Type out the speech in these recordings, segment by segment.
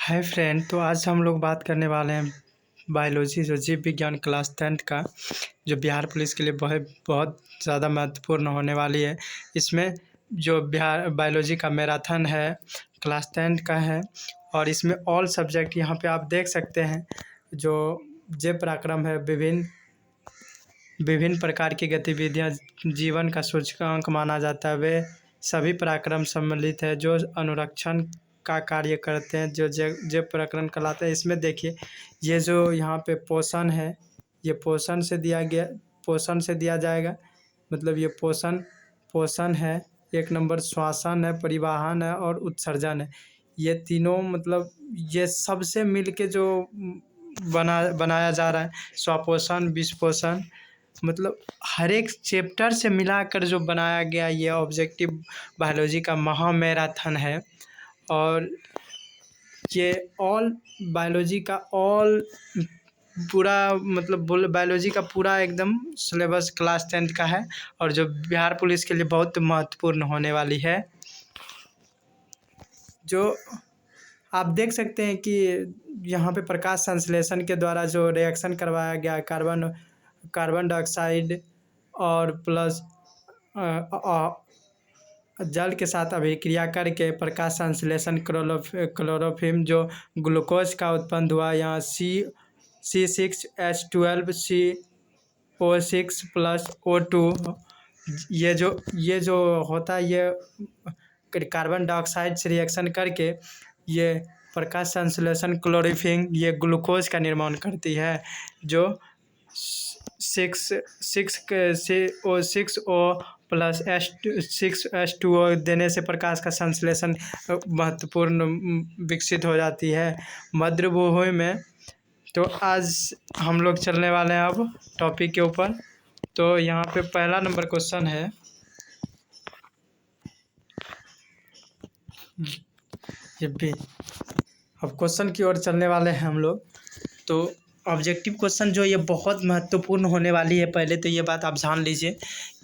Hi friend, तो आज हम लोग बात करने वाले हैं बायोलॉजी जो जीव विज्ञान क्लास 10th का, जो बिहार पुलिस के लिए बहुत बहुत ज़्यादा महत्वपूर्ण होने वाली है। इसमें जो बिहार बायोलॉजी का मैराथन है क्लास 10th का है, और इसमें ऑल सब्जेक्ट यहाँ पे आप देख सकते हैं। जो जैव पराक्रम है, विभिन्न विभिन्न प्रकार की गतिविधियाँ जीवन का सूचकांक माना जाता है, वे सभी पराक्रम सम्मिलित है जो अनुरक्षण का कार्य करते हैं, जो जैव पराक्रम कहलाते हैं। इसमें देखिए, ये जो यहाँ पे पोषण है, ये पोषण से दिया जाएगा। मतलब ये पोषण पोषण है, एक नंबर श्वसन है, परिवहन है और उत्सर्जन है। ये तीनों मतलब ये सबसे मिल के जो बनाया जा रहा है। स्वपोषण, विषपोषण, मतलब हर एक चैप्टर से मिलाकर जो बनाया गया ये ऑब्जेक्टिव बायोलॉजी का महा मैराथन है। और ये ऑल बायोलॉजी का ऑल पूरा मतलब बायोलॉजी का पूरा एकदम सिलेबस क्लास 10th का है, और जो बिहार पुलिस के लिए बहुत महत्वपूर्ण होने वाली है। जो आप देख सकते हैं कि यहाँ पे प्रकाश संश्लेषण के द्वारा जो रिएक्शन करवाया गया, कार्बन डाइऑक्साइड और प्लस जल के साथ अभिक्रिया करके प्रकाश संश्लेषण क्लोरोफिल्म जो ग्लूकोज का उत्पन्न हुआ, यहाँ C6H12CO6 + ये जो होता है, ये कार्बन डाइऑक्साइड से रिएक्शन करके ये प्रकाश संश्लेषण क्लोरोफिल्म ये ग्लूकोज का निर्माण करती है, जो 6O6 देने से प्रकाश का संश्लेषण महत्वपूर्ण विकसित हो जाती है मध्य में। तो आज हम लोग चलने वाले हैं अब टॉपिक के ऊपर। तो यहाँ पे पहला नंबर क्वेश्चन है, अब क्वेश्चन की ओर चलने वाले हैं हम लोग। तो ऑब्जेक्टिव क्वेश्चन जो ये बहुत महत्वपूर्ण होने वाली है। पहले तो ये बात आप जान लीजिए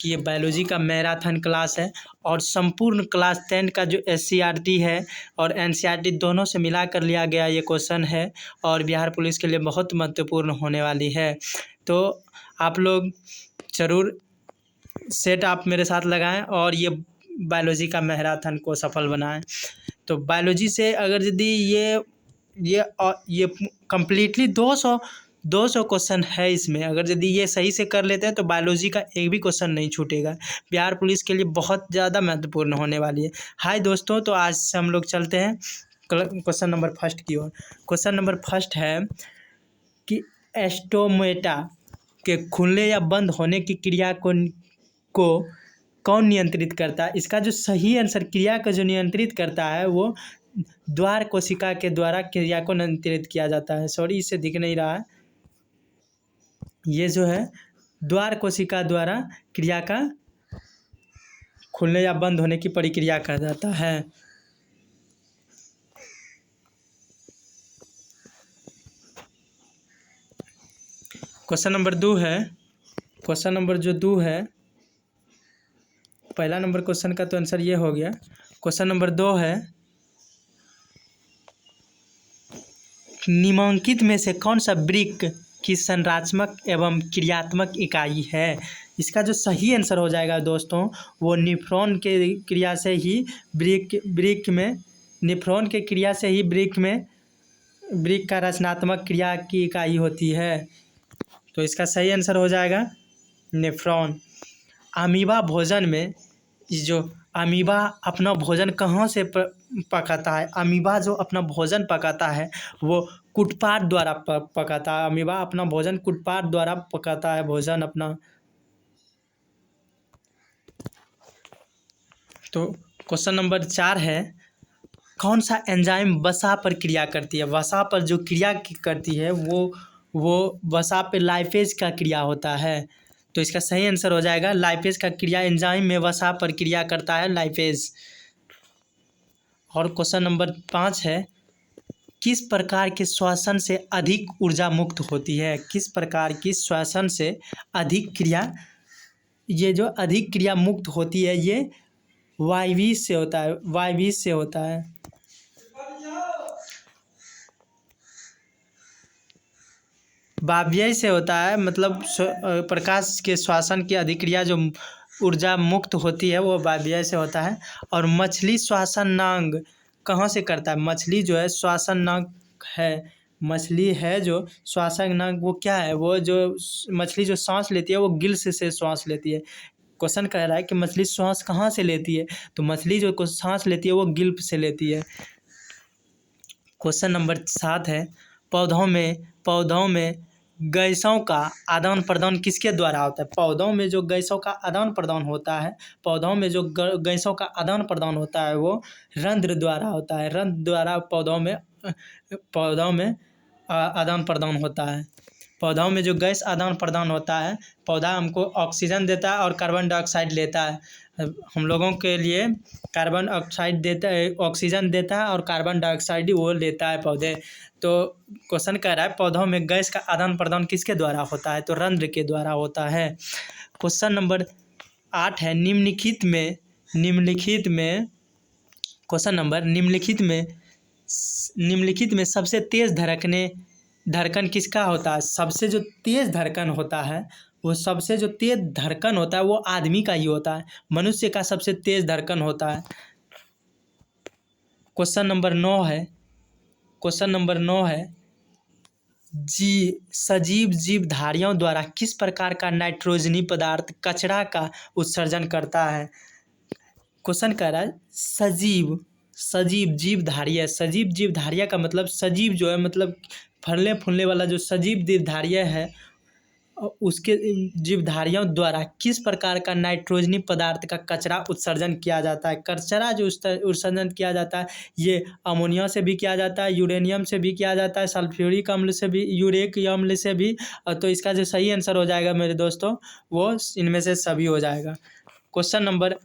कि ये बायोलॉजी का मैराथन क्लास है, और संपूर्ण क्लास 10 का जो SCERT है और NCERT दोनों से मिला कर लिया गया ये क्वेश्चन है, और बिहार पुलिस के लिए बहुत महत्वपूर्ण होने वाली है। तो आप लोग ज़रूर सेट आप मेरे साथ लगाएं और ये बायोलॉजी का मैराथन को सफल बनाएं। तो बायोलॉजी से अगर यदि ये कम्प्लीटली 200 क्वेश्चन है इसमें, अगर यदि ये सही से कर लेते हैं तो बायोलॉजी का एक भी क्वेश्चन नहीं छूटेगा। बिहार पुलिस के लिए बहुत ज़्यादा महत्वपूर्ण होने वाली है। हाय दोस्तों, तो आज से हम लोग चलते हैं क्वेश्चन नंबर फर्स्ट की ओर। क्वेश्चन नंबर फर्स्ट है कि एस्टोमेटा के खुलने या बंद होने की क्रिया को कौन नियंत्रित करता है। इसका जो सही आंसर, क्रिया को जो नियंत्रित करता है वो द्वार कोशिका के द्वारा क्रिया को नियंत्रित किया जाता है। सॉरी, इसे दिख नहीं रहा है। ये जो है द्वार कोशिका द्वारा क्रिया का खुलने या बंद होने की प्रक्रिया कहा जाता है। क्वेश्चन नंबर 2 है, क्वेश्चन नंबर जो 2 है, पहला नंबर क्वेश्चन का तो आंसर ये हो गया। क्वेश्चन नंबर 2 है, निम्नलिखित में से कौन सा वृक्क की संरचनात्मक एवं क्रियात्मक इकाई है। इसका जो सही आंसर हो जाएगा दोस्तों, वो निफ्रॉन के क्रिया से ही वृक्क में निफ्रॉन के क्रिया से ही वृक्क का रचनात्मक क्रिया की इकाई होती है। तो इसका सही आंसर हो जाएगा नेफ्रॉन। अमीबा भोजन में जो अमीबा अपना भोजन कहाँ से पकाता है। अमीबा जो अपना भोजन पकाता है वो कुटपाट द्वारा पकाता है। अमीबा अपना भोजन कुटपाट द्वारा पकाता है भोजन अपना। तो क्वेश्चन नंबर 4 है, कौन सा एंजाइम वसा पर क्रिया करती है। वसा पर जो क्रिया करती है वो वसा पे लाइपेज का क्रिया होता है। तो इसका सही आंसर हो जाएगा लाइपेज का क्रिया। एंजाइम में वसा पर क्रिया करता है लाइपेज। और क्वेश्चन नंबर 5 है, किस प्रकार के श्वसन से अधिक ऊर्जा मुक्त होती है। किस प्रकार की श्वसन से अधिक क्रिया, ये जो अधिक क्रिया मुक्त होती है ये वायवीय से होता है। वायवीय से होता है। वायव्य से होता है, मतलब प्रकाश के श्वसन की अधिक्रिया जो ऊर्जा मुक्त होती है वो वायव्य से होता है। और मछली श्वसन नांग कहाँ से करता है? मछली जो है श्वसन नांग है, मछली है जो श्वसन नांग, वो क्या है? वो जो मछली जो सांस लेती है वो गिल्स से सांस लेती है। क्वेश्चन कह रहा है कि मछली सांस कहाँ से लेती है, तो मछली जो सांस लेती है वो गिल्प से लेती है। क्वेश्चन नंबर 7 है, पौधों में गैसों का आदान प्रदान किसके द्वारा होता है? पौधों में जो गैसों का आदान प्रदान होता है, पौधों में जो गैसों का आदान प्रदान होता है वो रंध्र द्वारा होता है। रंध्र द्वारा पौधों में आदान प्रदान होता है। पौधों में जो गैस आदान प्रदान होता है, पौधा हमको ऑक्सीजन देता है और कार्बन डाइऑक्साइड लेता है। हम लोगों के लिए कार्बन ऑक्साइड देता है, ऑक्सीजन देता है और कार्बन डाइऑक्साइड वो लेता है पौधे। तो क्वेश्चन कह रहा है पौधों में गैस का आदान प्रदान किसके द्वारा होता है? तो रंध्र के द्वारा होता है। क्वेश्चन नंबर 8 है, निम्नलिखित में सबसे तेज धड़कन किसका होता है? सबसे जो तेज धड़कन होता है वो आदमी का ही होता है, मनुष्य का सबसे तेज धड़कन होता है। क्वेश्चन नंबर 9 है, सजीव जीवधारियों द्वारा किस प्रकार का नाइट्रोजनी पदार्थ कचरा का उत्सर्जन करता है? क्वेश्चन कह रहा है सजीव जीवधारिया का मतलब सजीव जो है, मतलब फलने फूलने वाला जो सजीव जीवधारिया है, उसके जीवधारियों द्वारा किस प्रकार का नाइट्रोजनी पदार्थ का कचरा उत्सर्जन किया जाता है? कचरा जो उत्सर्जन किया जाता है ये अमोनिया से भी किया जाता है, यूरेनियम से भी किया जाता है, सल्फ्यूरिक अम्ल से भी, यूरिक अम्ल से भी। तो इसका जो सही आंसर हो जाएगा मेरे दोस्तों वो इनमें से सभी हो जाएगा। क्वेश्चन नंबर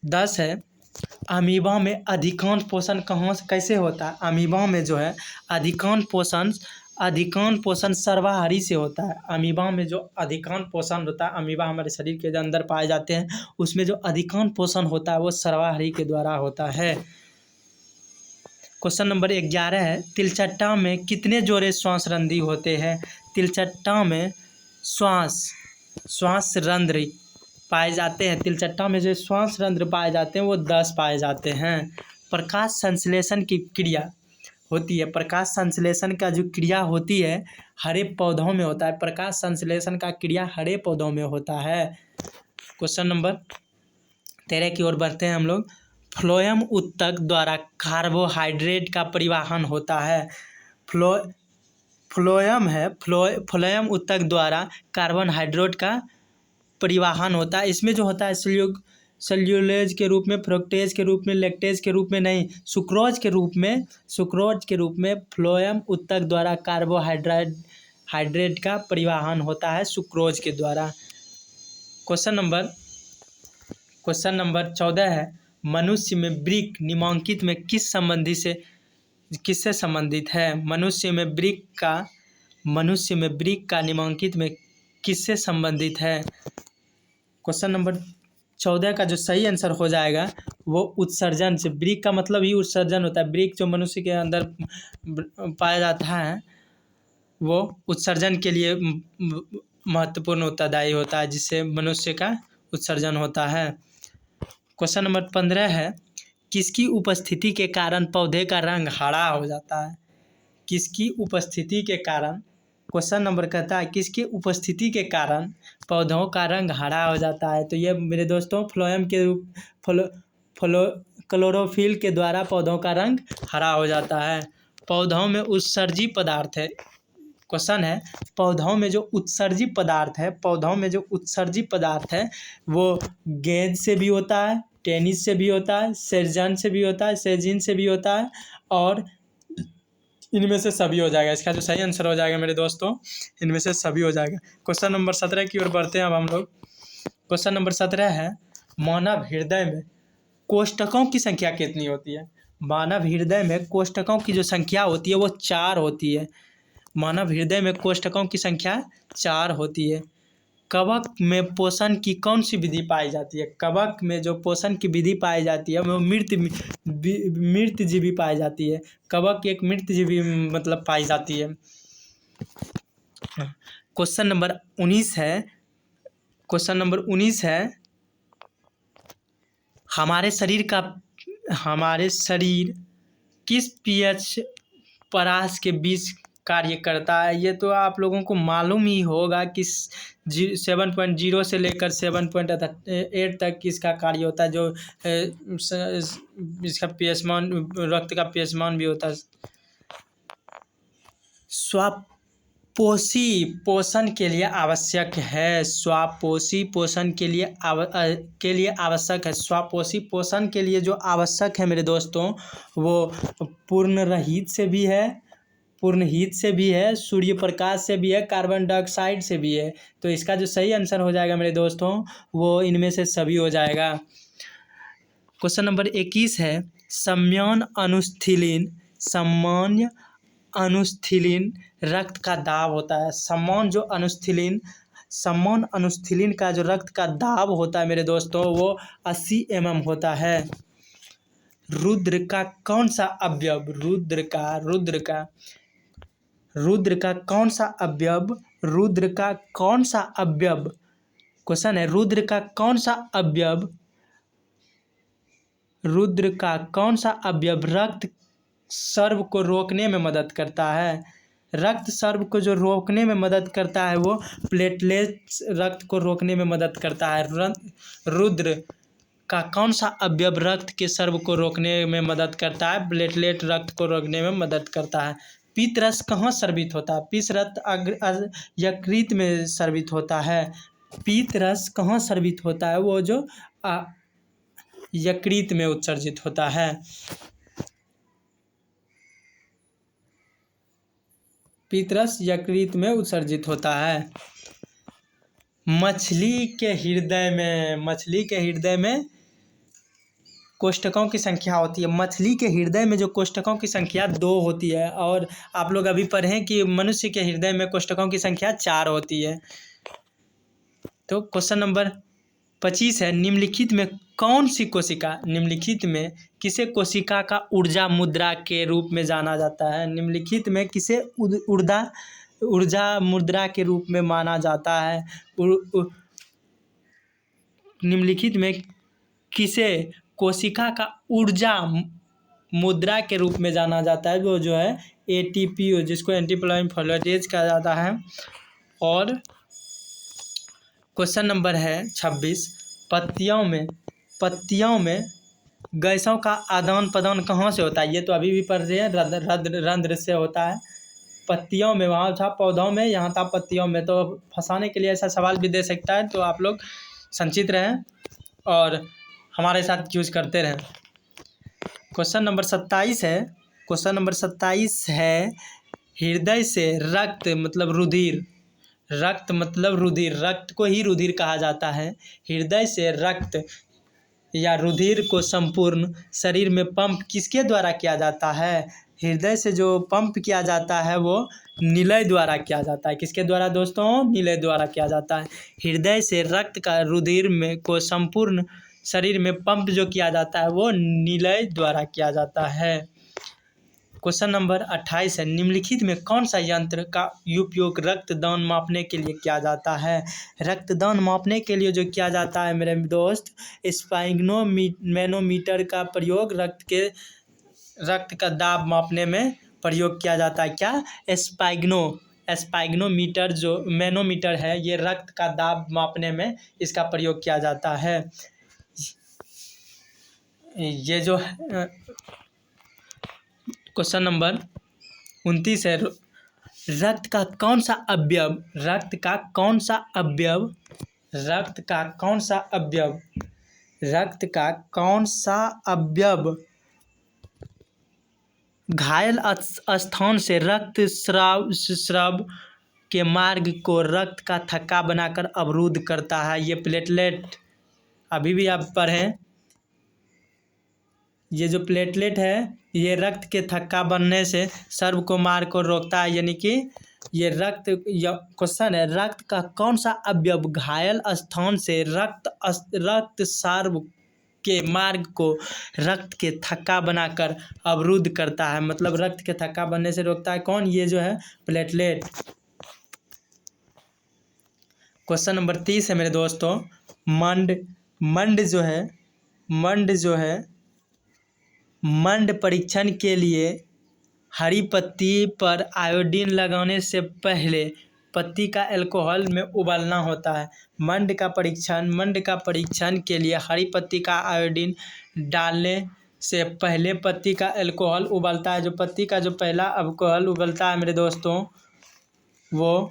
10 है, अमीबा में अधिकांश पोषण कैसे होता है? अमीबा में जो है अधिकांश पोषण सर्वाहारी से होता है। अमीबा में जो अधिकांश पोषण होता है, अमीबा हमारे शरीर के अंदर पाए जाते हैं, उसमें जो अधिकांश पोषण होता है वो सर्वाहारी के द्वारा होता है। क्वेश्चन नंबर 11 है, तिलचट्टा में कितने जोड़े श्वासरंध्र होते हैं? तिलचट्टा में श्वास रंध्र पाए जाते हैं। तिलचट्टा में जो श्वास रंध्र पाए जाते हैं वो 10 पाए जाते हैं। प्रकाश संश्लेषण की क्रिया होती है, प्रकाश संश्लेषण का जो क्रिया होती है हरे पौधों में होता है। प्रकाश संश्लेषण का क्रिया हरे पौधों में होता है। क्वेश्चन नंबर 13 की ओर बढ़ते हैं हम लोग। फ्लोएम उत्तक द्वारा कार्बोहाइड्रेट का परिवहन होता है। फ्लोएम उत्तक द्वारा कार्बोहाइड्रेट का परिवहन होता है। इसमें जो होता है सेल्यूलोज के रूप में, फ्रुक्टेज के रूप में, लैक्टेज के रूप में नहीं, सुक्रोज के रूप में फ्लोएम उत्तक द्वारा कार्बोहाइड्रेट का परिवहन होता है सुक्रोज के द्वारा। क्वेश्चन नंबर 14 है, मनुष्य में वृक्क निम्नलिखित में किससे संबंधित है? मनुष्य में वृक्क का निम्नलिखित में किससे संबंधित है? क्वेश्चन नंबर 14 का जो सही आंसर हो जाएगा वो उत्सर्जन से। वृक्क का मतलब ही उत्सर्जन होता है। वृक्क जो मनुष्य के अंदर पाया जाता है वो उत्सर्जन के लिए महत्वपूर्ण उत्तरदायी होता है, जिससे मनुष्य का उत्सर्जन होता है। क्वेश्चन नंबर 15 है, किसकी उपस्थिति के कारण पौधे का रंग हरा हो जाता है? किसकी उपस्थिति के कारण, क्वेश्चन नंबर कहता है किसकी उपस्थिति के कारण पौधों का रंग हरा हो जाता है? तो ये मेरे दोस्तों फ्लोएम के क्लोरोफिल के द्वारा पौधों का रंग हरा हो जाता है। पौधों में उत्सर्जी पदार्थ है। क्वेश्चन है, पौधों में जो उत्सर्जी पदार्थ है वो गेंद से भी होता है, टेनिस से भी होता है, सेजिन से भी होता है और इनमें से सभी हो जाएगा। इसका जो सही आंसर हो जाएगा मेरे दोस्तों इनमें से सभी हो जाएगा। क्वेश्चन नंबर 17 की ओर बढ़ते हैं अब हम लोग। क्वेश्चन नंबर 17 है, मानव हृदय में कोष्ठकों की संख्या कितनी होती है? मानव हृदय में कोष्ठकों की जो संख्या होती है वो 4 होती है। मानव हृदय में कोष्ठकों की संख्या 4 होती है। कवक में पोषण की कौन सी विधि पाई जाती है? कवक में जो पोषण की विधि पाई जाती है वो मृतजीवी पाई जाती है। कवक एक मृतजीवी मतलब पाई जाती है। क्वेश्चन नंबर 19 है। क्वेश्चन नंबर 19 है, हमारे शरीर किस पीएच परास के बीच कार्य करता है? ये तो आप लोगों को मालूम ही होगा कि 7.0 से लेकर 7.8 तक इसका कार्य होता है, जो इसका पीएच मान, रक्त का पीएच मान भी होता है। स्वापोषी पोषण के लिए आवश्यक है। स्वापोषी पोषण के लिए आवश्यक है। स्वापोषी पोषण के लिए जो आवश्यक है मेरे दोस्तों, वो पूर्णरहित से भी है, पूर्णहित से भी है, सूर्य प्रकाश से भी है, कार्बन डाइऑक्साइड से भी है। तो इसका जो सही आंसर हो जाएगा मेरे दोस्तों, वो इनमें से सभी हो जाएगा। क्वेश्चन नंबर 21 है, सामान्य अनुस्थीलिन रक्त का दाब होता है। सामान्य अनुस्थीलिन का जो रक्त का दाब होता है मेरे दोस्तों, वो 80 mm होता है। रुद्र का कौन सा अवयव क्वेश्चन है, रुद्र का कौन सा अवयव रक्त स्राव को रोकने में मदद करता है? रक्त स्राव को जो रोकने में मदद करता है, वो प्लेटलेट्स रक्त को रोकने में मदद करता है। रुद्र का कौन सा अवयव रक्त के स्राव को रोकने में मदद करता है? प्लेटलेट रक्त को रोकने में मदद करता है। पीतरस कहाँ स्रावित होता है? पीतरस यकृत में स्रावित होता है। पीतरस कहाँ स्रावित होता है? वो जो यकृत में उत्सर्जित होता है। पीतरस यकृत में उत्सर्जित होता है। मछली के हृदय में कोष्ठकों की संख्या होती है। मछली के हृदय में जो कोष्ठकों की संख्या 2 होती है, और आप लोग अभी पढ़ें कि मनुष्य के हृदय में कोष्ठकों की संख्या 4 होती है। तो क्वेश्चन नंबर 25 है, निम्नलिखित में किसे कोशिका का ऊर्जा मुद्रा के रूप में जाना जाता है? निम्नलिखित में किसे ऊर्जा मुद्रा के रूप में माना जाता है? निम्नलिखित में किसे कोशिका का ऊर्जा मुद्रा के रूप में जाना जाता है? वो जो है ATP, जिसको एंटीप्लाज्मेटेज कहा जाता है। और क्वेश्चन नंबर है 26, पत्तियों में गैसों का आदान प्रदान कहाँ से होता है? ये तो अभी भी पढ़ रहे हैं, रंध्र से होता है। पत्तियों में, वहाँ था पौधों में, यहाँ था पत्तियों में। तो फंसाने के लिए ऐसा सवाल भी दे सकता है, तो आप लोग संचित रहें और हमारे साथ यूज करते रहें। क्वेश्चन नंबर 27 है, हृदय से रक्त मतलब रुधिर, रक्त को ही रुधिर कहा जाता है। हृदय से रक्त या रुधिर को संपूर्ण शरीर में पंप किसके द्वारा किया जाता है? हृदय से जो पंप किया जाता है, वो निलय द्वारा किया जाता है। किसके द्वारा दोस्तों? निलय द्वारा किया जाता है। हृदय से रक्त का रुधिर में को संपूर्ण शरीर में पंप जो किया जाता है, वो निलय द्वारा किया जाता है। क्वेश्चन नंबर 28 है, निम्नलिखित में कौन सा यंत्र का उपयोग रक्तदान मापने के लिए किया जाता है? रक्तदान मापने के लिए जो किया जाता है मेरे दोस्त, स्फिग्नोमीटर का प्रयोग रक्त का दाब मापने में प्रयोग किया जाता है। क्या? स्फिग्नोमीटर जो मैनोमीटर है, ये रक्त का दाब मापने में इसका प्रयोग किया जाता है। ये जो क्वेश्चन नंबर 29 है, रक्त का कौन सा अवयव घायल स्थान से रक्त स्राव के मार्ग को रक्त का थक्का बनाकर अवरुद्ध करता है? ये प्लेटलेट, अभी भी आप पढ़ें। ये जो प्लेटलेट है, ये रक्त के थक्का बनने से स्राव को मार्ग को रोकता है। यानी कि ये क्वेश्चन है, रक्त का कौन सा अवयव घायल स्थान से रक्त स्राव के मार्ग को रक्त के थक्का बनाकर अवरुद्ध करता है? मतलब रक्त के थक्का बनने से रोकता है कौन? ये जो है प्लेटलेट। क्वेश्चन नंबर 30 है मेरे दोस्तों। मंड मंड जो है मंड जो है मंड परीक्षण के लिए हरी पत्ती पर आयोडीन लगाने से पहले पत्ती का अल्कोहल में उबालना होता है। मंड का परीक्षण के लिए हरी पत्ती का आयोडीन डालने से पहले पत्ती का अल्कोहल उबलता है। जो पत्ती का जो पहला अल्कोहल उबलता है मेरे दोस्तों, वो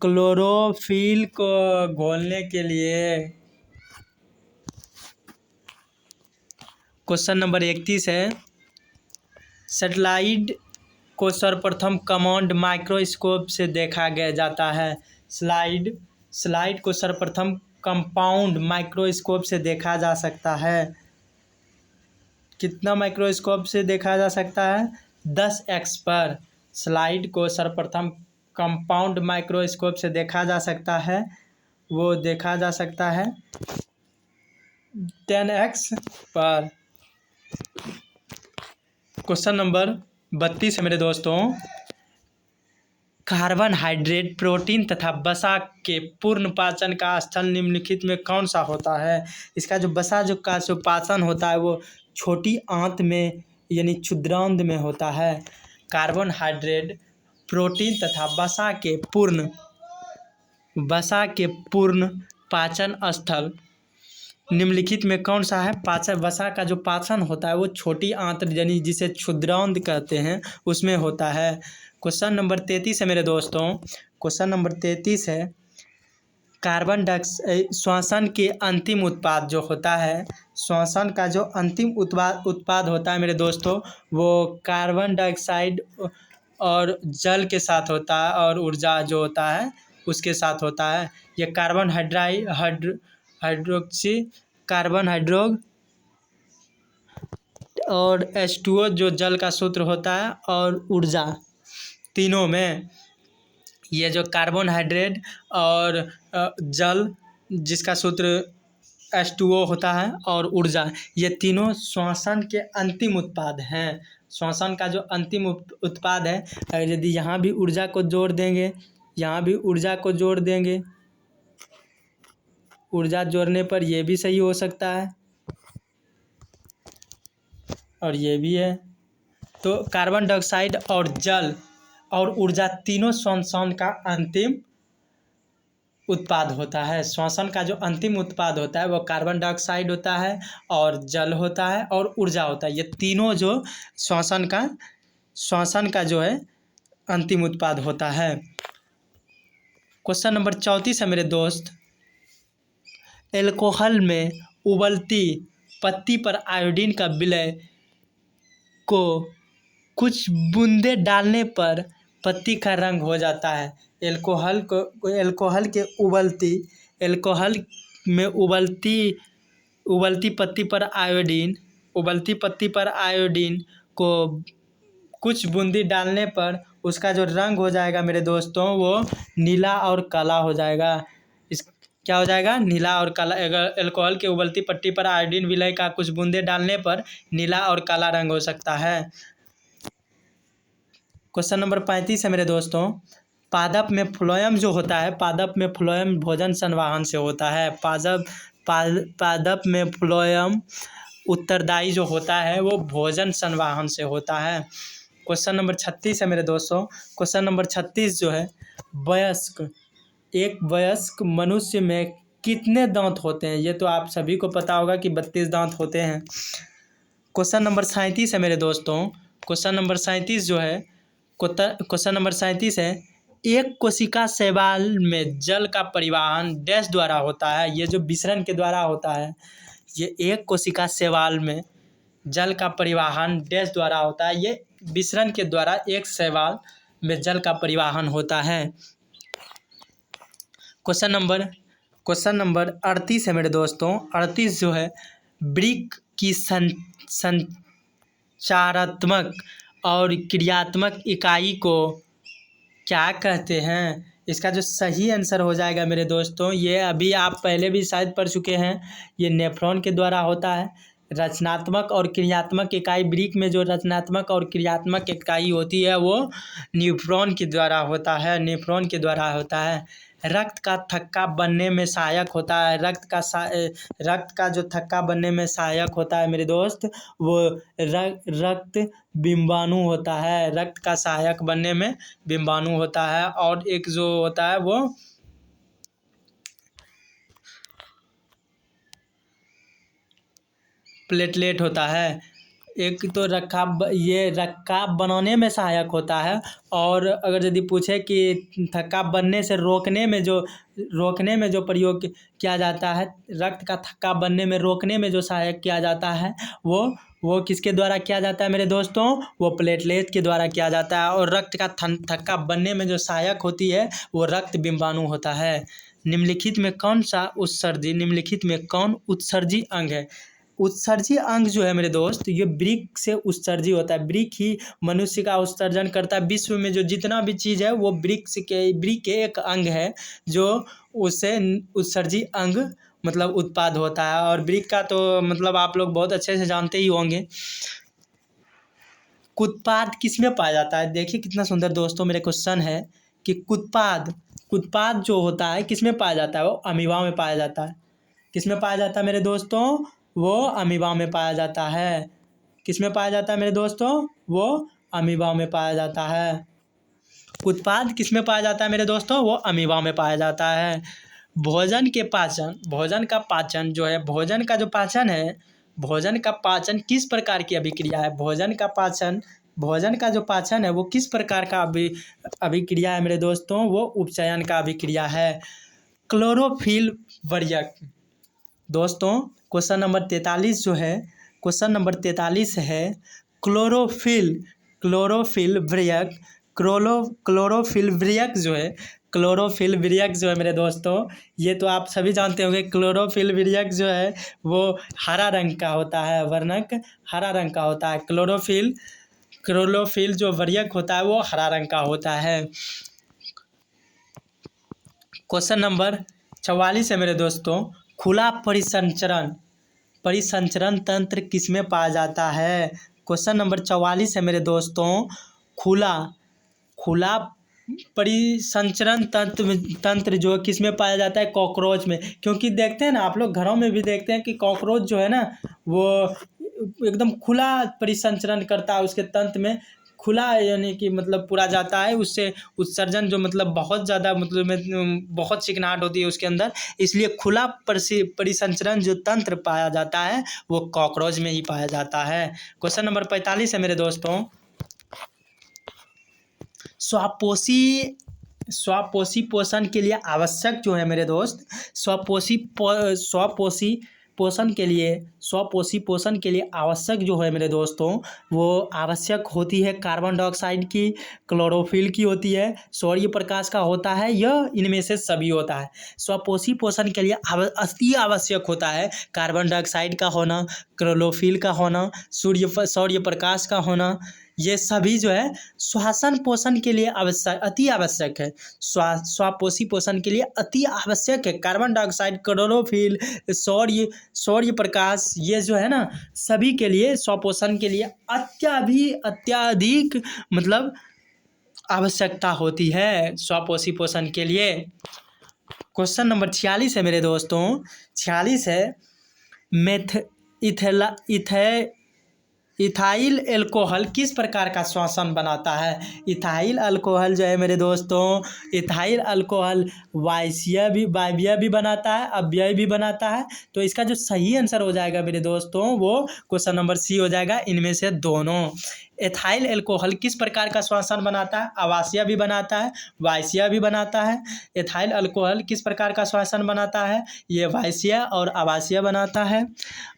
क्लोरोफिल को घोलने के लिए। क्वेश्चन नंबर 31 है। सेटेलाइट को सर्वप्रथम कमांड माइक्रोस्कोप से देखा गया जाता है। स्लाइड को सर्वप्रथम कंपाउंड माइक्रोस्कोप से देखा जा सकता है। कितना माइक्रोस्कोप से देखा जा सकता है? 10x पर। स्लाइड को सर्वप्रथम कंपाउंड माइक्रोस्कोप से देखा जा सकता है। वो देखा जा सकता है 10x पर। क्वेश्चन नंबर 32 है मेरे दोस्तों। कार्बोहाइड्रेट, प्रोटीन तथा वसा के पूर्ण पाचन का स्थल निम्नलिखित में कौन सा होता है? इसका जो वसा का जो पाचन होता है वो छोटी आंत में यानी क्षुद्रांत में होता है। कार्बोहाइड्रेट, प्रोटीन तथा वसा के पूर्ण पाचन स्थल निम्नलिखित में कौन सा है? वसा का जो पाचन होता है वो छोटी आंत यानी जिसे क्षुद्रांत कहते हैं उसमें होता है। क्वेश्चन नंबर 33 है मेरे दोस्तों। क्वेश्चन नंबर 33 है। कार्बन डाइऑक्साइड श्वसन के अंतिम उत्पाद जो होता है, श्वसन का जो अंतिम उत्पाद होता है मेरे दोस्तों, वो कार्बन डाइऑक्साइड और जल के साथ होता है और ऊर्जा जो होता है उसके साथ होता है। ये कार्बन हाइड्रोक्सी कार्बन और H2O जो जल का सूत्र होता है और ऊर्जा, तीनों में ये जो कार्बोहाइड्रेट और जल जिसका सूत्र H2O होता है और ऊर्जा, ये तीनों श्वसन के अंतिम उत्पाद हैं। श्वसन का जो अंतिम उत्पाद है, अगर यदि यहाँ भी ऊर्जा को जोड़ देंगे, यहाँ भी ऊर्जा को जोड़ देंगे, ऊर्जा जोड़ने पर ये भी सही हो सकता है और ये भी है। तो कार्बन डाइऑक्साइड और जल और ऊर्जा तीनों श्वसन का अंतिम उत्पाद होता है। श्वसन का जो अंतिम उत्पाद होता है वो कार्बन डाइऑक्साइड होता है और जल होता है और ऊर्जा होता है। ये तीनों जो श्वसन का जो है अंतिम उत्पाद होता है। क्वेश्चन नंबर 34 है मेरे दोस्त। एल्कोहल में उबलती पत्ती पर आयोडीन का विलय को कुछ बूंदे डालने पर पत्ती का रंग हो जाता है। एल्कोहल में उबलती पत्ती पर आयोडीन को कुछ बूंदी डालने पर उसका जो रंग हो जाएगा मेरे दोस्तों वो नीला और काला हो जाएगा। क्या हो जाएगा? नीला और काला। अगर एल्कोहल के उबलती पत्ती पर आयोडीन विलय का कुछ बूंदे डालने पर नीला और काला रंग हो सकता है। क्वेश्चन नंबर 35 है मेरे दोस्तों। पादप में फ्लोएम जो होता है, पादप में फ्लोएम भोजन संवाहन से होता है। पादप में फ्लोएम उत्तरदायी जो होता है वो भोजन संवाहन से होता है। क्वेश्चन नंबर 36 है मेरे दोस्तों। क्वेश्चन नंबर 36 जो है, एक वयस्क मनुष्य में कितने दांत होते हैं? ये तो आप सभी को पता होगा कि 32 दांत होते हैं। क्वेश्चन नंबर 37 है मेरे दोस्तों। क्वेश्चन नंबर 37 जो है, क्वेश्चन नंबर 37 है। एक कोशिका शैवाल में जल का परिवहन डैश द्वारा होता है। ये जो विसरण के द्वारा होता है, ये एक कोशिका शैवाल में जल का परिवहन डैश द्वारा होता है। ये विसरण के द्वारा एक शैवाल में जल का परिवहन होता है। क्वेश्चन नंबर 38 है मेरे दोस्तों। 38 जो है, वृक्क की संचारात्मक और क्रियात्मक इकाई को क्या कहते हैं? इसका जो सही आंसर हो जाएगा मेरे दोस्तों, ये अभी आप पहले भी शायद पढ़ चुके हैं, ये नेफ्रॉन के द्वारा होता है। रचनात्मक और क्रियात्मक इकाई ब्रिक में जो रचनात्मक और क्रियात्मक इकाई होती है वो न्यूफ्रॉन के द्वारा होता है, न्यूफ्रॉन के द्वारा होता है। रक्त का थक्का बनने में सहायक होता है, रक्त का जो थक्का बनने में सहायक होता है मेरे दोस्त, वो रक्त बिंबाणु होता है, रक्त का सहायक बनने में बिंबाणु होता है। और एक जो होता है वो प्लेटलेट होता है। एक तो रक्काब बनाने में सहायक होता है, और अगर यदि पूछे कि थक्का बनने से रोकने में जो प्रयोग किया जाता है, रक्त का थक्का बनने में रोकने में जो सहायक किया जाता है वो किसके द्वारा किया जाता है मेरे दोस्तों, वो प्लेटलेट के द्वारा किया जाता है। और रक्त का थक्का बनने में जो सहायक होती है वो रक्त बिंबाणु होता है। निम्नलिखित में कौन उत्सर्जी अंग है? उत्सर्जी अंग जो है मेरे दोस्त, ये ब्रिक से उत्सर्जी होता है। ब्रिक ही मनुष्य का उत्सर्जन करता है। विश्व में जो जितना भी चीज़ है वो ब्रिक के एक अंग है जो उससे उत्सर्जी अंग मतलब उत्पाद होता है। और ब्रिक का तो मतलब आप लोग बहुत अच्छे से जानते ही होंगे। कुत्पाद किस में पाया जाता है? देखिए कितना सुंदर दोस्तों मेरे क्वेश्चन है कि कुत्पाद जो होता है किस में पाया जाता है? वो अमीबा में पाया जाता है। किस में पाया जाता है मेरे दोस्तों? वो अमीबा में पाया जाता है। किस में पाया जाता है मेरे दोस्तों? वो अमीबा में पाया जाता है। उत्पाद किस में पाया जाता है मेरे दोस्तों? वो अमीबा में पाया जाता है। भोजन का पाचन जो है, भोजन का पाचन किस प्रकार की अभिक्रिया है? भोजन का जो पाचन है वो किस प्रकार का अभिक्रिया है मेरे दोस्तों? वो उपचयन का अभिक्रिया है। क्लोरोफिल वर्यक दोस्तों, क्वेश्चन नंबर 43 जो है, क्वेश्चन नंबर 43 है क्लोरोफिल वृयक जो है मेरे दोस्तों, ये तो आप सभी जानते होंगे। क्लोरोफिल वृयक जो है वो हरा रंग का होता है, वर्णक हरा रंग का होता है। क्लोरोफिल जो वृयक होता है वो हरा रंग का होता है। क्वेश्चन नंबर 44 है मेरे दोस्तों, खुला परिसंचरण तंत्र किसमें पाया जाता है? क्वेश्चन नंबर 44 है मेरे दोस्तों, खुला परिसंचरण तंत्र जो किसमें पाया जाता है? कॉकरोच में। क्योंकि देखते हैं ना आप लोग, घरों में भी देखते हैं कि कॉकरोच जो है ना वो एकदम खुला परिसंचरण करता है, उसके तंत्र में खुला यानी कि मतलब पूरा जाता है, उससे उत्सर्जन जो मतलब बहुत ज़्यादा मतलब में बहुत चिकनाहट होती है उसके अंदर, इसलिए खुला परिसंचरण जो तंत्र पाया जाता है वो कॉकरोच में ही पाया जाता है। क्वेश्चन नंबर 45 है मेरे दोस्तों, स्वापोषी पोषण के लिए आवश्यक जो है मेरे दोस्त, स्वापोषी पोषण के लिए आवश्यक जो है मेरे दोस्तों, वो आवश्यक होती है कार्बन डाइऑक्साइड की, क्लोरोफिल की होती है, सूर्य प्रकाश का होता है, यह इनमें से सभी होता है। स्वापोषी पोषण के लिए अति आवश्यक होता है कार्बन डाइऑक्साइड का होना, क्लोरोफिल का होना, सूर्य प्रकाश का होना, ये सभी जो है श्वसन पोषण के लिए अति आवश्यक है। स्वापोषी पोषण के लिए अति आवश्यक है। Carbon dioxide, chlorophyll, Surya Prakash, ये जो है ना सभी के लिए स्वपोषण के लिए अत्याधिक मतलब आवश्यकता होती है स्वापोषी पोषण के लिए। क्वेश्चन नंबर 46 है मेरे दोस्तों, 46 है इथाइल अल्कोहल किस प्रकार का श्वसन बनाता है? इथाइल अल्कोहल जो है मेरे दोस्तों, इथाइल अल्कोहल वायवीय भी बनाता है, अव्यय भी बनाता है। तो इसका जो सही आंसर हो जाएगा मेरे दोस्तों वो क्वेश्चन नंबर सी हो जाएगा, इनमें से दोनों। एथाइल अल्कोहल किस प्रकार का श्वसन बनाता है? आवासीय भी बनाता है, वायवीय भी बनाता है। एथाइल अल्कोहल किस प्रकार का श्वसन बनाता है? ये वायवीय और आवासीय बनाता है।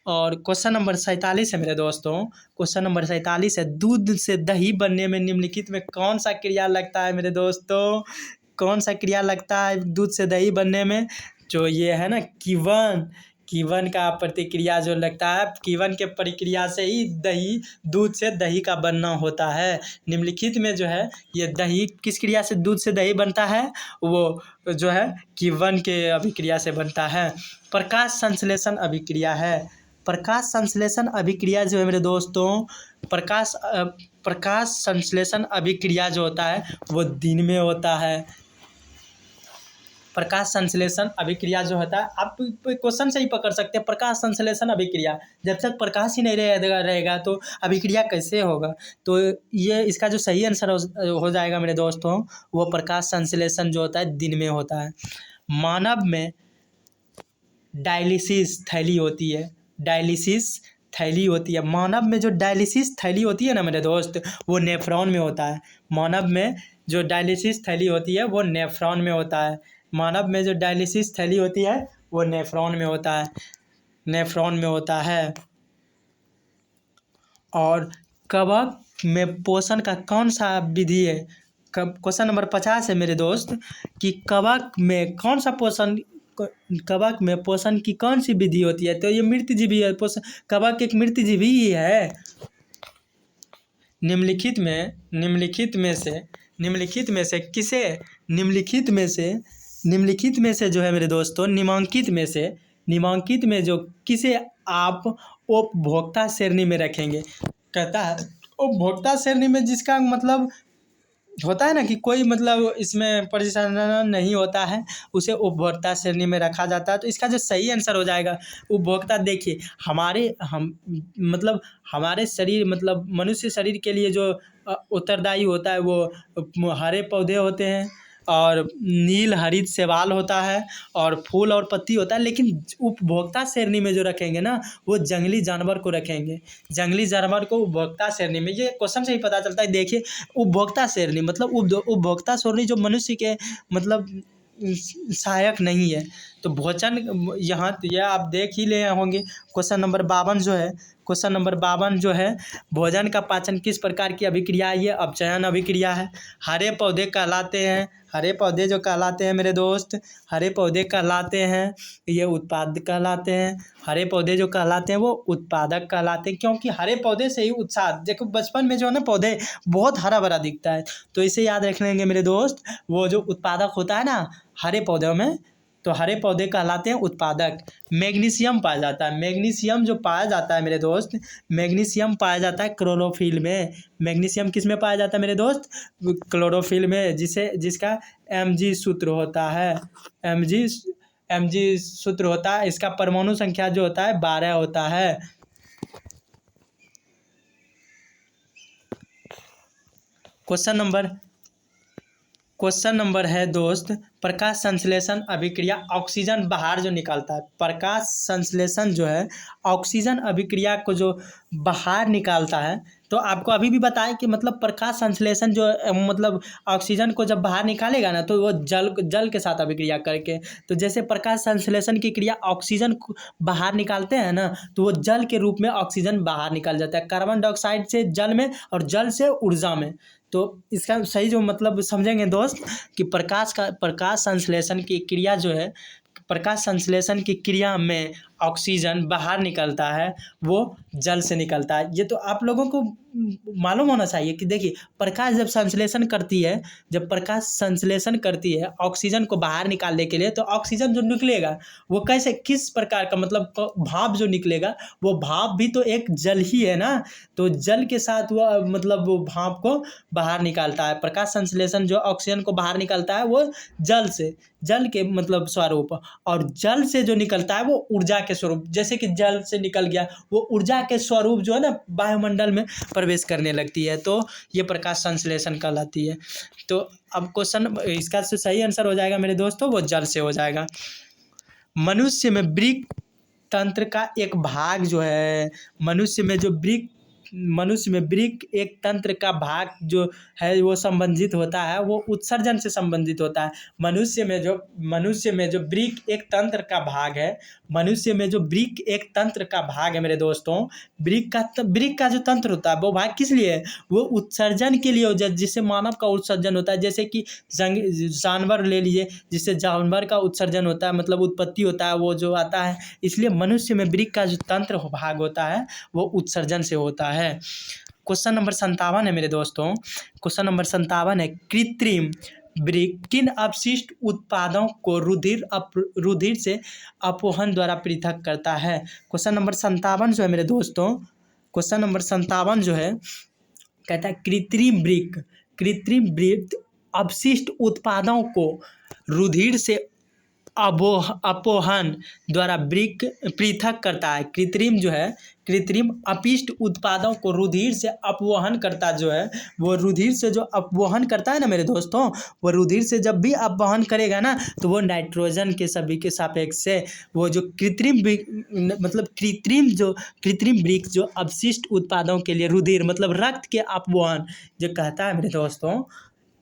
और क्वेश्चन नंबर 47 है मेरे दोस्तों, क्वेश्चन नंबर 47 है दूध से दही बनने में निम्नलिखित में कौन सा क्रिया लगता है मेरे दोस्तों? कौन सा क्रिया लगता है दूध से दही बनने में? जो ये है ना कीवन का प्रतिक्रिया जो लगता है, कीवन के प्रक्रिया से ही दूध से दही का बनना होता है। निम्नलिखित में जो है ये दही किस क्रिया से दूध से दही बनता है? वो जो है कीवन के अभिक्रिया से बनता है। प्रकाश संश्लेषण अभिक्रिया है। प्रकाश संश्लेषण अभिक्रिया जो है मेरे दोस्तों, प्रकाश संश्लेषण अभिक्रिया जो होता है वो दिन में होता है। प्रकाश संश्लेषण अभिक्रिया जो होता है, आप क्वेश्चन से ही पकड़ सकते हैं, प्रकाश संश्लेषण अभिक्रिया, जब तक प्रकाश ही नहीं रहेगा तो अभिक्रिया कैसे होगा। तो ये इसका जो सही आंसर हो जाएगा मेरे दोस्तों, वो प्रकाश संश्लेषण जो होता है दिन में होता है। मानव में डायलिसिस थैली होती है, डायलिसिस थैली होती है। मानव में जो डायलिसिस थैली होती है ना मेरे दोस्त, वो नेफ्रॉन में होता है। मानव में जो डायलिसिस थैली होती है वो नेफ्रॉन में होता है। मानव में जो डायलिसिस थैली होती है वो नेफ्रॉन में होता है, नेफ्रॉन में होता है। और कवक में पोषण का कौन सा विधि है? क्वेश्चन नंबर 50 है मेरे दोस्त कि कवक में कौन सा पोषण, कवक में पोषण की कौन सी विधि होती है? तो ये मृतजीवी है, पोषण कवक एक मृतजीवी ही है। निम्नलिखित में से जो है मेरे दोस्तों, निम्नांकित में जो किसे आप उपभोक्ता श्रेणी में रखेंगे? कहता है उपभोक्ता श्रेणी में जिसका मतलब होता है ना कि कोई मतलब इसमें परिचालन नहीं होता है, उसे उपभोक्ता श्रेणी में रखा जाता है। तो इसका जो सही आंसर हो जाएगा उपभोक्ता, देखिए हमारे शरीर मतलब मनुष्य शरीर के लिए जो उत्तरदायी होता है वो हरे पौधे होते हैं और नील हरित शैवाल होता है और फूल और पत्ती होता है। लेकिन उपभोक्ता श्रेणी में जो रखेंगे ना, वो जंगली जानवर को रखेंगे, जंगली जानवर को उपभोक्ता श्रेणी में। ये क्वेश्चन से ही पता चलता है। देखिए उपभोक्ता श्रेणी मतलब उपभोक्ता श्रेणी जो मनुष्य के मतलब सहायक नहीं है। तो भोजन यहाँ ये आप देख ही ले होंगे। क्वेश्चन नंबर 52 जो है, भोजन का पाचन किस प्रकार की अभिक्रिया है? ये अपचयन अभिक्रिया है। हरे पौधे कहलाते हैं, हरे पौधे जो कहलाते हैं मेरे दोस्त, हरे पौधे कहलाते हैं, ये उत्पाद कहलाते हैं। हरे पौधे जो कहलाते हैं वो उत्पादक कहलाते हैं, क्योंकि हरे पौधे से ही उत्साह, देखो बचपन में जो है ना पौधे बहुत हरा भरा दिखता है, तो इसे याद रख लेंगे मेरे दोस्त। वो जो उत्पादक होता है ना हरे पौधों में, तो हरे पौधे कहलाते हैं उत्पादक। मैग्नीशियम पाया जाता है, मैग्नीशियम जो पाया जाता है मेरे दोस्त, मैग्नीशियम पाया जाता है क्लोरोफिल में। मैग्नीशियम किस में पाया जाता है मेरे दोस्त? क्लोरोफिल में, जिसका Mg सूत्र होता है, Mg सूत्र होता है। इसका परमाणु संख्या जो होता है 12 होता है। क्वेश्चन नंबर है दोस्त, प्रकाश संश्लेषण अभिक्रिया ऑक्सीजन बाहर जो निकालता है, प्रकाश संश्लेषण जो है ऑक्सीजन अभिक्रिया को जो बाहर निकालता है। तो आपको अभी भी बताया कि मतलब प्रकाश संश्लेषण जो मतलब ऑक्सीजन को जब बाहर निकालेगा ना, तो वो जल के साथ अभिक्रिया करके, तो जैसे प्रकाश संश्लेषण की क्रिया ऑक्सीजन को बाहर निकालते हैं ना, तो वो जल के रूप में ऑक्सीजन बाहर निकाल जाता है, कार्बन डाइऑक्साइड से जल में और जल से ऊर्जा में। तो इसका सही जो मतलब समझेंगे दोस्त कि प्रकाश संश्लेषण की क्रिया जो है, प्रकाश संश्लेषण की क्रिया में ऑक्सीजन बाहर निकलता है, वो जल से निकलता है। ये तो आप लोगों को मालूम होना चाहिए कि देखिए प्रकाश जब संश्लेषण करती है, जब प्रकाश संश्लेषण करती है ऑक्सीजन को बाहर निकालने के लिए, तो ऑक्सीजन जो निकलेगा वो कैसे, किस प्रकार का मतलब भाप जो निकलेगा, वो भाप भी तो एक जल ही है ना। तो जल के साथ वो मतलब वो भाप को बाहर निकालता है। प्रकाश संश्लेषण जो ऑक्सीजन को बाहर निकालता है वो जल से, जल के मतलब स्वरूप, और जल से जो निकलता है वो ऊर्जा के स्वरूप। जैसे कि जल से निकल गया, वो ऊर्जा के स्वरूप जो है ना वायुमंडल में प्रवेश करने लगती है, तो ये प्रकाश संश्लेषण कहलाती है। तो अब क्वेश्चन इसका सही आंसर हो जाएगा मेरे दोस्तों, वो जल से हो जाएगा। मनुष्य में वृक्क तंत्र का एक भाग जो है, मनुष्य में वृक्क एक तंत्र का भाग जो है वो संबंधित होता है, वो उत्सर्जन से संबंधित होता है। मनुष्य में जो वृक्क एक तंत्र का भाग है, मनुष्य में जो वृक्क एक तंत्र का भाग है मेरे दोस्तों, वृक्क का जो तंत्र होता है वो भाग किस लिए है? वो उत्सर्जन के लिए, जिससे मानव का उत्सर्जन होता है। जैसे कि जानवर ले लीजिए, जिससे जानवर का उत्सर्जन होता है, मतलब उत्पत्ति होता है, वो जो आता है। इसलिए मनुष्य में वृक्क का जो तंत्र भाग होता है वो उत्सर्जन से होता है। क्वेश्चन नंबर 57 है मेरे दोस्तों, क्वेश्चन नंबर 57 है, ब्रिक किन अपशिष्ट उत्पादों को रुधिर से अपवहन द्वारा पृथक करता है? क्वेश्चन नंबर 57 जो है मेरे दोस्तों, क्वेश्चन नंबर 57 जो है कहता है कृत्रिम ब्रिक अपशिष्ट उत्पादों को रुधिर से अपवहन द्वारा ब्रिक पृथक करता है। कृत्रिम अपशिष्ट उत्पादों को रुधिर से अपवहन करता जो है, वो रुधिर से जो अपवहन करता है ना मेरे दोस्तों, वो रुधिर से जब भी अपवहन करेगा ना तो वो नाइट्रोजन के सभी के सापेक्ष से वो जो कृत्रिम ब्रिक जो अपशिष्ट उत्पादों के लिए रुधिर मतलब रक्त के अपवहन जो कहता है मेरे दोस्तों,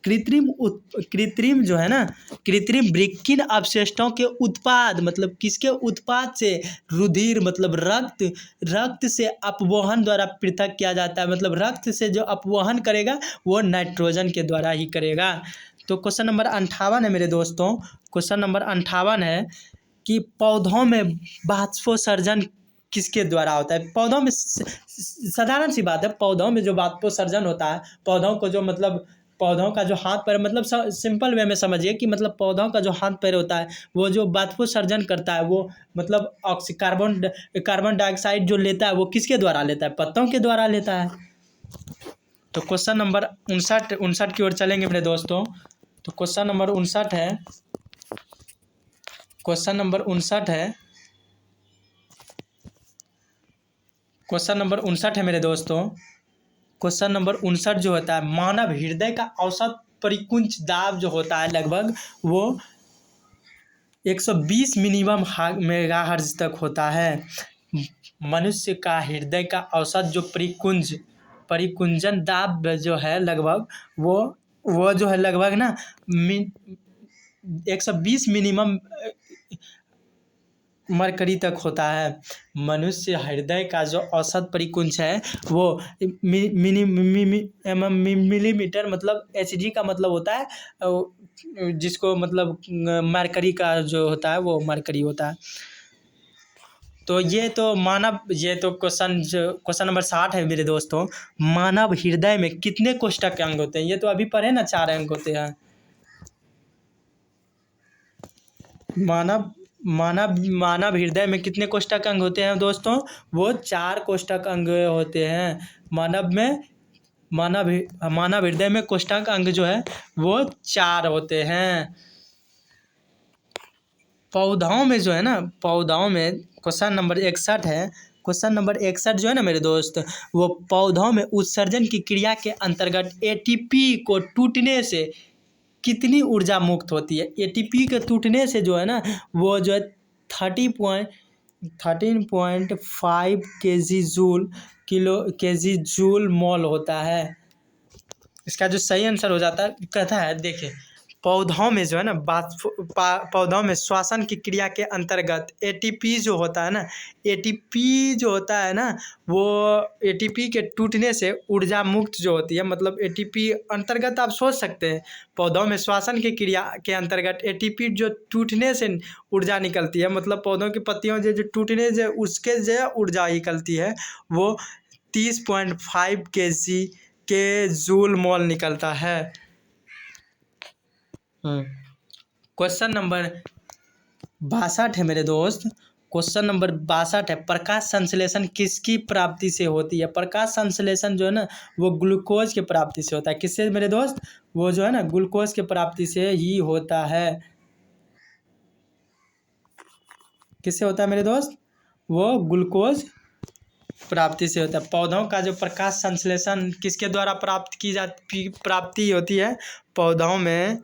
कृत्रिम जो है ना, कृत्रिम ब्रिक किन अवशेषों के उत्पाद मतलब किसके उत्पाद से रुधिर मतलब रक्त से अपवहन द्वारा पृथक किया जाता है, मतलब रक्त से जो अपवहन करेगा वो नाइट्रोजन के द्वारा ही करेगा। तो क्वेश्चन नंबर 58 है मेरे दोस्तों, क्वेश्चन नंबर 58 है कि पौधों में वाष्पोत्सर्जन किसके द्वारा होता है? पौधों में साधारण सी बात है, पौधों में जो वाष्पोत्सर्जन होता है, पौधों को जो मतलब पौधों का जो हाथ पैर मतलब सिंपल वे में समझिए कि मतलब पौधों का जो हाथ पैर होता है वो जो वाष्पोत्सर्जन करता है वो मतलब कार्बन डाइऑक्साइड जो लेता है वो किसके द्वारा लेता है? पत्तों के द्वारा लेता है। तो क्वेश्चन नंबर 59 की ओर चलेंगे मेरे दोस्तों। तो क्वेश्चन नंबर 59 है, क्वेश्चन नंबर 59 है मेरे दोस्तों। क्वेश्चन नंबर 59 जो होता है, मानव हृदय का औसत परिकुंच दाब जो होता है लगभग वो 120 मिनिमम मेगाहर्ट्ज तक होता है। मनुष्य का हृदय का औसत जो परिकुंजन दाब जो है लगभग वो जो है लगभग ना 120 मिनिमम मरकरी तक होता है। मनुष्य हृदय का जो औसत परिकुंच है वो मिलीमीटर मतलब एचजी का मतलब होता है, जिसको मतलब मरकरी का जो होता है वो मरकरी होता है। तो ये तो क्वेश्चन नंबर 60 है मेरे दोस्तों, मानव हृदय में कितने कोष्ठक के अंग होते हैं? ये तो अभी पढ़े ना, 4 अंग होते हैं। मानव हृदय में कितने कोष्ठक अंग होते हैं दोस्तों? वो 4 कोष्ठक अंग होते हैं। मानव हृदय में कोष्ठक अंग जो है वो 4 होते हैं। पौधों में जो है ना, पौधों में क्वेश्चन नंबर 61 है, क्वेश्चन नंबर 61 जो है ना मेरे दोस्त, वो पौधों में उत्सर्जन की क्रिया के अंतर्गत एटीपी को टूटने से कितनी ऊर्जा मुक्त होती है? एटीपी के टूटने से जो है ना वो जो है 13.5 केजी जूल मोल होता है। इसका जो सही आंसर हो जाता है कहता है, देखिए पौधों में जो है ना पौधों में श्वसन की क्रिया के अंतर्गत एटीपी जो होता है ना वो एटीपी के टूटने से ऊर्जा मुक्त जो होती है, मतलब एटीपी अंतर्गत आप सोच सकते हैं पौधों में श्वसन की क्रिया के अंतर्गत एटीपी जो टूटने से ऊर्जा निकलती है, मतलब पौधों की पत्तियों जो टूटने से उसके जो ऊर्जा निकलती है वो 30.5 के जूल मोल निकलता है। क्वेश्चन नंबर 62 है मेरे दोस्त, क्वेश्चन नंबर 62 है, प्रकाश संश्लेषण किसकी प्राप्ति से होती है? प्रकाश संश्लेषण जो है ना वो ग्लूकोज के प्राप्ति से होता है। किससे मेरे दोस्त? वो जो है ना ग्लूकोज के प्राप्ति से ही होता है। किससे होता है मेरे दोस्त? वो ग्लूकोज प्राप्ति से होता है। पौधों का जो प्रकाश संश्लेषण किसके द्वारा प्राप्ति होती है पौधों में?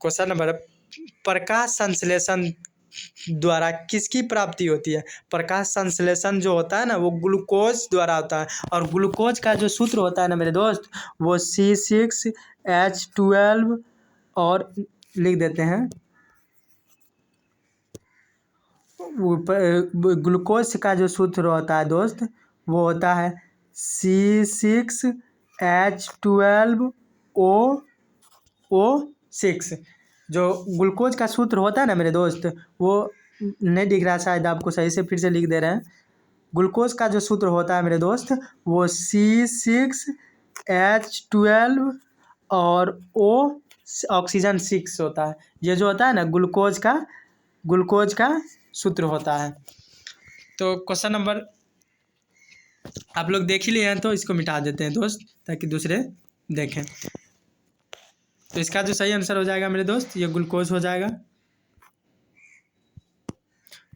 क्वेश्चन नंबर, प्रकाश संश्लेषण द्वारा किसकी प्राप्ति होती है? प्रकाश संश्लेषण जो होता है ना वो ग्लूकोज द्वारा होता है, और ग्लूकोज का जो सूत्र होता है ना मेरे दोस्त वो C6H12 और लिख देते हैं। ग्लूकोज का जो सूत्र होता है दोस्त वो होता है C6H12O6। जो ग्लूकोज का सूत्र होता है ना मेरे दोस्त वो नहीं दिख रहा, शायद आपको सही से फिर से लिख दे रहे हैं। ग्लूकोज का जो सूत्र होता है मेरे दोस्त वो C6H12 और ऑक्सीजन 6 होता है। ये जो होता है ना ग्लूकोज का सूत्र होता है। तो क्वेश्चन नंबर आप लोग देख ही लिए हैं, तो इसको मिटा देते हैं दोस्त, ताकि दूसरे देखें। तो इसका जो सही आंसर हो जाएगा मेरे दोस्त, ये ग्लूकोज हो जाएगा।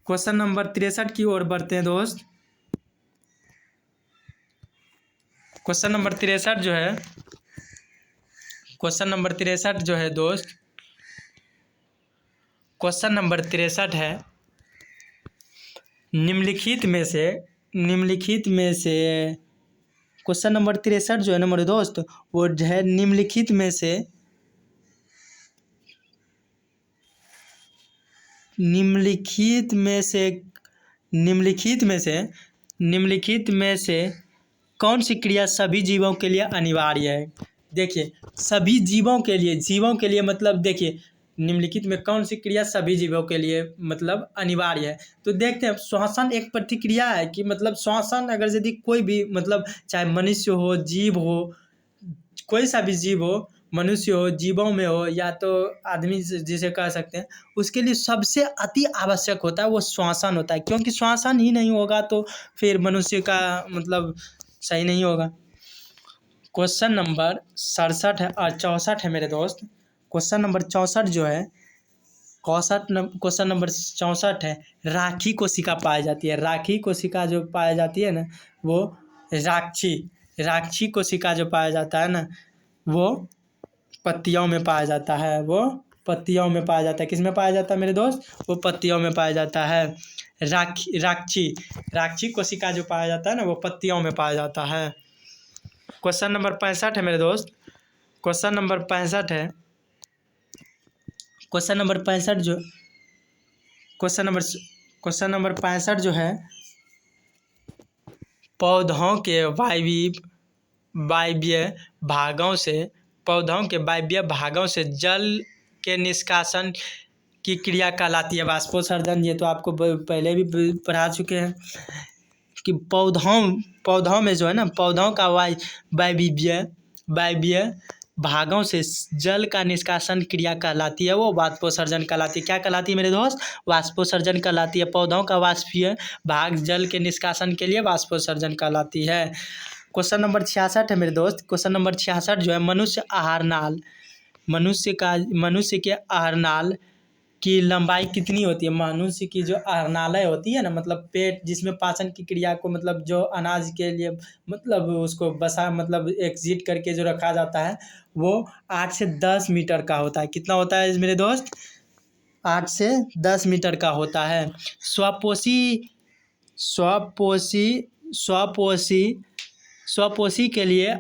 क्वेश्चन नंबर 63 की ओर बढ़ते हैं दोस्त। क्वेश्चन नंबर 63 जो है, क्वेश्चन नंबर 63 जो है दोस्त, क्वेश्चन नंबर 63 है, निम्नलिखित में से क्वेश्चन नंबर 63 जो है ना मेरे दोस्त, वो जो है निम्नलिखित में से कौन सी क्रिया सभी जीवों के लिए अनिवार्य है। देखिए, सभी जीवों के लिए मतलब देखिए, निम्नलिखित में कौन सी क्रिया सभी जीवों के लिए मतलब अनिवार्य है। तो देखते हैं, श्वसन एक प्रतिक्रिया है कि मतलब श्वसन अगर यदि कोई भी मतलब चाहे मनुष्य हो, जीव हो, कोई सा भी जीव हो, मनुष्य हो, जीवों में हो, या तो आदमी जिसे कह सकते हैं, उसके लिए सबसे अति आवश्यक होता है वो श्वसन होता है। क्योंकि श्वसन ही नहीं होगा तो फिर मनुष्य का मतलब सही नहीं होगा। क्वेश्चन नंबर 67 है और 64 है मेरे दोस्त। क्वेश्चन नंबर 64 जो है, क्वेश्चन नंबर 64 है, राखी कोशिका पाई जाती है। राखी कोशिका जो पाई जाती है ना, वो राक्षी कोशिका जो पाया जाता है ना, वो पत्तियों में पाया जाता है। वो पत्तियों में पाया जाता है। किस में पाया जाता है मेरे दोस्त? वो पत्तियों में पाया जाता है। राक्षी कोशिका जो पाया जाता है ना, वो पत्तियों में पाया जाता है। क्वेश्चन नंबर 65 है मेरे दोस्त। क्वेश्चन नंबर 65 है। क्वेश्चन नंबर 65 जो है, पौधों के वायवीय भागों से जल के निष्कासन की क्रिया कहलाती है वाष्पोत्सर्जन। ये तो आपको पहले भी पढ़ा चुके हैं कि पौधों में जो है ना, पौधों का वायवीय भागों से जल का निष्कासन क्रिया कहलाती है, वो वाष्पोत्सर्जन कहलाती है। क्या कहलाती है मेरे दोस्त? वाष्पोत्सर्जन कहलाती है। पौधों का वाष्पीय भाग जल के निष्कासन के लिए वाष्पोत्सर्जन कहलाती है। क्वेश्चन नंबर 66 है मेरे दोस्त। क्वेश्चन नंबर 66 जो है, मनुष्य के आहारनाल की लंबाई कितनी होती है? मनुष्य की जो आहारनालय होती है ना, मतलब पेट जिसमें पाचन की क्रिया को मतलब जो अनाज के लिए मतलब उसको मतलब एग्जिट करके जो रखा जाता है, वो 8 से 10 मीटर का होता है। कितना होता है मेरे दोस्त? 8 से 10 मीटर का होता है। स्वपोषी के लिए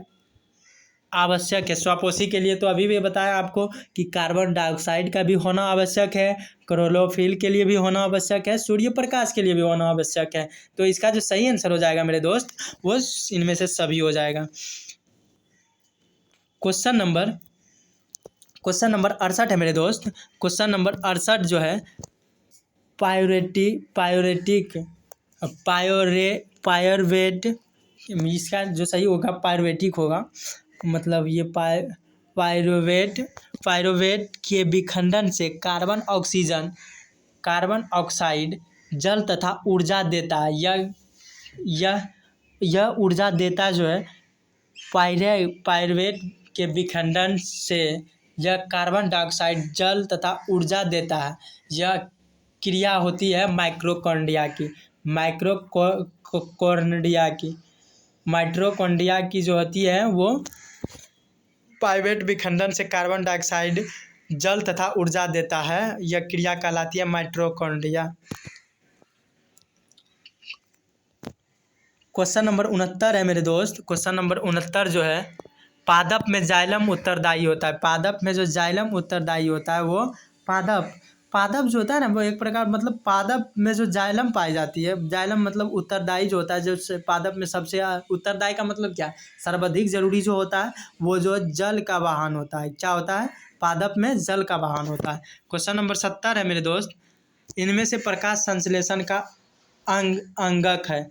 आवश्यक है। स्वपोषी के लिए तो अभी भी बताया आपको कि कार्बन डाइऑक्साइड का भी होना आवश्यक है, क्लोरोफिल के लिए भी होना आवश्यक है, सूर्य प्रकाश के लिए भी होना आवश्यक है। तो इसका जो सही आंसर हो जाएगा मेरे दोस्त, वो इनमें से सभी हो जाएगा। क्वेश्चन नंबर 68 है मेरे दोस्त। क्वेश्चन नंबर 68 जो है, पायरुवेट, इसका जो सही होगा पायरुवेटिक होगा। मतलब ये पायरुवेट के विखंडन से कार्बन ऑक्साइड जल तथा ऊर्जा देता है। यह ऊर्जा देता जो है, पायरुवेट के विखंडन से यह कार्बन डाइऑक्साइड जल तथा ऊर्जा देता है। यह क्रिया होती है माइटोकॉन्ड्रिया की जो होती है, वो पायरुवेट विखंडन से कार्बन डाइऑक्साइड जल तथा ऊर्जा देता है। यह क्रिया कहलाती है माइटोकॉन्ड्रिया। क्वेश्चन नंबर 69 है मेरे दोस्त। क्वेश्चन नंबर 69 जो है, पादप में जाइलम उत्तरदायी होता है। पादप में जो जाइलम उत्तरदायी होता है, वो पादप जो होता है ना, वो एक प्रकार मतलब पादप में जो जाइलम पाई जाती है, जाइलम मतलब उत्तरदायी जो होता है, जो पादप में सबसे उत्तरदायी का मतलब क्या है? सर्वाधिक जरूरी जो होता है, वो जो जल का वाहन होता है। क्या होता है? पादप में जल का वाहन होता है। क्वेश्चन नंबर 70 है मेरे दोस्त। इनमें से प्रकाश संश्लेषण का अंगक है।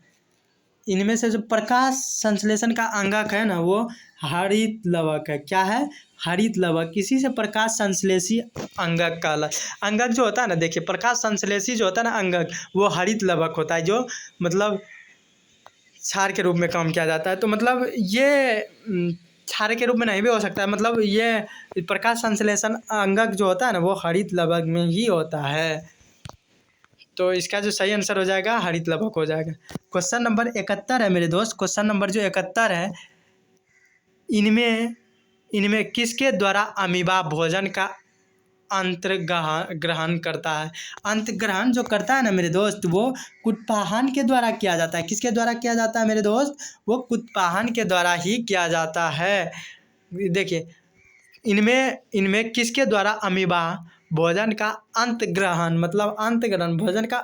इनमें से जो प्रकाश संश्लेषण का अंगक है ना वो हरित लवक है। क्या है? हरित लवक। किसी से प्रकाश संश्लेषी अंगक का अंगक जो होता है ना, देखिए प्रकाश संश्लेषी जो होता है ना अंगक, वो हरित लवक होता है, जो मतलब क्षार के रूप में काम किया जाता है। तो मतलब ये क्षार के रूप में नहीं भी हो सकता है, मतलब ये प्रकाश संश्लेषण अंगक जो होता है ना वो हरित लवक में ही होता है। तो इसका जो सही आंसर हो जाएगा हरित लवक हो जाएगा। क्वेश्चन नंबर 71 है मेरे दोस्त। क्वेश्चन नंबर जो 71 है, इनमें किसके द्वारा अमीबा भोजन का ग्रहण करता है? अंतग्रहण जो करता है ना मेरे दोस्त, वो कुत्पाहन के द्वारा किया जाता है। किसके द्वारा किया जाता है मेरे दोस्त? वो कुत्पाहन के द्वारा ही किया जाता है। देखिए इनमें किसके द्वारा अमीबा भोजन का अंतग्रहण, मतलब अंतग्रहण भोजन का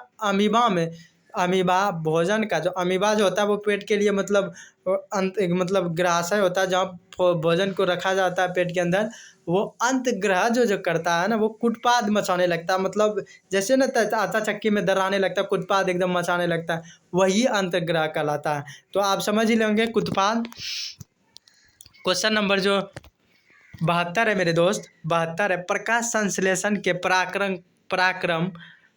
अमीबा भोजन का, जो अमीबा जो होता है वो पेट के लिए मतलब मतलब ग्राशय होता है, जहाँ भोजन को रखा जाता है पेट के अंदर। वो अंतग्रह जो करता है ना वो कुटपाद मचाने लगता है, मतलब जैसे ना आटा चक्की में दराने लगता है, कुटपाद एकदम मचाने लगता है, वही अंतग्रह कहलाता है। तो आप समझ ही लेंगे कुटपाद। क्वेश्चन नंबर जो 72 है मेरे दोस्त, 72 है, प्रकाश संश्लेषण के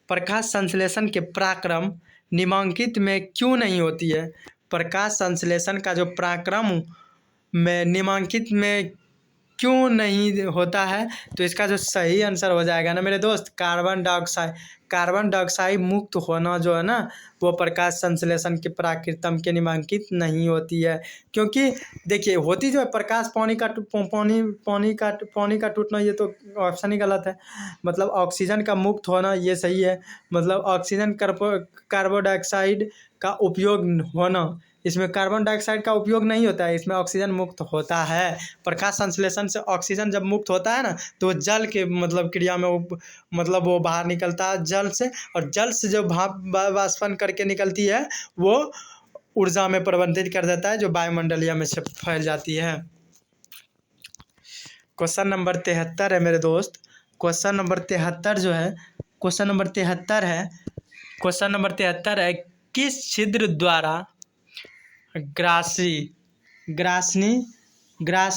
प्रकाश संश्लेषण के पराक्रम निम्नांकित में क्यों नहीं होती है? प्रकाश संश्लेषण का जो पराक्रम में निम्नांकित में क्यों नहीं होता है? तो इसका जो सही आंसर हो जाएगा ना मेरे दोस्त, कार्बन डाइऑक्साइड मुक्त होना जो है ना वो प्रकाश संश्लेषण के पराक्रम के निम्नांकित नहीं होती है। क्योंकि देखिए होती जो है प्रकाश पानी का टूटना, ये तो ऑप्शन ही गलत है। मतलब ऑक्सीजन का मुक्त होना ये सही है, मतलब ऑक्सीजन कार्बन डाइऑक्साइड का उपयोग होना, इसमें कार्बन डाइऑक्साइड का उपयोग नहीं होता है, इसमें ऑक्सीजन मुक्त होता है। प्रकाश संश्लेषण से ऑक्सीजन जब मुक्त होता है ना तो जल के मतलब क्रिया में मतलब वो बाहर निकलता है जल से, और जल से जो भाप वाष्पन करके निकलती है वो ऊर्जा में परिवर्तित कर देता है, जो वायुमंडलीय में से फैल जाती है। क्वेश्चन नंबर 73 है मेरे दोस्त। क्वेश्चन नंबर 73 जो है, क्वेश्चन नंबर 73 है, क्वेश्चन नंबर 73 है, किस छिद्र द्वारा ग्रास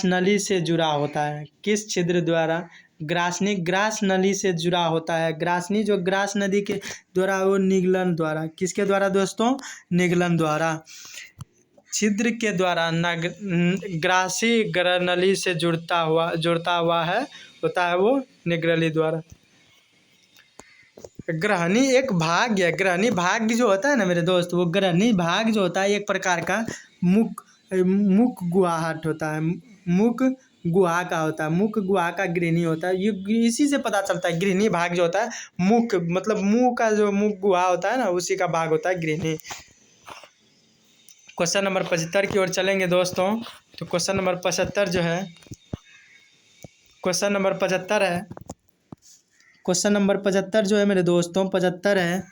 नली से जुड़ा होता है? किस छिद्र द्वारा ग्रास नली से जुड़ा होता है? ग्रासनी जो ग्रास नदी के द्वारा, वो निगलन द्वारा, किसके द्वारा दोस्तों? निगलन द्वारा। छिद्र के द्वारा ग्रासी नली से जुड़ता हुआ है होता है वो निगलनी द्वारा। ग्रहणी एक भाग है, ग्रहणी भाग जो होता है ना मेरे दोस्त, वो ग्रहणी भाग जो होता है एक प्रकार का मुख गुहाट होता है, मुख गुहा का होता है, मुख गुहा का गृहिणी होता है। ये इसी से पता चलता है गृहिणी भाग जो होता है, मुख मतलब मुंह का जो मुख गुहा होता है ना उसी का भाग होता है गृहिणी। क्वेश्चन नंबर 75 की ओर चलेंगे दोस्तों। तो क्वेश्चन नंबर 75 जो है, क्वेश्चन नंबर 75 है, क्वेश्चन नंबर 75 जो है मेरे दोस्तों 75 है,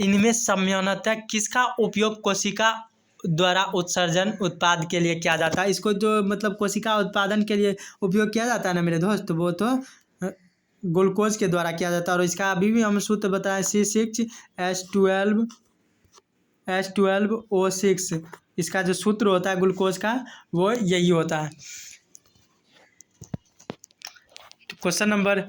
इनमें सामान्यतः किसका उपयोग कोशिका द्वारा उत्सर्जन उत्पाद के लिए किया जाता है? इसको जो मतलब कोशिका उत्पादन के लिए उपयोग किया जाता है ना मेरे दोस्त, वो तो ग्लूकोज के द्वारा किया जाता है। और इसका अभी भी हम सूत्र बताएं, C6H12O6, इसका जो सूत्र होता है ग्लूकोज का वो यही होता है। तो क्वेश्चन नंबर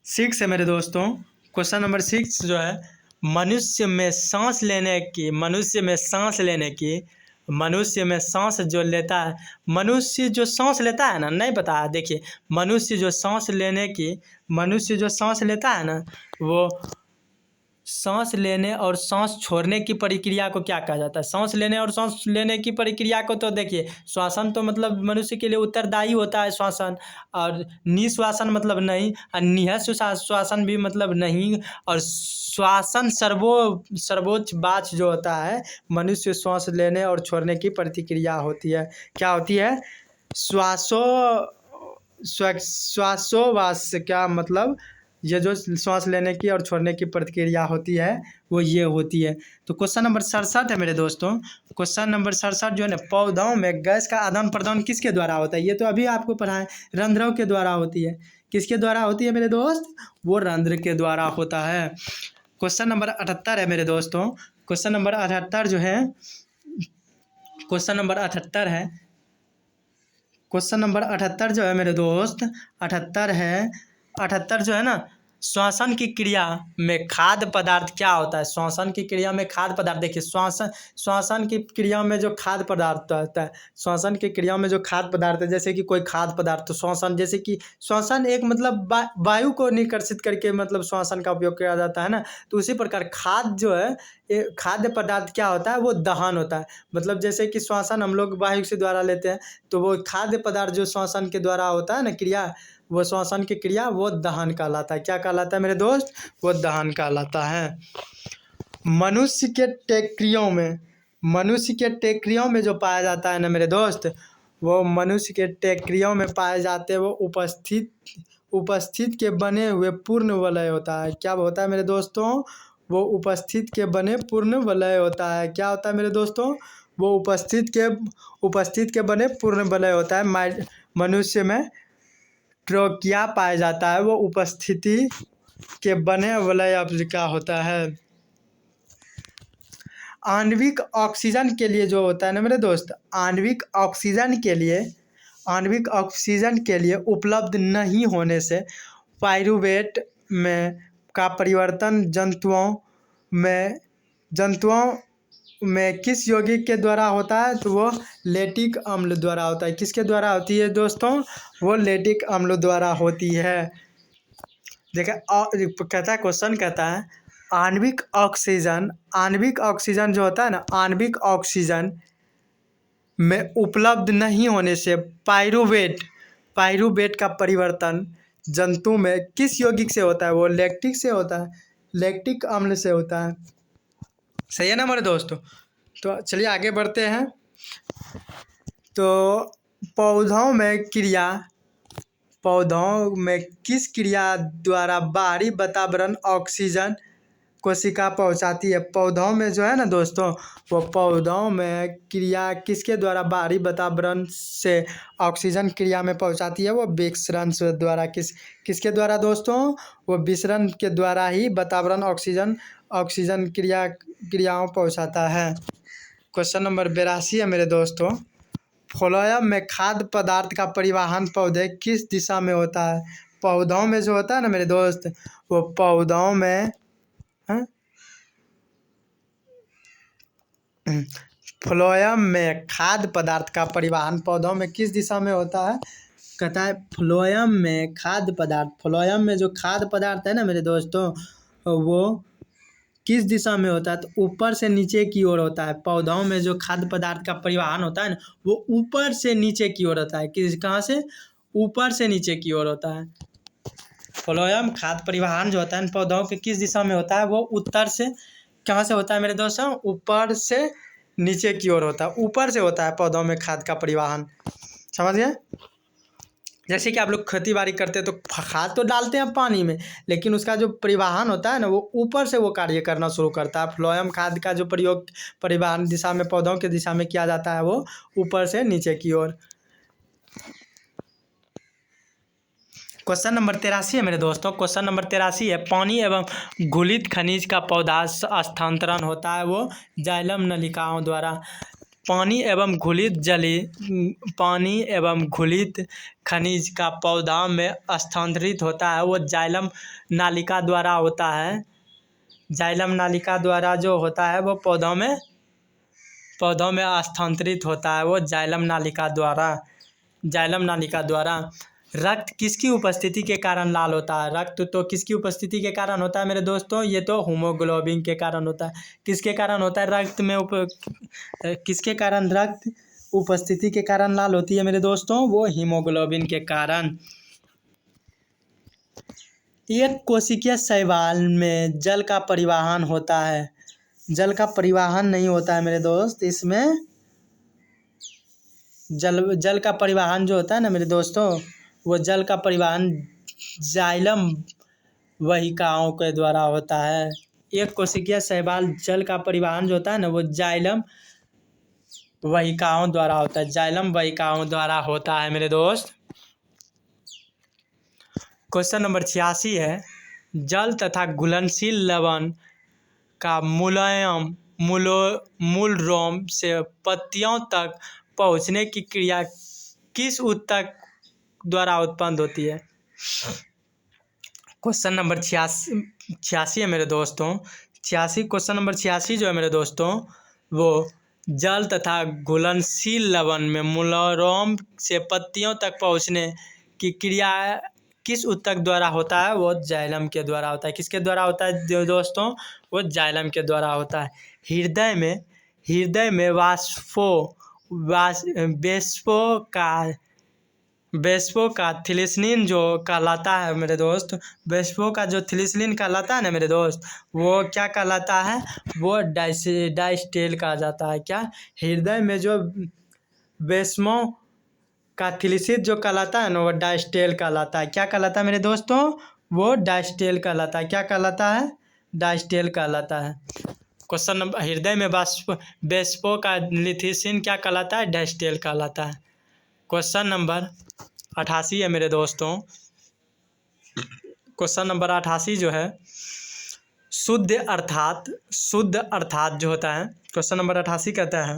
6 है मेरे दोस्तों। क्वेश्चन नंबर 6 जो है, मनुष्य में सांस लेने की मनुष्य में सांस जो लेता है, मनुष्य जो सांस लेता है ना, नहीं बताया। देखिए मनुष्य जो सांस लेता है ना, वो सांस लेने और सांस छोड़ने की प्रक्रिया को क्या कहा जाता है? सांस लेने और सांस लेने की प्रक्रिया को तो देखिए, श्वासन तो मतलब मनुष्य के लिए उत्तरदायी होता है श्वासन, और निश्वासन मतलब नहीं, और निःश्वास श्वासन भी मतलब नहीं, और श्वासन सर्वोच्च बात जो होता है, मनुष्य श्वास लेने और छोड़ने की प्रक्रिया होती है। क्या होती है? श्वासोवास, क्या मतलब ये जो सांस लेने की और छोड़ने की प्रक्रिया होती है वो ये होती है। तो क्वेश्चन नंबर 67 है मेरे दोस्तों। क्वेश्चन नंबर 67 जो है ना, पौधों में गैस का आदान प्रदान किसके द्वारा होता है? ये तो अभी आपको पढ़ा है, रंध्रों के द्वारा होती है। किसके द्वारा होती है मेरे दोस्त? वो रंध्र के द्वारा होता है। क्वेश्चन नंबर 78 है मेरे दोस्तों। क्वेश्चन नंबर 78 जो है, क्वेश्चन नंबर 78 है, क्वेश्चन नंबर 78 जो है मेरे दोस्त, 78 है, 78 जो है ना, श्वसन की क्रिया में खाद्य पदार्थ क्या होता है? श्वसन की क्रिया में खाद्य पदार्थ, देखिए श्वसन की क्रिया में जो खाद्य पदार्थ होता है, श्वसन की क्रिया में जो खाद्य पदार्थ है, जैसे कि कोई खाद्य पदार्थ, तो श्वसन, जैसे कि श्वसन एक मतलब वायु को निकर्षित करके मतलब श्वसन का उपयोग किया जाता है ना, तो उसी प्रकार खाद्य जो है, ये खाद्य पदार्थ क्या होता है? वो दहन होता है। मतलब जैसे कि श्वसन हम लोग वायु से द्वारा लेते हैं, तो वो खाद्य पदार्थ जो श्वसन के द्वारा होता है ना क्रिया, वो श्वसन की क्रिया वो दहन कहलाता है। क्या कहलाता है मेरे दोस्त? वो दहन कहलाता है। मनुष्य के टेक्रियों में, मनुष्य के टेक्रियों में जो पाया जाता है ना मेरे दोस्त, वो मनुष्य के टेक्रियों में पाए जाते हैं वो उपस्थित के बने हुए पूर्ण वलय होता है। क्या होता है मेरे दोस्तों? वो उपस्थित के बने पूर्ण वलय होता है। क्या होता है मेरे दोस्तों? वो उपस्थित के बने पूर्ण वलय होता है। मनुष्य में ट्रोकिया पाया जाता है, वो उपस्थिति के बने वलय का होता है। आणविक ऑक्सीजन के लिए जो होता है ना मेरे दोस्त, आणविक ऑक्सीजन के लिए उपलब्ध नहीं होने से पाइरूवेट में का परिवर्तन जंतुओं में किस यौगिक के द्वारा होता है? तो वो लैक्टिक अम्ल द्वारा होता है। किसके द्वारा होती है दोस्तों? वो लैक्टिक अम्ल द्वारा होती है। देखिए कहता है, क्वेश्चन कहता है आणविक ऑक्सीजन जो होता है ना, आणविक ऑक्सीजन में उपलब्ध नहीं होने से पाइरूवेट का परिवर्तन जंतु में किस यौगिक से होता है? वो लैक्टिक से होता है, लैक्टिक अम्ल से होता है। सही है ना मेरे दोस्तों? तो चलिए आगे बढ़ते हैं। तो पौधों में किस क्रिया द्वारा बाहरी वातावरण ऑक्सीजन कोशिका पहुंचाती है? पौधों में जो है ना दोस्तों, वो पौधों में क्रिया किसके द्वारा बाहरी वातावरण से ऑक्सीजन क्रिया में पहुंचाती है? वो विसरण से द्वारा। किसके द्वारा दोस्तों? वो विसरण के द्वारा ही वातावरण ऑक्सीजन क्रियाओं पहुंचाता है। क्वेश्चन नंबर 82 है मेरे दोस्तों, फ्लोएम में खाद्य पदार्थ का परिवहन पौधे किस दिशा में होता है? पौधों में जो होता है ना मेरे दोस्त, वो पौधों में फ्लोएम में खाद्य पदार्थ का परिवहन पौधों में किस दिशा में होता है? कहता है फ्लोएम में जो खाद्य पदार्थ है ना मेरे दोस्तों, वो किस दिशा में होता है? तो ऊपर से नीचे की ओर होता है। पौधों में जो खाद्य पदार्थ का परिवहन होता है ना, वो ऊपर से नीचे की ओर होता है। कहाँ से? ऊपर से नीचे की ओर होता है। फ्लोएम खाद्य परिवहन जो होता है पौधों के किस दिशा में होता है? वो उत्तर से, कहाँ से होता है मेरे दोस्तों? ऊपर से नीचे की ओर होता है। ऊपर से होता है पौधों में खाद का परिवहन। समझ गए? जैसे कि आप लोग खेती बाड़ी करते हैं तो खाद तो डालते हैं पानी में, लेकिन उसका जो परिवहन होता है ना, वो ऊपर से वो कार्य करना शुरू करता है। फ्लोएम खाद का जो प्रयोग परिवहन दिशा में, पौधों के दिशा में किया जाता है, वो ऊपर से नीचे की ओर। क्वेश्चन नंबर 83 है मेरे दोस्तों, क्वेश्चन नंबर 83 है, पानी एवं घुलित खनिज का पौधा स्थानांतरण होता है वो जाइलम नलिकाओं द्वारा। पानी एवं घुलित खनिज का पौधा में स्थानांतरित होता है वो जाइलम नालिका द्वारा होता है। जाइलम नालिका द्वारा जो होता है वो पौधों में स्थानांतरित होता है वो जाइलम नालिका द्वारा। रक्त किसकी उपस्थिति के कारण लाल होता है? रक्त तो किसकी उपस्थिति के कारण होता है मेरे दोस्तों? ये तो हीमोग्लोबिन के कारण होता है। किसके कारण होता है रक्त में किसके कारण रक्त उपस्थिति के कारण लाल होती है मेरे दोस्तों? वो हीमोग्लोबिन के कारण। एक कोशिकीय शैवाल में जल का परिवहन होता है, जल का परिवहन नहीं होता है मेरे दोस्त। इसमें जल का परिवहन जो होता है ना मेरे दोस्तों, वो जल का परिवहन जाइलम वाहिकाओं के द्वारा होता है। एक कोशिकीय शैवाल जल का परिवहन जो होता है ना, वो जाइलम वाहिकाओं द्वारा होता है, जाइलम वाहिकाओं द्वारा होता है मेरे दोस्त। क्वेश्चन नंबर 86 है, जल तथा घुलनशील लवण का मुलायम मूल रोम से पत्तियों तक पहुँचने की क्रिया किस ऊतक द्वारा उत्पन्न होती है? क्वेश्चन नंबर 86 है मेरे दोस्तों। 86 क्वेश्चन नंबर 86 जो है मेरे दोस्तों, वो जल तथा घुलनशील लवण में मूलरोम से पत्तियों तक पहुँचने की क्रिया किस ऊतक द्वारा होता है? वो जाइलम के द्वारा होता है। किसके द्वारा होता है दोस्तों? वो जाइलम के द्वारा होता है। हृदय में बेस्पो का थिलिस्निन जो कहलाता है मेरे दोस्त, बेस्पो का जो थिलिस्निन कहलाता है ना मेरे दोस्त, वो क्या कहलाता है? वो डाइस्टेल कहा जाता है। क्या? हृदय में जो बेस्मो का थिलिसिस जो कहलाता है ना, वो डाइस्टेल कहलाता है। क्या कहलाता है मेरे दोस्तों? वो डाइस्टेल कहलाता है। क्या कहलाता है? डाइस्टेल कहलाता है। क्वेश्चन नंबर, हृदय में बेस्पो का लिथिसिन क्या कहलाता है? डाइस्टेल कहलाता है। क्वेश्चन नंबर 88 है मेरे दोस्तों। क्वेश्चन नंबर 88 जो है, शुद्ध अर्थात जो होता है, क्वेश्चन नंबर 88 कहता है,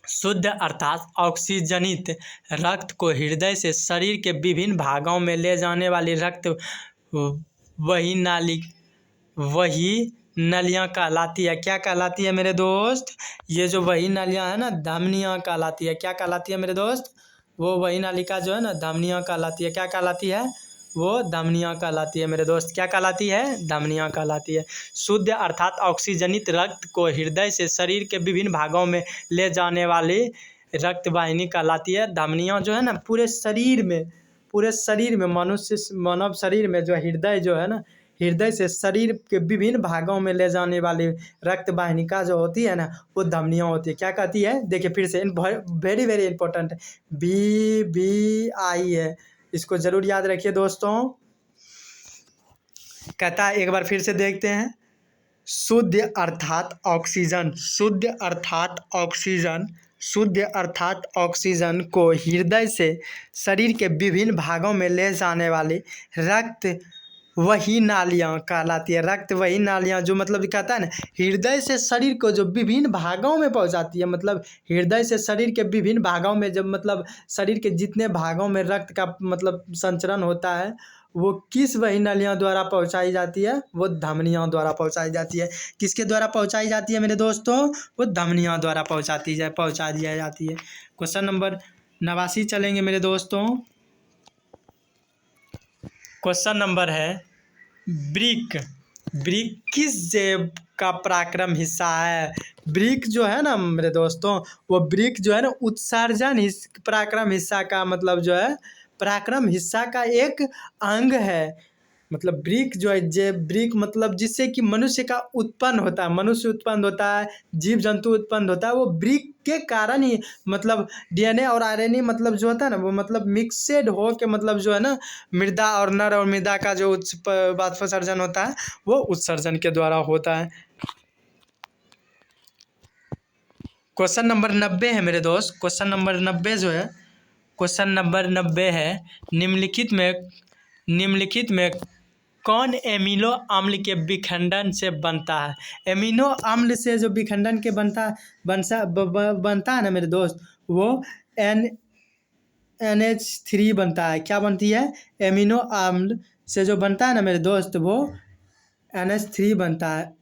शुद्ध अर्थात ऑक्सीजनित रक्त को हृदय से शरीर के विभिन्न भागों में ले जाने वाली रक्त वही नलियाँ कहलाती है। क्या कहलाती है मेरे दोस्त? ये जो वही नलियाँ है ना, धमनियाँ कहलाती है। क्या कहलाती है मेरे दोस्त? वो वही नालिका जो है ना, धमनियाँ कहलाती है। क्या कहलाती है? वो धमनियाँ कहलाती है मेरे दोस्त। क्या कहलाती है? धमनियाँ कहलाती है। शुद्ध अर्थात ऑक्सीजनित रक्त को हृदय से शरीर के विभिन्न भागों में ले जाने वाली रक्त वाहिनी कहलाती है। धमनियाँ जो है ना, पूरे शरीर में मानव शरीर में जो हृदय जो है ना, हृदय से शरीर के विभिन्न भागों में ले जाने वाली रक्त वाहिनिका जो होती है ना, वो धमनियाँ होती है। क्या कहती है? देखिए फिर से, वेरी वेरी इंपॉर्टेंट है, BBI है, इसको जरूर याद रखिए दोस्तों। कहता है, एक बार फिर से देखते हैं, शुद्ध अर्थात ऑक्सीजन को हृदय से शरीर के विभिन्न भागों में ले जाने वाली रक्त वही नालियाँ कहलाती है। रक्त वही नालियाँ जो मतलब कहता है ना, हृदय से शरीर को जो विभिन्न भागों में पहुंचाती है, मतलब हृदय से शरीर के विभिन्न भागों में जब मतलब शरीर के जितने भागों में रक्त का मतलब संचरण होता है, वो किस वही नालियाँ द्वारा पहुंचाई जाती है? वो धमनियों द्वारा पहुंचाई जाती है। किसके द्वारा पहुंचाई जाती है मेरे दोस्तों? वो धमनियों द्वारा पहुंचा दी जाती है। क्वेश्चन नंबर 89 चलेंगे मेरे दोस्तों। क्वेश्चन नंबर है, ब्रिक किस जैव का पराक्रम हिस्सा है? ब्रिक जो है ना मेरे दोस्तों, वो ब्रिक जो है ना, उत्सर्जन पराक्रम हिस्सा का मतलब जो है, पराक्रम हिस्सा का एक अंग है। मतलब ब्रिक जो है, ब्रिक मतलब जिससे कि मनुष्य उत्पन्न होता है, जीव जंतु उत्पन्न होता है, वो ब्रिक के कारण ही मतलब DNA और RNA मतलब जो होता है ना, वो मतलब मिक्सेड हो के मतलब जो है ना, मृदा और नर और मृदा का जो उत्सर्जन होता है, वो उत्सर्जन के द्वारा होता है। क्वेश्चन नंबर 90 है मेरे दोस्त। क्वेश्चन नंबर 90 जो है, क्वेश्चन नंबर 90 है, निम्नलिखित में कौन एमिनो अम्ल के विखंडन से बनता है? एमिनो अम्ल से जो विखंडन के बनता है ना मेरे दोस्त, वो NH3 बनता है। क्या बनती है? एमिनो अम्ल से जो बनता है ना मेरे दोस्त, वो NH3 बनता है।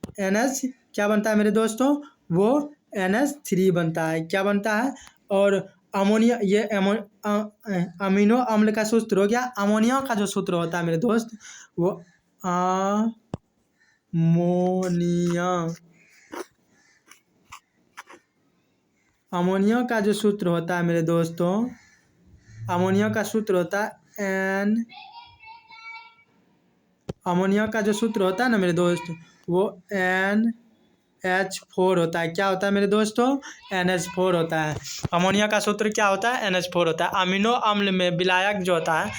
क्या बनता है मेरे दोस्तों? वो NH3 बनता है। क्या बनता है? और अमोनिया, ये अमीनो अम्ल का सूत्र हो गया। अमोनिया का जो सूत्र होता है मेरे दोस्त, वो अमोनिया का जो सूत्र होता है मेरे दोस्तों, अमोनिया का सूत्र होता है अमोनिया का जो सूत्र होता है ना मेरे दोस्त, वो NH4 होता है। क्या होता है मेरे दोस्तों? NH4 होता है। अमोनिया का सूत्र क्या होता है? NH4 होता है। अमीनो अम्ल में विलायक जो होता है,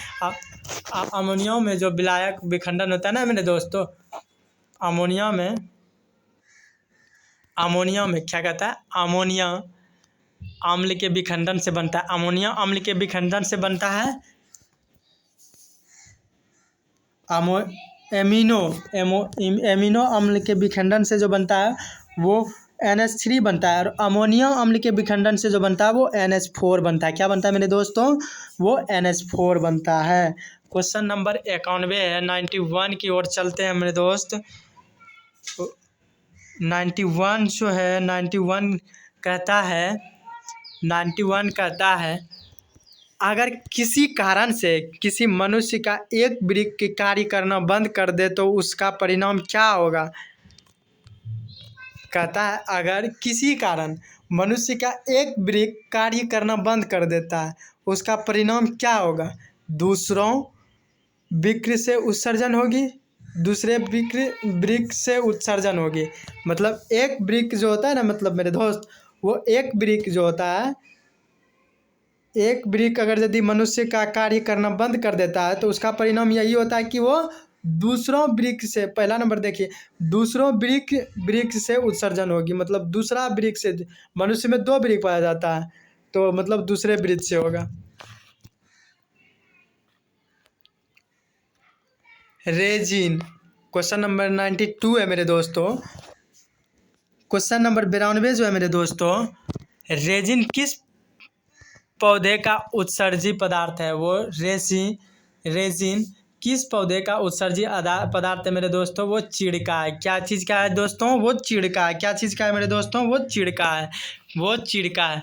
अमोनिया में जो विलायक विखंडन होता है ना मेरे दोस्तों, अमोनिया में क्या कहता है? अमोनिया अम्ल के विखंडन से बनता है। अमोनिया अम्ल के विखंडन से बनता है एमिनो अम्ल के विखंडन से जो बनता है, वो NH3 बनता है, और अमोनियम अम्ल के विखंडन से जो बनता है वो NH4 बनता है। क्या बनता है मेरे दोस्तों? वो NH4 बनता है। क्वेश्चन नंबर 91 है, 91 की ओर चलते हैं मेरे दोस्त। 91 जो है, 91 कहता है 91 कहता है, अगर किसी कारण से किसी मनुष्य का एक वृक्क कार्य करना बंद कर दे तो उसका परिणाम क्या होगा? कहता है अगर किसी कारण मनुष्य का एक वृक्क कार्य करना बंद कर देता है, उसका परिणाम क्या होगा? दूसरों वृक्क से उत्सर्जन होगी, दूसरे वृक्क से उत्सर्जन होगी। मतलब एक वृक्क जो होता है ना, मतलब मेरे दोस्त, वो एक वृक्क जो होता है, एक वृक्क अगर यदि मनुष्य का कार्य करना बंद कर देता है तो उसका परिणाम यही होता है कि वो दूसरों वृक्क से, पहला नंबर देखिए, दूसरों वृक्क से उत्सर्जन होगी। मतलब दूसरा वृक्क से, मनुष्य में 2 वृक्क पाया जाता है, तो मतलब दूसरे वृक्क से होगा। रेजिन, क्वेश्चन नंबर 92 है मेरे दोस्तों। क्वेश्चन नंबर 92 जो है मेरे दोस्तों, रेजिन किस पौधे का उत्सर्जी पदार्थ है? वो रेजिन किस पौधे का उत्सर्जी पदार्थ है मेरे दोस्तों? वो चीड़ का है। क्या चीज़ का है दोस्तों? वो चीड़ का है। क्या चीज़ का है मेरे दोस्तों? वो चीड़ का है। वो चीड़ का है।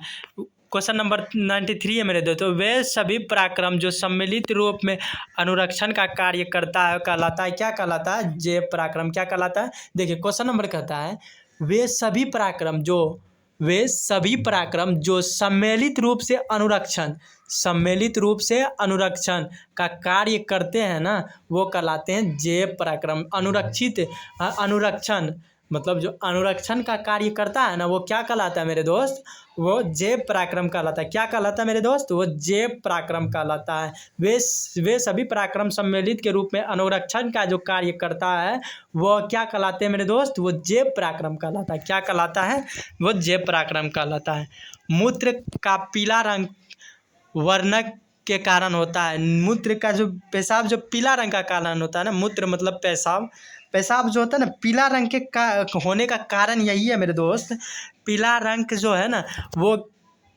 क्वेश्चन नंबर 93 है मेरे दोस्तों, वे सभी पराक्रम जो सम्मिलित रूप में अनुरक्षण का कार्य करता है कहलाता है, क्या कहलाता है? जैव पराक्रम। क्या कहलाता है? देखिए क्वेश्चन नंबर कहता है, वे सभी पराक्रम जो सम्मिलित रूप से अनुरक्षण का कार्य करते हैं ना, वो कहलाते हैं जैव पराक्रम। अनुरक्षण मतलब जो अनुरक्षण का कार्य करता है ना, वो क्या कहलाता है मेरे दोस्त? वो जैव पराक्रम कहलाता है। क्या कहलाता है मेरे दोस्त? वो जैव पराक्रम कहलाता है। वे सभी पराक्रम सम्मिलित के रूप में अनुरक्षण का जो कार्य करता है वो क्या कहलाते हैं मेरे दोस्त? वो जैव पराक्रम कहलाता है। क्या कहलाता है? वो जैव पराक्रम कहलाता है। मूत्र का पीला रंग वर्णक के कारण होता है। मूत्र का जो पेशाब जो पीला रंग का कारण होता है ना, मूत्र मतलब पेशाब जो होता है ना, पीला रंग के होने का कारण यही है मेरे दोस्त। पीला रंग जो है ना, वो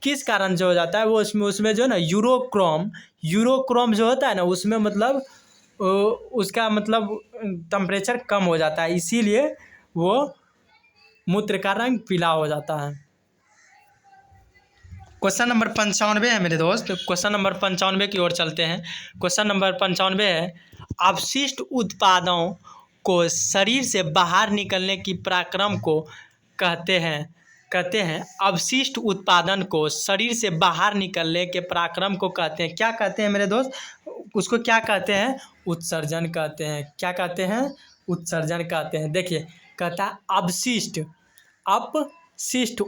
किस कारण से हो जाता है? वो उसमें जो है ना यूरोक्रोम जो होता है ना, उसमें मतलब उसका मतलब टेम्परेचर कम हो जाता है, इसीलिए वो मूत्र का रंग पीला हो जाता है। क्वेश्चन नंबर 95 है मेरे दोस्त। क्वेश्चन नंबर 95 की ओर चलते हैं। क्वेश्चन नंबर 95 है, अपशिष्ट उत्पादों को शरीर से बाहर निकलने की पराक्रम को कहते हैं अवशिष्ट उत्पादन को शरीर से बाहर निकलने के पराक्रम को कहते हैं। क्या कहते हैं मेरे दोस्त? उसको क्या कहते हैं? उत्सर्जन कहते हैं। क्या कहते हैं? उत्सर्जन कहते हैं। देखिए कहता है अपशिष्ट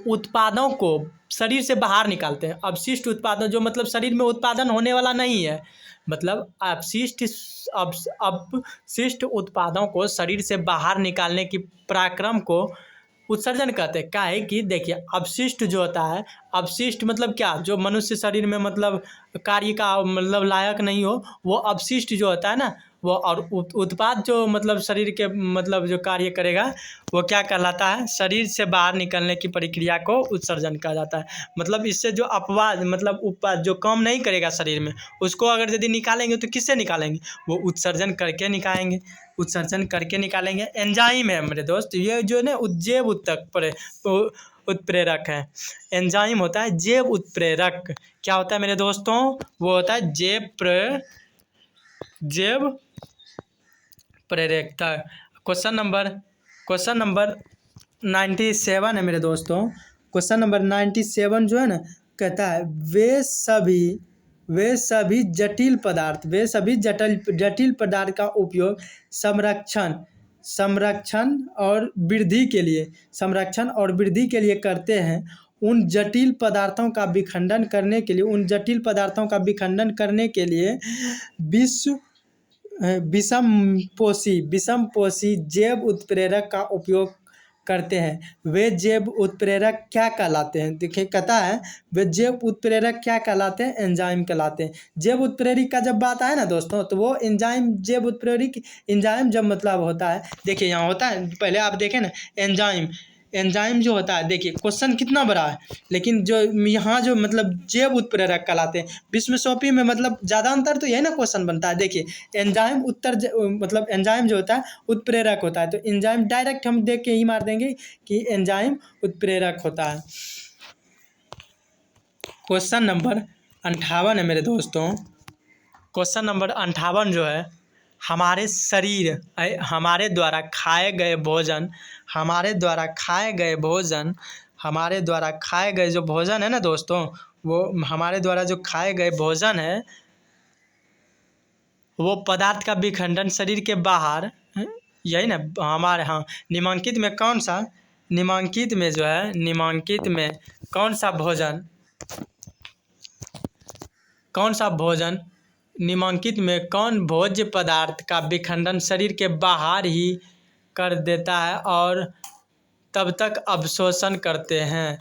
उत्पादों को शरीर से बाहर निकालते हैं। अपशिष्ट उत्पादन जो मतलब शरीर में उत्पादन होने वाला नहीं है, मतलब अपशिष्ट उत्पादों को शरीर से बाहर निकालने की पराक्रम को उत्सर्जन कहते हैं। क्या है कि देखिए अपशिष्ट जो होता है, अपशिष्ट मतलब क्या? जो मनुष्य शरीर में मतलब कार्य का मतलब लायक नहीं हो, वो अपशिष्ट जो होता है ना वो, और उत्पाद जो मतलब शरीर के मतलब जो कार्य करेगा वो क्या कहलाता है? शरीर से बाहर निकलने की प्रक्रिया को उत्सर्जन कहा जाता है। मतलब इससे जो अपवाद मतलब उत्पाद जो काम नहीं करेगा शरीर में, उसको अगर यदि निकालेंगे तो किससे निकालेंगे? वो उत्सर्जन करके निकालेंगे। एंजाइम है मेरे दोस्त, ये जो है ना जैव उत्प्रेरक है। एंजाइम होता है जैव उत्प्रेरक। क्या होता है मेरे दोस्तों? वो होता है जैव प्रेरकता। क्वेश्चन नंबर 97 है मेरे दोस्तों। क्वेश्चन नंबर 97 जो है ना, कहता है वे सभी जटिल पदार्थ का उपयोग संरक्षण और वृद्धि के लिए करते हैं। उन जटिल पदार्थों का विखंडन करने के लिए विषमपोषी जैव उत्प्रेरक का उपयोग करते हैं। वे जैव उत्प्रेरक क्या कहलाते हैं? देखिए कहता है वे जैव उत्प्रेरक क्या कहलाते हैं? एंजाइम कहलाते हैं। जैव उत्प्रेरक का जब बात आए ना दोस्तों, तो वो जैव उत्प्रेरक एंजाइम जब मतलब होता है, देखिए यहाँ होता है, पहले आप देखें ना, एंजाइम जो होता है, देखिए क्वेश्चन कितना बड़ा है, लेकिन जो यहाँ जो मतलब जैव उत्प्रेरक कहलाते हैं। विश्व सोपी में मतलब ज़्यादा अंतर तो यही ना क्वेश्चन बनता है। देखिए एंजाइम मतलब एंजाइम जो होता है उत्प्रेरक होता है, तो एंजाइम डायरेक्ट हम देख के ही मार देंगे कि एंजाइम उत्प्रेरक होता है। क्वेश्चन नंबर 58 है मेरे दोस्तों। क्वेश्चन नंबर 58 जो है, हमारे हमारे द्वारा खाए गए भोजन जो भोजन है ना दोस्तों, वो हमारे द्वारा जो खाए गए भोजन है, वो पदार्थ का विखंडन शरीर के बाहर, यही ना हमारे, हाँ, निम्नलिखित में कौन सा निम्नलिखित में कौन भोज्य पदार्थ का विखंडन शरीर के बाहर ही कर देता है और तब तक अवशोषण करते हैं?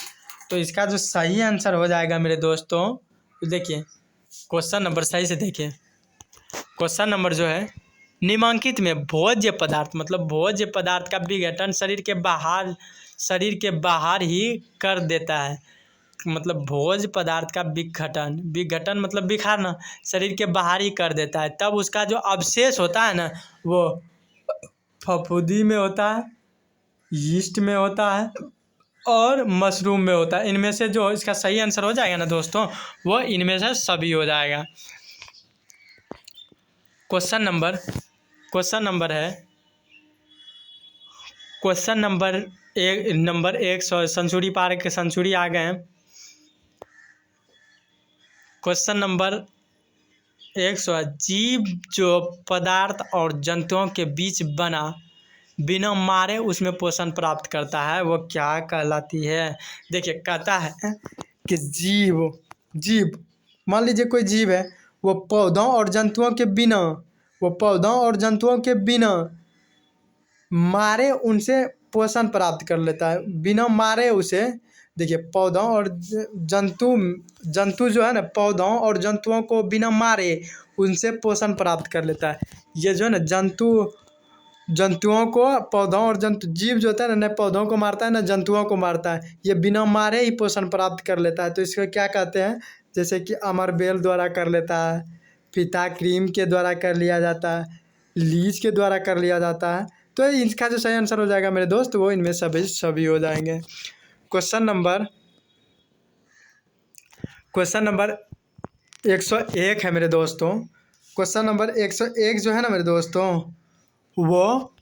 तो इसका जो सही आंसर हो जाएगा मेरे दोस्तों, देखिए क्वेश्चन नंबर सही से देखिए। क्वेश्चन नंबर जो है, निम्नलिखित में भोज्य पदार्थ मतलब भोज्य पदार्थ का विघटन शरीर के बाहर ही कर देता है। मतलब भोज्य पदार्थ का विघटन मतलब बिखारना, शरीर के बाहर ही कर देता है, तब उसका जो अवशेष होता है ना, वो फफूंदी में होता है, यीस्ट में होता है और मशरूम में होता है। इनमें से जो इसका सही आंसर हो जाएगा ना दोस्तों, वो इनमें से सभी हो जाएगा। क्वेश्चन नंबर 100 सेंचुरी पार के सेंचुरी आ गए हैं। क्वेश्चन नंबर 100, जीव जो पदार्थ और जंतुओं के बीच बिना मारे उसमें पोषण प्राप्त करता है, वो क्या कहलाती है? देखिए कहता है कि जीव मान लीजिए कोई जीव है, वो पौधों और जंतुओं के बिना मारे उनसे पोषण प्राप्त कर लेता है, बिना मारे उसे। देखिए पौधों और जंतु जो है ना, पौधों और जंतुओं को बिना मारे उनसे पोषण प्राप्त कर लेता है। ये जो है ना जंतुओं को, पौधों और जीव जो होता है ना पौधों को मारता है ना जंतुओं को मारता है, ये बिना मारे ही पोषण प्राप्त कर लेता है। तो इसको क्या कहते हैं? जैसे कि अमरबेल द्वारा कर लेता है, पिता क्रीम के द्वारा कर लिया जाता है, लीच के द्वारा कर लिया जाता है। तो इसका जो सही आंसर हो जाएगा मेरे दोस्त, वो इनमें सभी हो जाएंगे। क्वेश्चन नंबर 101 है मेरे दोस्तों। क्वेश्चन नंबर 101 जो है ना मेरे दोस्तों, वो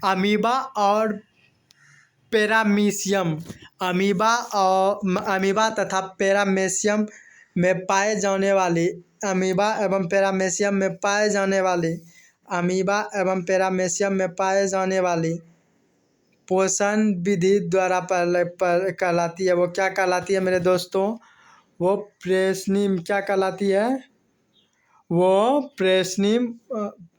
अमीबा और पैरामीशियम अमीबा तथा पैरामीशियम में पाए जाने वाली पोषण विधि द्वारा कहलाती है। वो क्या कहलाती है मेरे दोस्तों? वो प्रेस्निम क्या कहलाती है? वो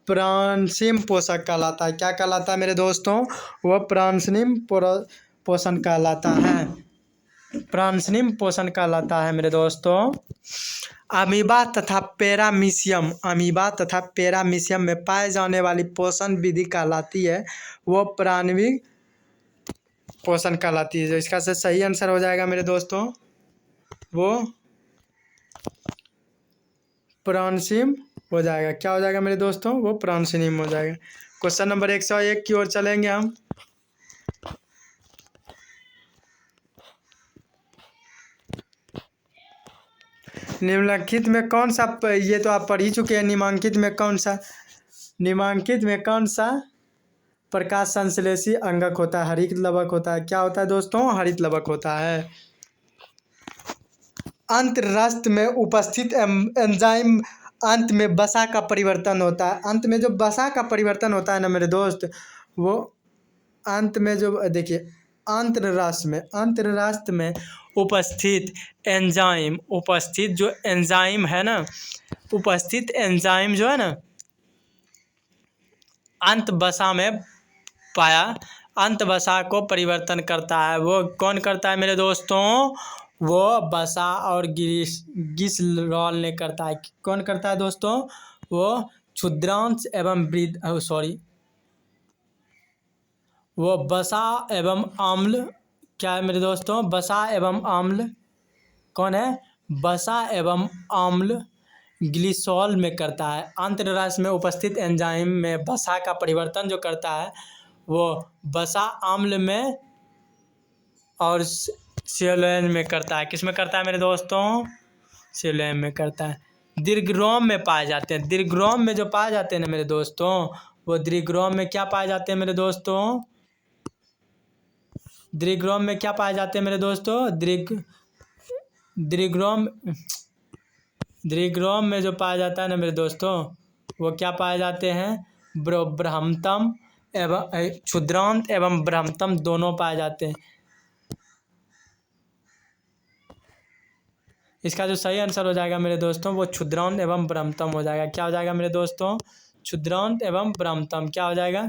प्राणसीम पोषक कहलाता है। क्या कहलाता है मेरे दोस्तों? वो प्राणसीम पोषण कहलाता है मेरे दोस्तों। अमीबा तथा पैरामीशियम में पाए जाने वाली पोषण विधि कहलाती है, वो प्राणविक पोषण कहलाती है। जो इसका सही आंसर हो जाएगा मेरे दोस्तों, वो प्राणसीम हो जाएगा। क्या हो जाएगा मेरे दोस्तों? वो प्राणसीम हो जाएगा। क्वेश्चन नंबर 101 की ओर चलेंगे हम। निम्नलिखित में कौन सा, ये तो आप पढ़ ही चुके हैं, निम्नलिखित में कौन सा प्रकाश संश्लेषी अंगक होता है? हरित लवक होता है। क्या होता है दोस्तों? हरित लवक होता है। अंतररस्त में उपस्थित एंजाइम अंत में वसा का परिवर्तन होता है। अंत में जो वसा का परिवर्तन होता है ना मेरे दोस्त, वो अंत में जो, देखिए अंतररस्त में उपस्थित एंजाइम जो एंजाइम जो है ना, अंत वसा को परिवर्तन करता है। वो कौन करता है मेरे दोस्तों? वो वसा और ग्लिसरॉल ने करता है। कौन करता है दोस्तों? वो क्षुद्रांश एवं वो बसा एवं अम्ल क्या है मेरे दोस्तों? बसा एवं अम्ल कौन है? बसा एवं अम्ल ग्लिसरॉल में करता है। आंतररस में उपस्थित एंजाइम में बसा का परिवर्तन जो करता है वो बसा अम्ल में और सेलुलोज में करता है। किस में करता है मेरे दोस्तों? सेलुलोज में करता है। दीर्घरोम में पाए जाते हैं। दीर्घरोम में जो पाए जाते हैं ना मेरे दोस्तों, वो दीर्घरोम में क्या पाए जाते हैं मेरे दोस्तों? दीर्घरोम में क्या पाए जाते हैं मेरे दोस्तों? दीर्घरोम दीर्घरोम में जो पाया जाता है ना मेरे दोस्तों, वो क्या पाए जाते हैं? ब्रह्मतम एवं क्षुद्रांत एवं ब्रह्मतम दोनों पाए जाते हैं। इसका जो सही आंसर हो जाएगा मेरे दोस्तों वो क्षुद्रांत एवं ब्रह्मतम हो जाएगा। क्या हो जाएगा मेरे दोस्तों? क्षुद्रांत एवं ब्रह्मतम। क्या हो जाएगा?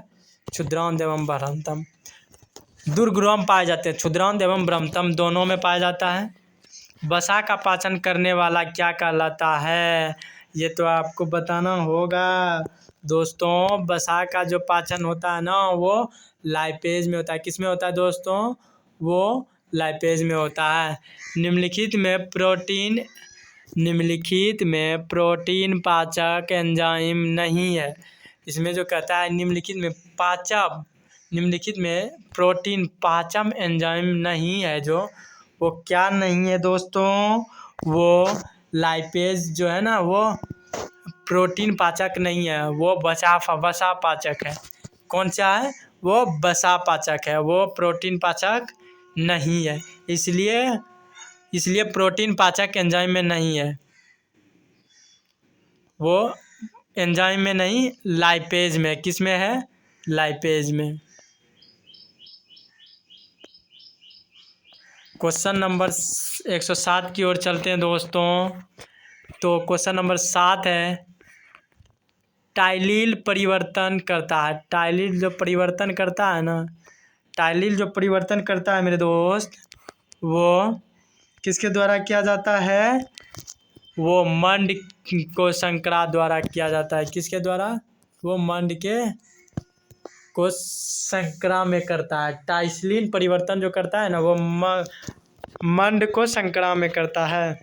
क्षुद्रांत एवं ब्रह्मतम। दुर्ग्रोम पाए जाते हैं। क्षुद्रांत एवं ब्रह्मतम दोनों में पाया जाता है। बसा का पाचन करने वाला क्या कहलाता है? ये तो आपको बताना होगा दोस्तों। बसा का जो पाचन होता है ना वो लाइपेज में होता है। किस में होता है दोस्तों? वो लाइपेज में होता है। निम्नलिखित में प्रोटीन पाचक एंजाइम नहीं है। इसमें जो कहता है निम्नलिखित में प्रोटीन पाचक एंजाइम नहीं है, जो वो क्या नहीं है दोस्तों? वो लाइपेज जो है ना वो प्रोटीन पाचक नहीं है, वो वसा पाचक है। कौन सा है? वो वसा पाचक है, वो प्रोटीन पाचक नहीं है। इसलिए प्रोटीन पाचक एंजाइम में नहीं है। वो एंजाइम में नहीं, लाइपेज में। किस में है? लाइपेज में। क्वेश्चन नंबर 107 की ओर चलते हैं दोस्तों। तो क्वेश्चन नंबर 7 है, टाइलिल परिवर्तन करता है। टाइलिल जो परिवर्तन करता है ना, टाइलिल जो परिवर्तन करता है मेरे दोस्त, वो किसके द्वारा किया जाता है? वो मंड को संकरा द्वारा किया जाता है। किसके द्वारा? वो मंड को संकरा में करता है। टाइलिल परिवर्तन जो करता है ना वो मंड को संकरा में करता है।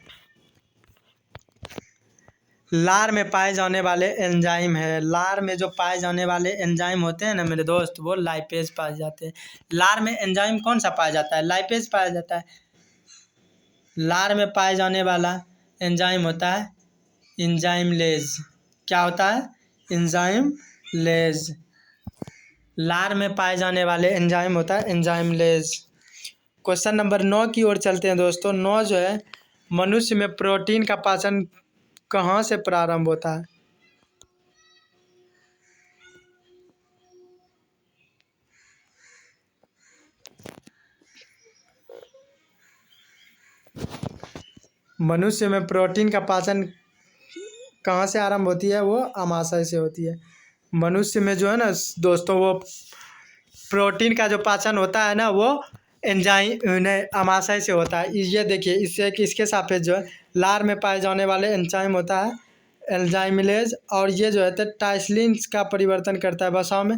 लार में पाए जाने वाले एंजाइम है। लार में जो पाए जाने वाले एंजाइम होते हैं ना मेरे दोस्त, वो लाइपेज पाए जाते हैं। लार में एंजाइम कौन सा पाया जाता है? लाइपेज पाया जाता है। लार में पाए जाने वाला एंजाइम होता है एंजाइमलेज। क्या होता है? एंजाइमलेज। लार में पाए जाने वाले एंजाइम होता है एंजाइमलेज। क्वेश्चन नंबर 9 की ओर चलते हैं दोस्तों। 9 जो है, मनुष्य में प्रोटीन का पाचन कहाँ से प्रारंभ होता है? मनुष्य में प्रोटीन का पाचन कहाँ से आरंभ होती है? वो अमाशय से होती है। मनुष्य में जो है ना दोस्तों, वो प्रोटीन का जो पाचन होता है ना वो एंजाइम अमाशय से होता है। ये देखिए, इससे इसके सापेक्ष जो है लार में पाए जाने वाले एंजाइम होता है एंजाइमलेज, और ये जो है टाइलिन का परिवर्तन करता है वसाओं में।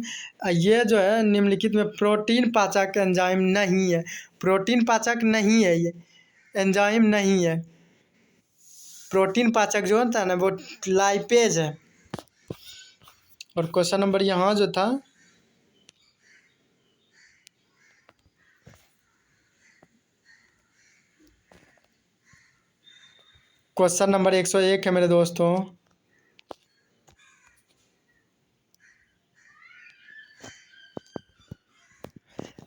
ये जो है निम्नलिखित में प्रोटीन पाचक एंजाइम नहीं है। प्रोटीन पाचक नहीं है, ये एंजाइम नहीं है। प्रोटीन पाचक जो होता है ना वो लाइपेज है। और क्वेश्चन नंबर यहाँ जो था, क्वेश्चन नंबर 101 है मेरे दोस्तों।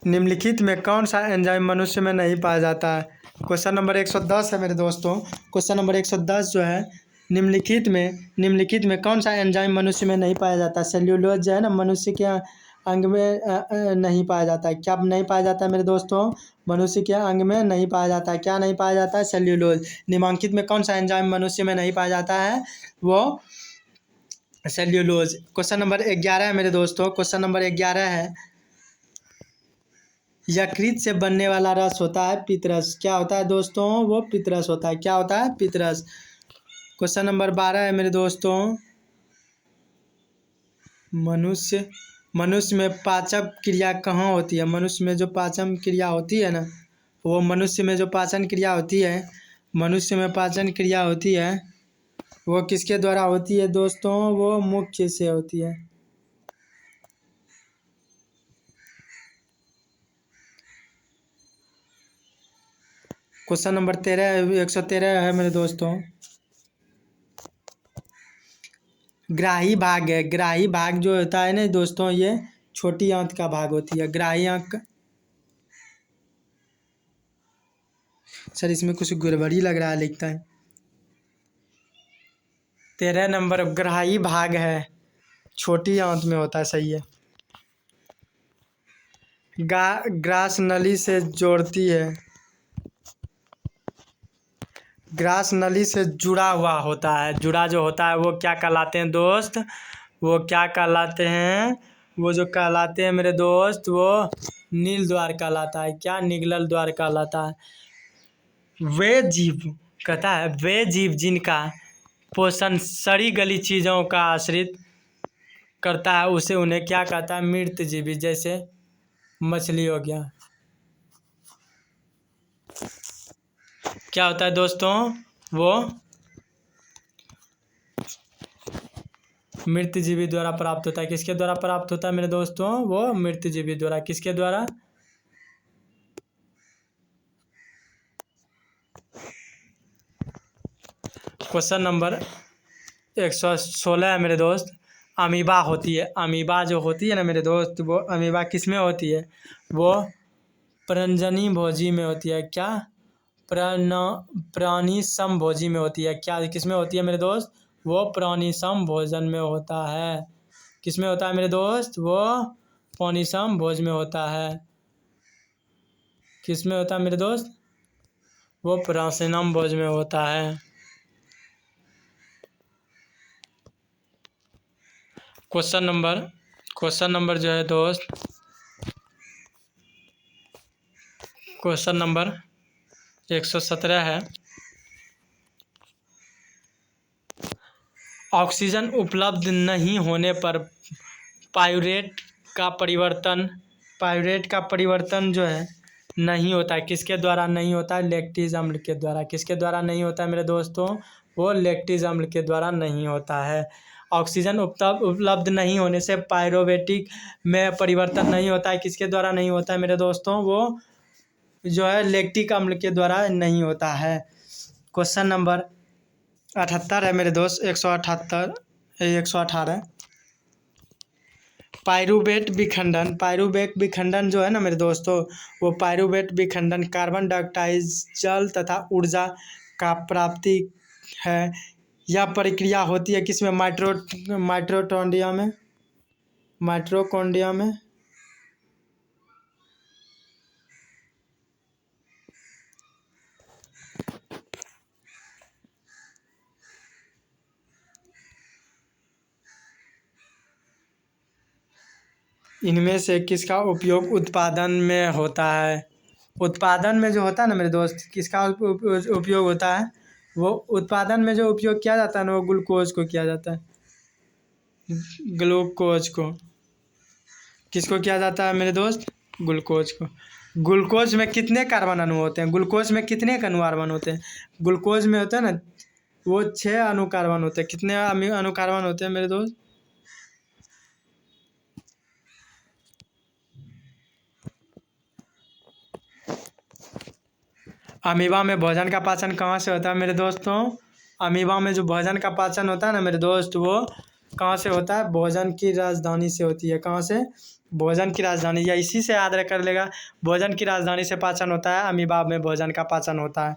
निम्नलिखित में कौन सा एंजाइम मनुष्य में नहीं पाया जाता है? क्वेश्चन नंबर 110 है मेरे दोस्तों। क्वेश्चन नंबर 110 जो है, निम्नलिखित में कौन सा एंजाइम मनुष्य में नहीं पाया जाता? सेल्यूलोज जो है ना मनुष्य के अंग में नहीं पाया जाता है। क्या नहीं पाया जाता है मेरे दोस्तों? मनुष्य के अंग में नहीं पाया जाता है। क्या नहीं पाया जाता है? सेल्यूलोज। निम्नलिखित में कौन सा एंजाइम मनुष्य में नहीं पाया जाता है? वो सेल्यूलोज। क्वेश्चन नंबर 11 है मेरे दोस्तों। क्वेश्चन नंबर 11 है, यकृत से बनने वाला रस होता है पित्तरस। क्या होता है दोस्तों? वो पित्तरस होता है। क्या होता है? पित्तरस। क्वेश्चन नंबर 12 है मेरे दोस्तों, मनुष्य में पाचन क्रिया कहाँ होती है? मनुष्य में जो पाचन क्रिया होती है ना, वो मनुष्य में जो पाचन क्रिया होती है, मनुष्य में पाचन क्रिया होती है, वो किसके द्वारा होती है दोस्तों? वो मुख्य से होती है। क्वेश्चन नंबर 113 है मेरे दोस्तों। ग्राही भाग है। ग्राही भाग जो होता है ना दोस्तों, ये छोटी आंत का भाग होती है। ग्राही आंत का, सर इसमें कुछ गड़बड़ी लग रहा है लिखता है। 13 नंबर ग्राही भाग है, छोटी आंत में होता है, सही है। ग्रास नली से जोड़ती है। ग्रास नली से जुड़ा हुआ होता है। जुड़ा जो होता है वो क्या कहलाते हैं दोस्त? वो क्या कहलाते हैं? वो जो कहलाते हैं मेरे दोस्त, वो नील द्वार कहलाता है। क्या? निगलल द्वार कहलाता है। वे जीव, कहता है वे जीव जिनका पोषण सड़ी गली चीज़ों का आश्रित करता है, उसे उन्हें क्या कहता है? मृत जीवी। जैसे मछली हो गया। क्या होता है दोस्तों? वो मृत जीवी द्वारा प्राप्त होता है। किसके द्वारा प्राप्त होता है मेरे दोस्तों? वो मृत जीवी द्वारा। किसके द्वारा? क्वेश्चन नंबर 116 है मेरे दोस्त। अमीबा होती है। अमीबा जो होती है ना मेरे दोस्त, वो अमीबा किस में होती है? वो परंजनी भोजी में होती है। क्या? प्राणी समभोजी में होती है। क्या किस में होती है मेरे दोस्त? वो प्राणी समभोजन में होता है। किस में होता है मेरे दोस्त? वो प्राणी समभोज में होता है। किस में होता है मेरे दोस्त? वो प्राणिसम भोज में होता है। क्वेश्चन नंबर जो है दोस्त, क्वेश्चन नंबर 117 है। ऑक्सीजन उपलब्ध नहीं होने पर पायूरेट का परिवर्तन जो है नहीं होता है। किसके द्वारा नहीं होता है? लैक्टिक अम्ल के द्वारा। किसके द्वारा नहीं होता है मेरे दोस्तों? वो लैक्टिक अम्ल के द्वारा नहीं होता है। ऑक्सीजन उपलब्ध नहीं होने से पायरोवेटिक में परिवर्तन नहीं होता है। किसके द्वारा नहीं होता है मेरे दोस्तों? वो जो है लैक्टिक अम्ल के द्वारा नहीं होता है। क्वेश्चन नंबर 78 है मेरे दोस्त। 118 पायरूवेट विखंडन जो है ना मेरे दोस्तों, वो पायरूवेट विखंडन कार्बन डाइऑक्साइड, जल तथा ऊर्जा का प्राप्ति है। यह प्रक्रिया होती है किसमें? माइटोकॉन्ड्रिया में। इनमें से किसका उपयोग उत्पादन में होता है? उत्पादन में जो होता है ना मेरे दोस्त, किसका उपयोग होता है? वो उत्पादन में जो उपयोग किया जाता है ना, वो ग्लूकोज को किया जाता है। ग्लूकोज को किसको किया जाता है मेरे दोस्त? ग्लूकोज को। ग्लूकोज में कितने कार्बन अणु होते हैं? ग्लूकोज में कितने अणु कार्बन होते हैं? ग्लूकोज में होता है ना, वो 6 अणु कार्बन होते हैं। कितने अणु कार्बन होते हैं मेरे दोस्त? अमीबा में भोजन का पाचन कहाँ से होता है मेरे दोस्तों? अमीबा में जो भोजन का पाचन होता है ना मेरे दोस्त, वो कहाँ से होता है? भोजन की राजधानी से होती है। कहाँ से? भोजन की राजधानी, या इसी से याद कर लेगा। भोजन की राजधानी से पाचन होता है। अमीबा में भोजन का पाचन होता है।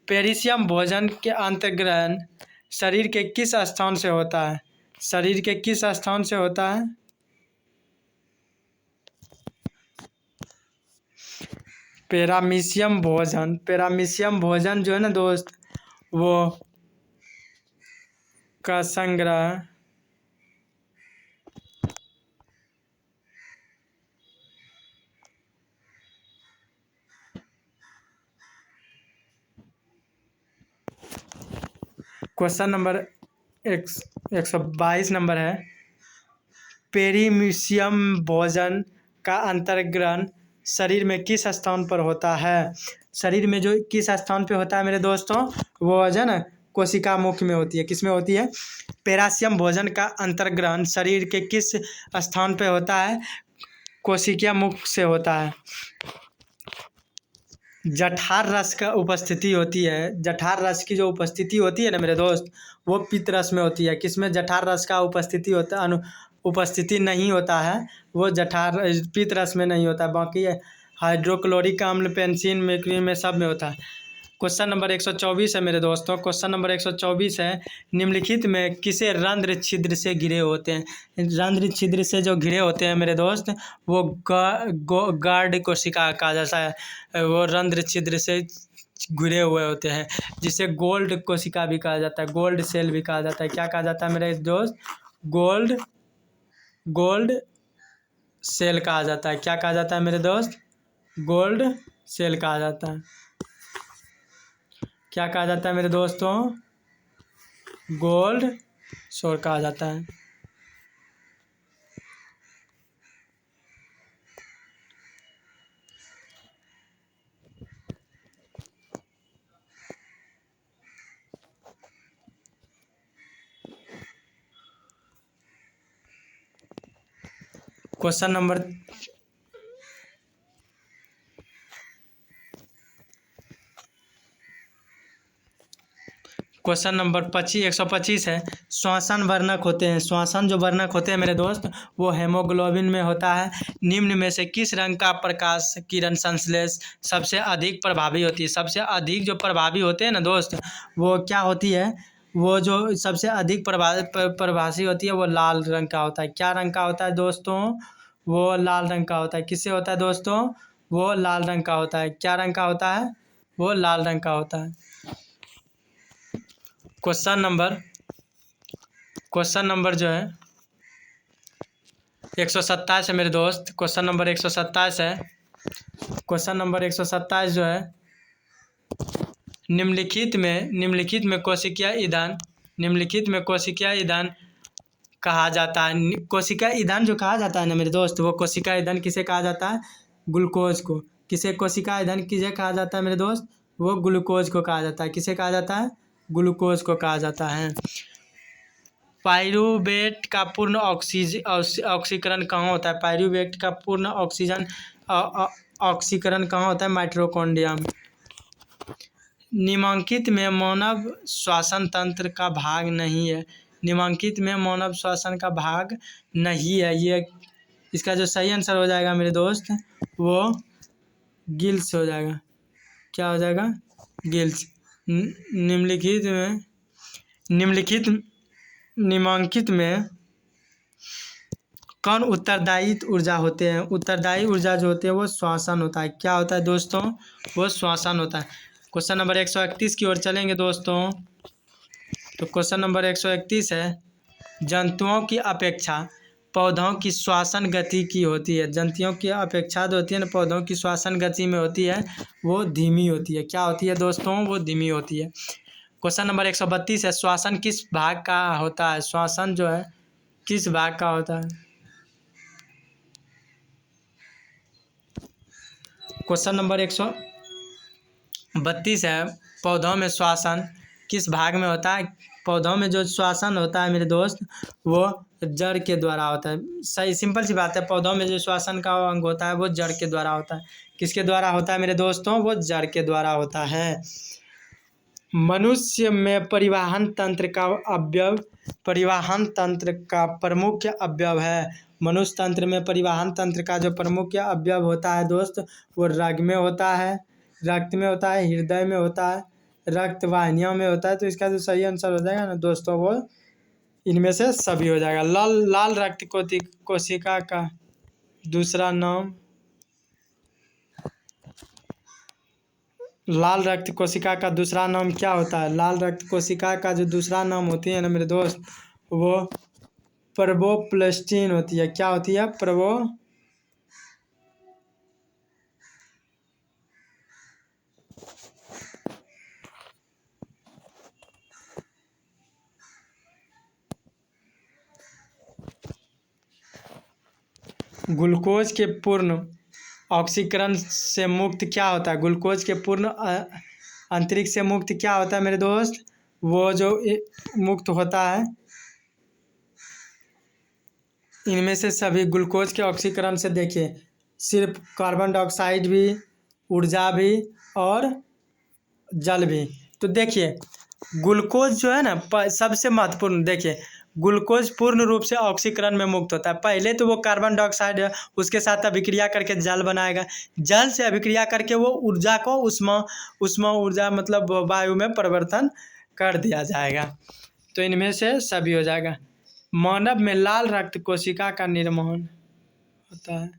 पेरिशियम भोजन के अंतर्ग्रहण शरीर के किस स्थान से होता है? शरीर के किस स्थान से होता है? पेरामीशियम भोजन जो है ना दोस्त, वो का संग्रह क्वेश्चन नंबर 122 नंबर है। पेरिमीशियम भोजन का अंतर्ग्रहण शरीर में किस स्थान पर होता है? शरीर में जो किस स्थान पे होता है मेरे दोस्तों, वो जो है ना कोशिका मुख में होती है। किस में होती है? पेरासियम भोजन का अंतर्ग्रहण शरीर के किस स्थान पे होता है? कोशिका मुख से होता है। जठार रस का उपस्थिति होती है, जठार रस की जो उपस्थिति होती है ना मेरे दोस्त, वो पित्त रस में होती है। किसमें जठार रस का उपस्थिति होता है? उपस्थिति नहीं होता है, वो जठार पित्त रस में नहीं होता है। बाकी हाइड्रोक्लोरिक अम्ल, पेंसिन, मेर्क्यूरी में सब में होता है। क्वेश्चन नंबर 124 है मेरे दोस्तों। क्वेश्चन नंबर 124 है, निम्नलिखित में किसे रंध्र छिद्र से घिरे होते हैं? रंध्र छिद्र से जो घिरे होते हैं मेरे दोस्त, वो गार्ड कोशिका कहा जाता है। वो रंध्र छिद्र से घिरे हुए होते हैं, जिसे गोल्ड कोशिका भी कहा जाता है, गोल्ड सेल भी कहा जाता है। क्या कहा जाता है मेरे दोस्त? गोल्ड सेल कहा जाता है। क्या कहा जाता है मेरे दोस्त? गोल्ड सेल कहा जाता है। क्या कहा जाता है मेरे दोस्तों? गोल्ड सेल कहा जाता है। क्वेश्चन नंबर क्वेश्चन नंबर 125 है, श्वसन वर्णक होते हैं। श्वसन जो वर्णक होते हैं मेरे दोस्त, वो हेमोग्लोबिन में होता है। निम्न में से किस रंग का प्रकाश किरण संश्लेष सबसे अधिक प्रभावी होती है? सबसे अधिक जो प्रभावी होते हैं ना दोस्त, वो क्या होती है? वो जो सबसे अधिक प्रभावी होती है, वो लाल रंग का होता है। क्या रंग का होता है दोस्तों? वो लाल रंग का होता है। किससे होता है दोस्तों? वो लाल रंग का होता है। क्या रंग का होता है? वो लाल रंग का होता है। क्वेश्चन नंबर जो है 127 है मेरे दोस्त। क्वेश्चन नंबर 127 है। क्वेश्चन नंबर 127 जो है, निम्नलिखित में कोशिकीय ईंधन कहा जाता है। कोशिका ईंधन जो कहा जाता है ना मेरे दोस्त, वो कोशिका ईंधन किसे कहा जाता है? ग्लूकोज को। किसे कोशिका ईंधन किसे कहा जाता है मेरे दोस्त? वो ग्लूकोज को कहा जाता है। किसे कहा जाता है? ग्लूकोज को कहा जाता है। पाइरूवेट का पूर्ण ऑक्सीकरण कहाँ होता है? पाइरूवेट का पूर्ण ऑक्सीकरण कहाँ होता है? माइटोकॉन्ड्रिया में। निम्नलिखित में मानव श्वसन तंत्र का भाग नहीं है। निम्नलिखित में मानव श्वसन का भाग नहीं है। ये इसका जो सही आंसर हो जाएगा मेरे दोस्त, वो गिल्स हो जाएगा। क्या हो जाएगा? गिल्स। निम्नलिखित में कौन उत्तरदायी ऊर्जा होते हैं? उत्तरदायी ऊर्जा जो होते हैं वो श्वसन होता है। क्या होता है दोस्तों? वो श्वसन होता है। क्वेश्चन नंबर 131 की ओर चलेंगे दोस्तों। तो क्वेश्चन नंबर 131 है, जंतुओं की अपेक्षा पौधों की श्वसन गति की होती है। जंतुओं की अपेक्षा जो होती है ना, पौधों की श्वसन गति में होती है, वो धीमी होती है। क्या होती है दोस्तों? वो धीमी होती है। क्वेश्चन नंबर 132 है, श्वसन किस भाग का होता है? श्वसन जो है किस भाग का होता है? क्वेश्चन नंबर 132 है, पौधों में श्वसन किस भाग में होता है? पौधों में जो श्वसन होता है मेरे दोस्त, वो जड़ के द्वारा होता है। सही सिंपल सी बात है, पौधों में जो श्वसन का अंग होता है वो जड़ के द्वारा होता है। किसके द्वारा होता है मेरे दोस्तों? वो जड़ के द्वारा होता है। मनुष्य में परिवहन तंत्र का प्रमुख अवयव है। मनुष्य तंत्र में परिवहन तंत्र का जो प्रमुख अवयव होता है दोस्त, वो रग में होता है, रक्त में होता है, हृदय में होता है, रक्त वाहिनियों में होता है। तो इसका जो सही आंसर हो जाएगा ना दोस्तों, वो इनमें से सभी हो जाएगा। लाल रक्त कोशिका का दूसरा नाम, लाल रक्त कोशिका का दूसरा नाम क्या होता है? लाल रक्त कोशिका का जो दूसरा नाम होती है ना मेरे दोस्त, वो प्रोबोप्लास्टिन होती है। क्या होती है? ग्लूकोज के पूर्ण ऑक्सीकरण से मुक्त क्या होता है? ग्लूकोज के पूर्ण अंतरिक्ष से मुक्त क्या होता है मेरे दोस्त? वो जो मुक्त होता है, इनमें से सभी ग्लूकोज के ऑक्सीकरण से देखिए सिर्फ कार्बन डाइऑक्साइड भी, ऊर्जा भी और जल भी। तो देखिए ग्लूकोज जो है ना सबसे महत्वपूर्ण, देखिए ग्लूकोज पूर्ण रूप से ऑक्सीकरण में मुक्त होता है। पहले तो वो कार्बन डाइऑक्साइड है, उसके साथ अभिक्रिया करके जल बनाएगा, जल से अभिक्रिया करके वो ऊर्जा को उष्मा ऊर्जा मतलब वायु में परिवर्तन कर दिया जाएगा। तो इनमें से सभी हो जाएगा। मानव में लाल रक्त कोशिका का निर्माण होता है।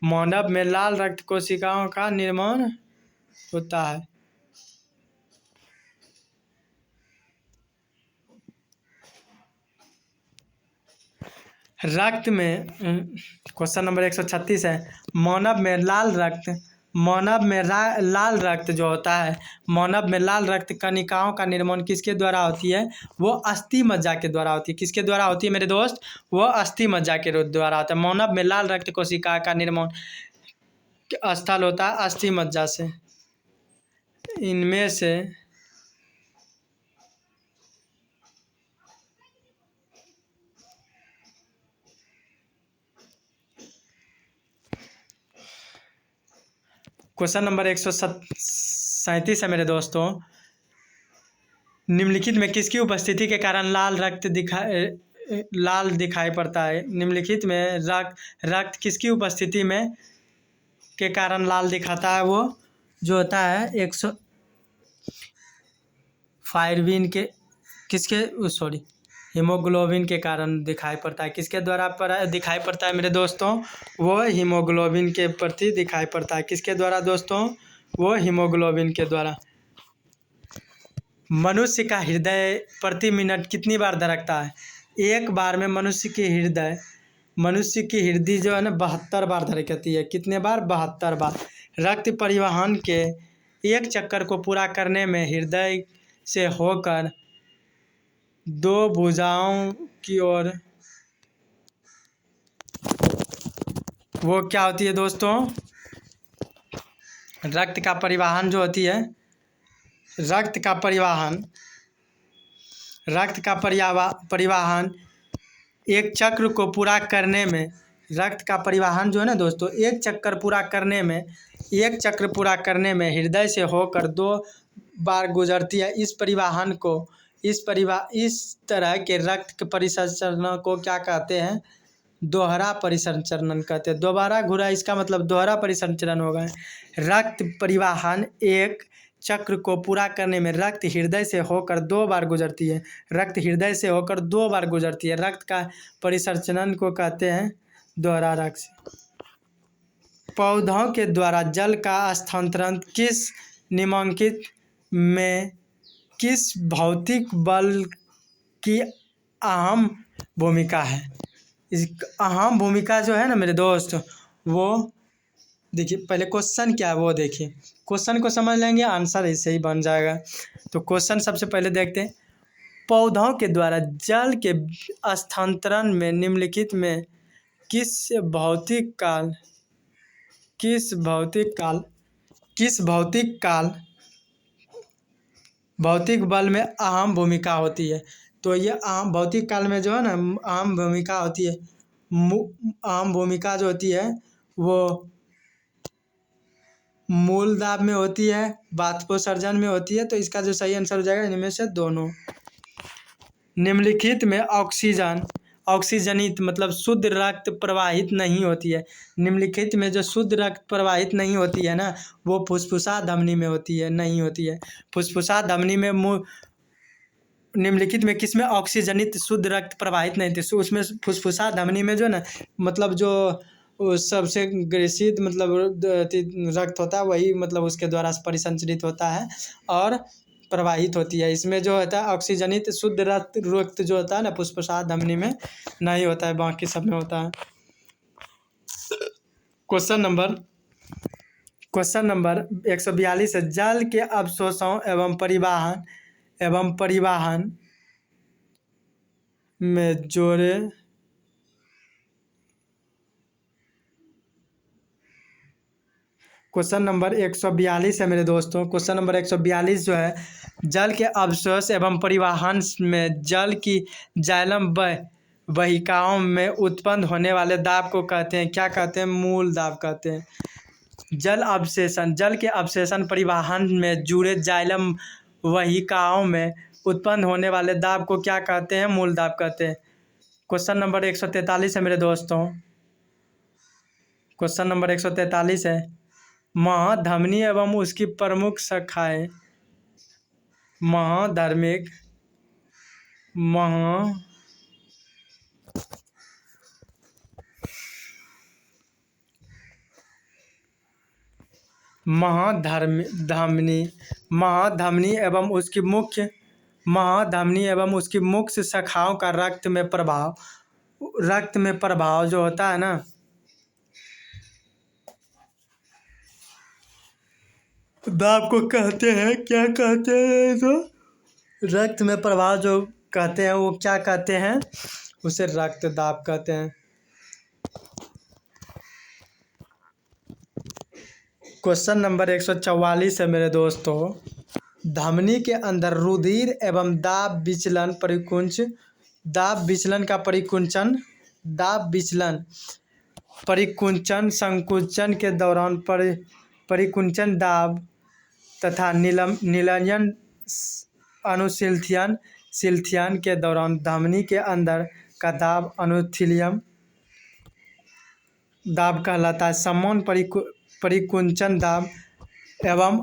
मानव में लाल रक्त कोशिकाओं का निर्माण होता है। रक्त में क्वेश्चन नंबर 136 है, मानव में लाल रक्त जो होता है, मानव में लाल रक्त कणिकाओं का निर्माण किसके द्वारा होती है? वो अस्थि मज्जा के द्वारा होती है। किसके द्वारा होती है मेरे दोस्त? वो अस्थि मज्जा के द्वारा होता है। मानव में लाल रक्त कोशिका का निर्माण स्थल होता है अस्थि मज्जा से। इनमें से क्वेश्चन नंबर 137 है मेरे दोस्तों, निम्नलिखित में किसकी उपस्थिति के कारण लाल दिखाई पड़ता है? निम्नलिखित में रक्त किसकी उपस्थिति में के कारण लाल दिखाता है? वो जो होता है 100 फायरबिन के हीमोग्लोबिन के कारण दिखाई पड़ता है। किसके द्वारा दिखाई पड़ता है मेरे दोस्तों? वो हीमोग्लोबिन के प्रति दिखाई पड़ता है। किसके द्वारा दोस्तों? वो हीमोग्लोबिन के द्वारा। मनुष्य का हृदय प्रति मिनट कितनी बार धड़कता है? एक बार में मनुष्य की हृदय जो है ना 72 बार धड़कती है। कितने बार? 72 बार। रक्त परिवहन के एक चक्कर को पूरा करने में हृदय से होकर दो भुजाओं की ओर वो क्या होती है दोस्तों? रक्त का परिवहन जो होती है, रक्त का परिवहन एक चक्र को पूरा करने में, रक्त का परिवहन जो है ना दोस्तों एक चक्र पूरा करने में हृदय से होकर 2 बार गुजरती है। इस तरह के रक्त के परिसंचरण को क्या कहते हैं? दोहरा परिसंचरण कहते हैं। दोबारा घुरा इसका मतलब दोहरा परिसंचरण होगा। रक्त परिवहन एक चक्र को पूरा करने में रक्त हृदय से होकर 2 बार गुजरती है। रक्त का परिसंचरण को कहते हैं दोहरा रक्त। पौधों के द्वारा जल का स्थानांतरण किस भौतिक बल की अहम भूमिका है? इस अहम भूमिका जो है ना मेरे दोस्त, वो देखिए पहले क्वेश्चन क्या है वो देखिए। क्वेश्चन को समझ लेंगे आंसर इससे ही बन जाएगा। तो क्वेश्चन सबसे पहले देखते हैं, पौधों के द्वारा जल के स्थानांतरण में निम्नलिखित में किस भौतिक बल में अहम भूमिका होती है? तो ये अहम भौतिक काल में जो है ना अहम भूमिका होती है। अहम भूमिका जो होती है वो मूल दाब में होती है, वाष्पोत्सर्जन में होती है। तो इसका जो सही आंसर हो जाएगा इनमें से दोनों। निम्नलिखित में ऑक्सीजनित मतलब शुद्ध रक्त प्रवाहित नहीं होती है। निम्नलिखित में जो शुद्ध रक्त प्रवाहित नहीं होती है ना, वो फुफ्फुसा धमनी में नहीं होती है। फुफ्फुसा धमनी में निम्नलिखित में किसमें ऑक्सीजनित शुद्ध रक्त प्रवाहित नहीं थी? उसमें फुफ्फुसा धमनी में जो ना मतलब जो सबसे ग्रेसित मतलब रक्त होता है वही मतलब उसके द्वारा परिसंचरित होता है और प्रवाहित होती है। इसमें जो होता है ऑक्सीजनित शुद्ध रक्त जो होता है ना फुफ्फुसा धमनी में नहीं होता है, बाकी सब में होता है। क्वेश्चन नंबर 142 है, जल के अवशोषण एवं परिवहन में क्वेश्चन नंबर 142 है मेरे दोस्तों। क्वेश्चन नंबर 142 जो है, जल के अवशोष एवं परिवहन में जल की जाइलम वहिकाओं में उत्पन्न होने वाले दाब को कहते हैं, क्या कहते हैं? मूल दाब कहते हैं। जल के अवशेषण परिवहन में जुड़े जाइलम वहिकाओं में उत्पन्न होने वाले दाब को क्या कहते हैं? मूल दाब कहते हैं। क्वेश्चन नंबर 143 है मेरे दोस्तों। क्वेश्चन नंबर 143 है, महाधमनी एवं उसकी प्रमुख शाखाएं महाधर्मिक महाधमनी एवं उसकी मुख्य शाखाओं का रक्त में प्रभाव जो होता है ना, दाब को कहते हैं, क्या कहते हैं? तो रक्त में प्रभाव जो कहते हैं वो क्या कहते हैं? उसे रक्त दाब कहते हैं। क्वेश्चन नंबर 144 है मेरे दोस्तों। धमनी के अंदर रुधिर एवं दाब विचलन का परिकुंचन संकुचन के दौरान परिकुंचन दाब तथा निलयन सिल्थियन के दौरान धमनी के अंदर का दाब अनुथिलियम दाब कहलाता है। समान परिकुंचन दाब एवं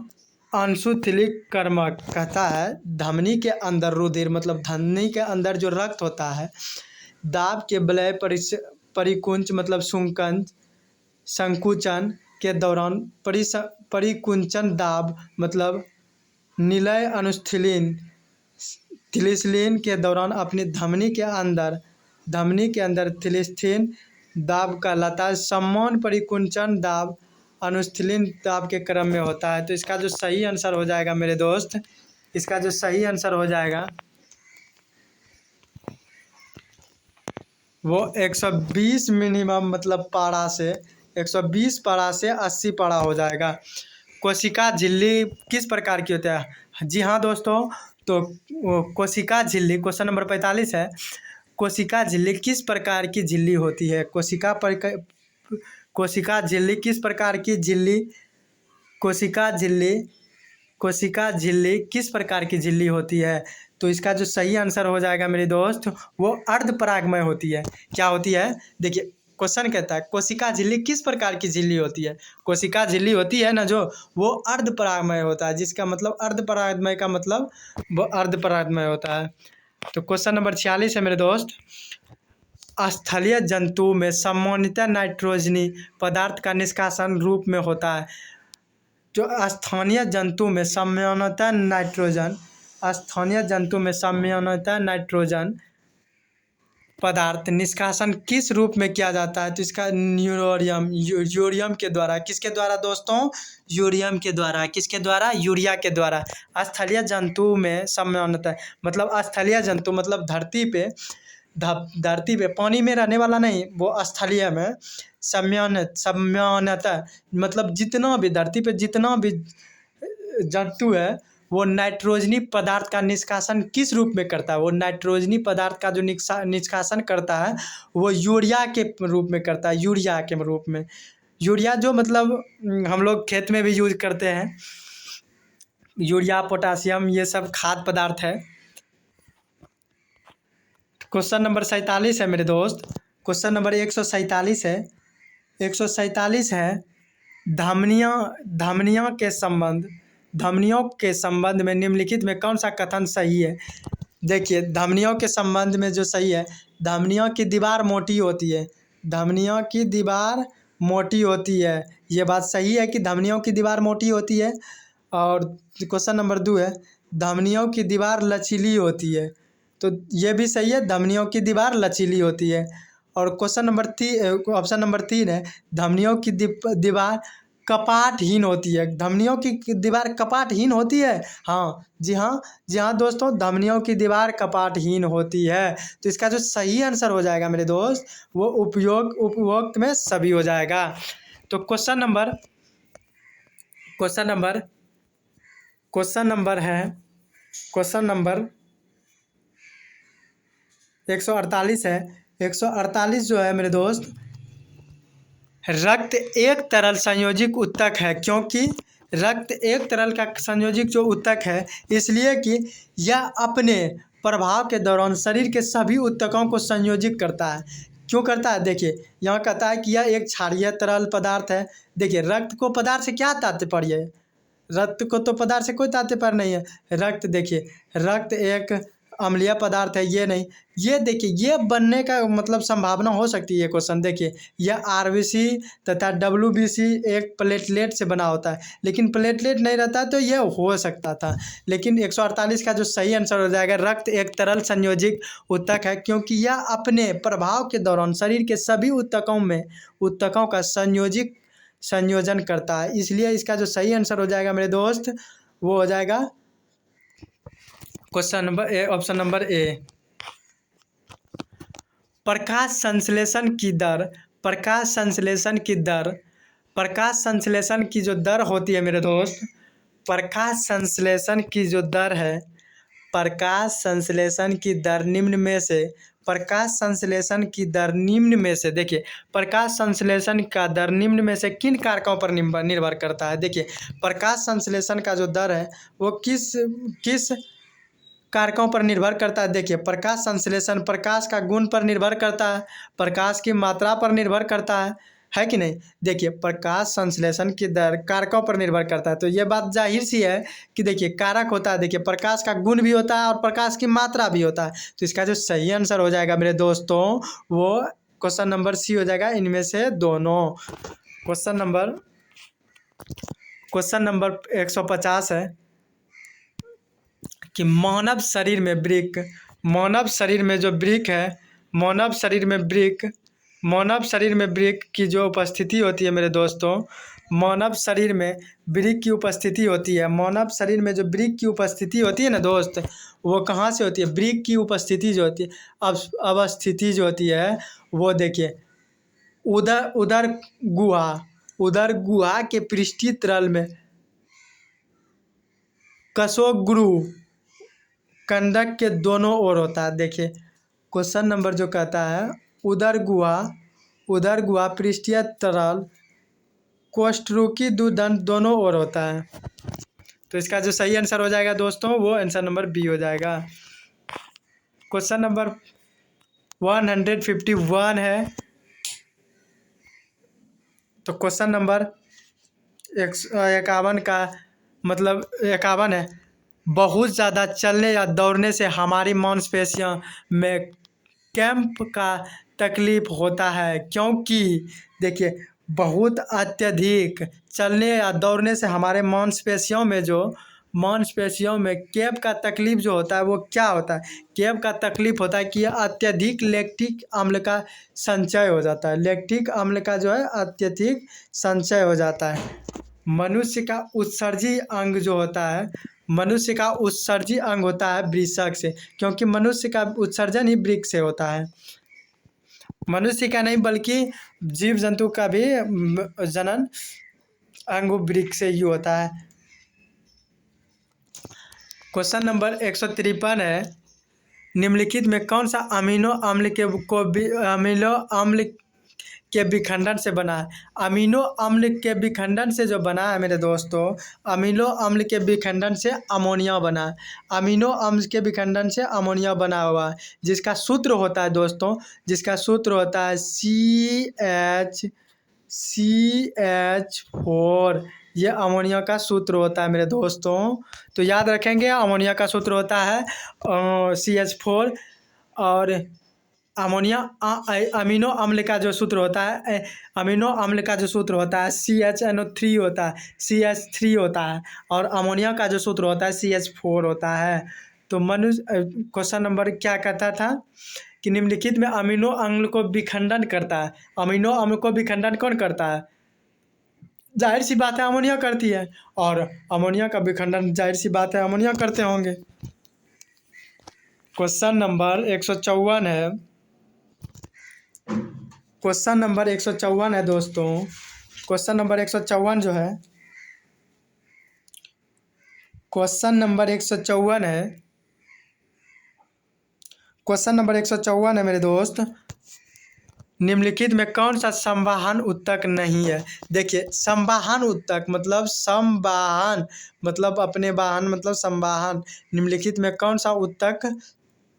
अंशुथिलिक कर्मक कहता है, धमनी के अंदर रुधिर मतलब धमनी के अंदर जो रक्त होता है, दाब के वलय परिकुंच मतलब संकुचन के दौरान परिकुंचन दाब मतलब निलय थिलिस्लीन के दौरान अपनी धमनी के अंदर थिलिस्लीन दाब कहलाता है। समान परिकुंचन दाब अनुस्थलीन दाब के क्रम में होता है। तो इसका जो सही आंसर हो जाएगा मेरे दोस्त, इसका जो सही आंसर हो जाएगा वो 120 मिनिमम मतलब पारा से 120 पारा से 80 पारा हो जाएगा। कोशिका झिल्ली किस प्रकार की होती है? जी हाँ दोस्तों, तो कोशिका झिल्ली क्वेश्चन नंबर 45 है। कोशिका झिल्ली किस प्रकार की झिल्ली होती है? कोशिका झिल्ली किस प्रकार की कोशिका झिल्ली किस प्रकार की झिल्ली होती है? तो इसका जो सही आंसर हो जाएगा मेरे दोस्त वो अर्धपरागमय होती है। क्या होती है? देखिए क्वेश्चन कहता है कोशिका झिल्ली किस प्रकार की झिल्ली होती है? कोशिका झिल्ली होती है ना जो, वो अर्धपरागमय होता है, जिसका मतलब अर्धपरागमय का मतलब वो अर्धपरागमय होता है। तो क्वेश्चन नंबर 46 है मेरे दोस्त। स्थलीय जंतु में सामान्यतः नाइट्रोजनी पदार्थ का निष्कासन रूप में होता है। जो स्थानीय जंतु में सामान्यतः नाइट्रोजन पदार्थ निष्कासन किस रूप में किया जाता है? तो इसका यूरियम के द्वारा। किसके द्वारा दोस्तों? यूरियम के द्वारा। किसके द्वारा? यूरिया के द्वारा। स्थलीय जंतु में सामान्यतः मतलब स्थलीय जंतु मतलब धरती पे पानी में रहने वाला नहीं, वो स्थलीय में सामान्यतः मतलब जितना भी धरती पे जितना भी जंतु है वो नाइट्रोजनी पदार्थ का निष्कासन किस रूप में करता है? वो नाइट्रोजनी पदार्थ का जो निष्कासन करता है वो यूरिया के रूप में करता है। यूरिया के रूप में, यूरिया जो मतलब हम लोग खेत में भी यूज करते हैं, यूरिया पोटासियम ये सब खाद्य पदार्थ है। क्वेश्चन नंबर 47 है मेरे दोस्त। क्वेश्चन नंबर 147 है। 147 है, धमनियों के संबंध में निम्नलिखित में कौन सा कथन सही है? देखिए धमनियों के संबंध में जो सही है, धमनियों की दीवार मोटी होती है। धमनियों की दीवार मोटी होती है, ये बात सही है कि धमनियों की दीवार मोटी होती है। और क्वेश्चन नंबर 2 है, धमनियों की दीवार लचीली होती है। तो ये भी सही है, धमनियों की दीवार लचीली होती है। और क्वेश्चन नंबर 3 ऑप्शन नंबर 3 है, धमनियों की दीवार कपाटहीन होती है। धमनियों की दीवार कपाटहीन होती है। हाँ जी हाँ दोस्तों, धमनियों की दीवार कपाटहीन होती है। तो इसका जो सही आंसर हो जाएगा मेरे दोस्त वो उपरोक्त में सभी हो जाएगा। तो क्वेश्चन नंबर क्वेश्चन नंबर 148 है। 148 जो है मेरे दोस्त, रक्त एक तरल संयोजित ऊतक है, क्योंकि रक्त एक तरल का संयोजित जो ऊतक है, इसलिए कि यह अपने प्रभाव के दौरान शरीर के सभी ऊतकों को संयोजित करता है। क्यों करता है? देखिए, यहाँ कहता है कि यह एक क्षारीय तरल पदार्थ है। देखिए, रक्त को पदार्थ से क्या तात्पर्य है? रक्त को तो पदार्थ से कोई तात्पर्य नहीं है। रक्त देखिए, रक्त एक अम्लीय पदार्थ है, ये नहीं। ये देखिए, ये बनने का मतलब संभावना हो सकती है। क्वेश्चन देखिए, यह आरबीसी तथा डब्ल्यूबीसी एक प्लेटलेट से बना होता है, लेकिन प्लेटलेट नहीं रहता तो ये हो सकता था। लेकिन 148 का जो सही आंसर हो जाएगा, रक्त एक तरल संयोजित ऊतक है, क्योंकि यह अपने प्रभाव के दौरान शरीर के सभी ऊतकों का संयोजन करता है। इसलिए इसका जो सही आंसर हो जाएगा मेरे दोस्त, वो हो जाएगा question number A, option number A. प्रकाश संश्लेषण की जो दर होती है मेरे दोस्त, प्रकाश संश्लेषण की दर निम्न में से देखिए, प्रकाश संश्लेषण का दर निम्न में से किन कारकों पर निर्भर करता है? देखिए, प्रकाश संश्लेषण का जो दर है वो किस कारकों पर निर्भर करता है? देखिए, प्रकाश संश्लेषण प्रकाश का गुण पर निर्भर करता है, प्रकाश की मात्रा पर निर्भर करता है कि नहीं? देखिए, प्रकाश संश्लेषण की दर कारकों पर निर्भर करता है, तो ये बात जाहिर सी है कि देखिए, कारक होता है, देखिए प्रकाश का गुण भी होता है और प्रकाश की मात्रा भी होता है। तो इसका जो सही आंसर हो जाएगा मेरे दोस्तों, वो क्वेश्चन नंबर सी हो जाएगा, इनमें से दोनों। क्वेश्चन नंबर 150 है कि मानव शरीर में वृक्क की जो उपस्थिति होती है मेरे दोस्तों, मानव शरीर में वृक्क की उपस्थिति होती है। मानव शरीर में जो वृक्क की उपस्थिति होती है ना दोस्त, वो कहाँ से होती है? वृक्क की उपस्थिति जो होती है, अवस्थिति जो होती है, वो देखिए, उदर गुहा के पृष्ठीय तरल में कशोग्रु कंडक के दोनों ओर होता है। देखिए, क्वेश्चन नंबर जो कहता है, उदर गुहा पृष्ठीय तरल कोष्ठरुकी दुदंड दोनों ओर होता है। तो इसका जो सही आंसर हो जाएगा दोस्तों, वो आंसर नंबर बी हो जाएगा। क्वेश्चन नंबर 151 है। तो क्वेश्चन नंबर 51 का मतलब 51 है, बहुत ज़्यादा चलने या दौड़ने से हमारी मांसपेशियों में क्रैम्प का तकलीफ होता है, क्योंकि देखिए, बहुत अत्यधिक चलने या दौड़ने से हमारे मांसपेशियों में कैप का तकलीफ जो होता है, वो क्या होता है? कैप का तकलीफ होता है कि अत्यधिक लैक्टिक अम्ल का संचय हो जाता है। लैक्टिक अम्ल का जो है अत्यधिक संचय हो जाता है। मनुष्य का उत्सर्जी अंग होता है वृषक से, क्योंकि मनुष्य का उत्सर्जन ही वृक्क से होता है। मनुष्य का नहीं बल्कि जीव जंतु का भी जनन अंग वृक्क से ही होता है। क्वेश्चन नंबर 153 है, निम्नलिखित में कौन सा अमीनो अम्ल के विखंडन से बना है? अमीनो अम्ल के विखंडन से जो बना है मेरे दोस्तों, अमीनो अम्ल के विखंडन से अमोनिया बना है। अमीनो अम्ल के विखंडन से अमोनिया बना हुआ है, जिसका सूत्र होता है दोस्तों, CH4। ये अमोनिया का सूत्र होता है मेरे दोस्तों, तो याद रखेंगे, अमोनिया का सूत्र होता है CH4। और अमीनो अम्ल का जो सूत्र होता है, CH3 होता है, और अमोनिया का जो सूत्र होता है CH4 होता है। तो क्वेश्चन नंबर क्या कहता था कि निम्नलिखित में अमीनो अम्ल को विखंडन करता है। अमीनो अम्ल को विखंडन कौन करता है? जाहिर सी बात है अमोनिया करती है, और अमोनिया का विखंडन जाहिर सी बात है अमोनिया करते होंगे। क्वेश्चन नंबर 154 है। क्वेश्चन नंबर 154 है दोस्तों। क्वेश्चन नंबर 154 जो है, क्वेश्चन नंबर 154 है। क्वेश्चन नंबर 154 है मेरे दोस्त। निम्नलिखित में कौन सा संवाहन उत्तक नहीं है। देखिए संवाहन उत्तक मतलब संवाहन मतलब अपने वाहन मतलब संवाहन। निम्नलिखित में कौन सा उत्तक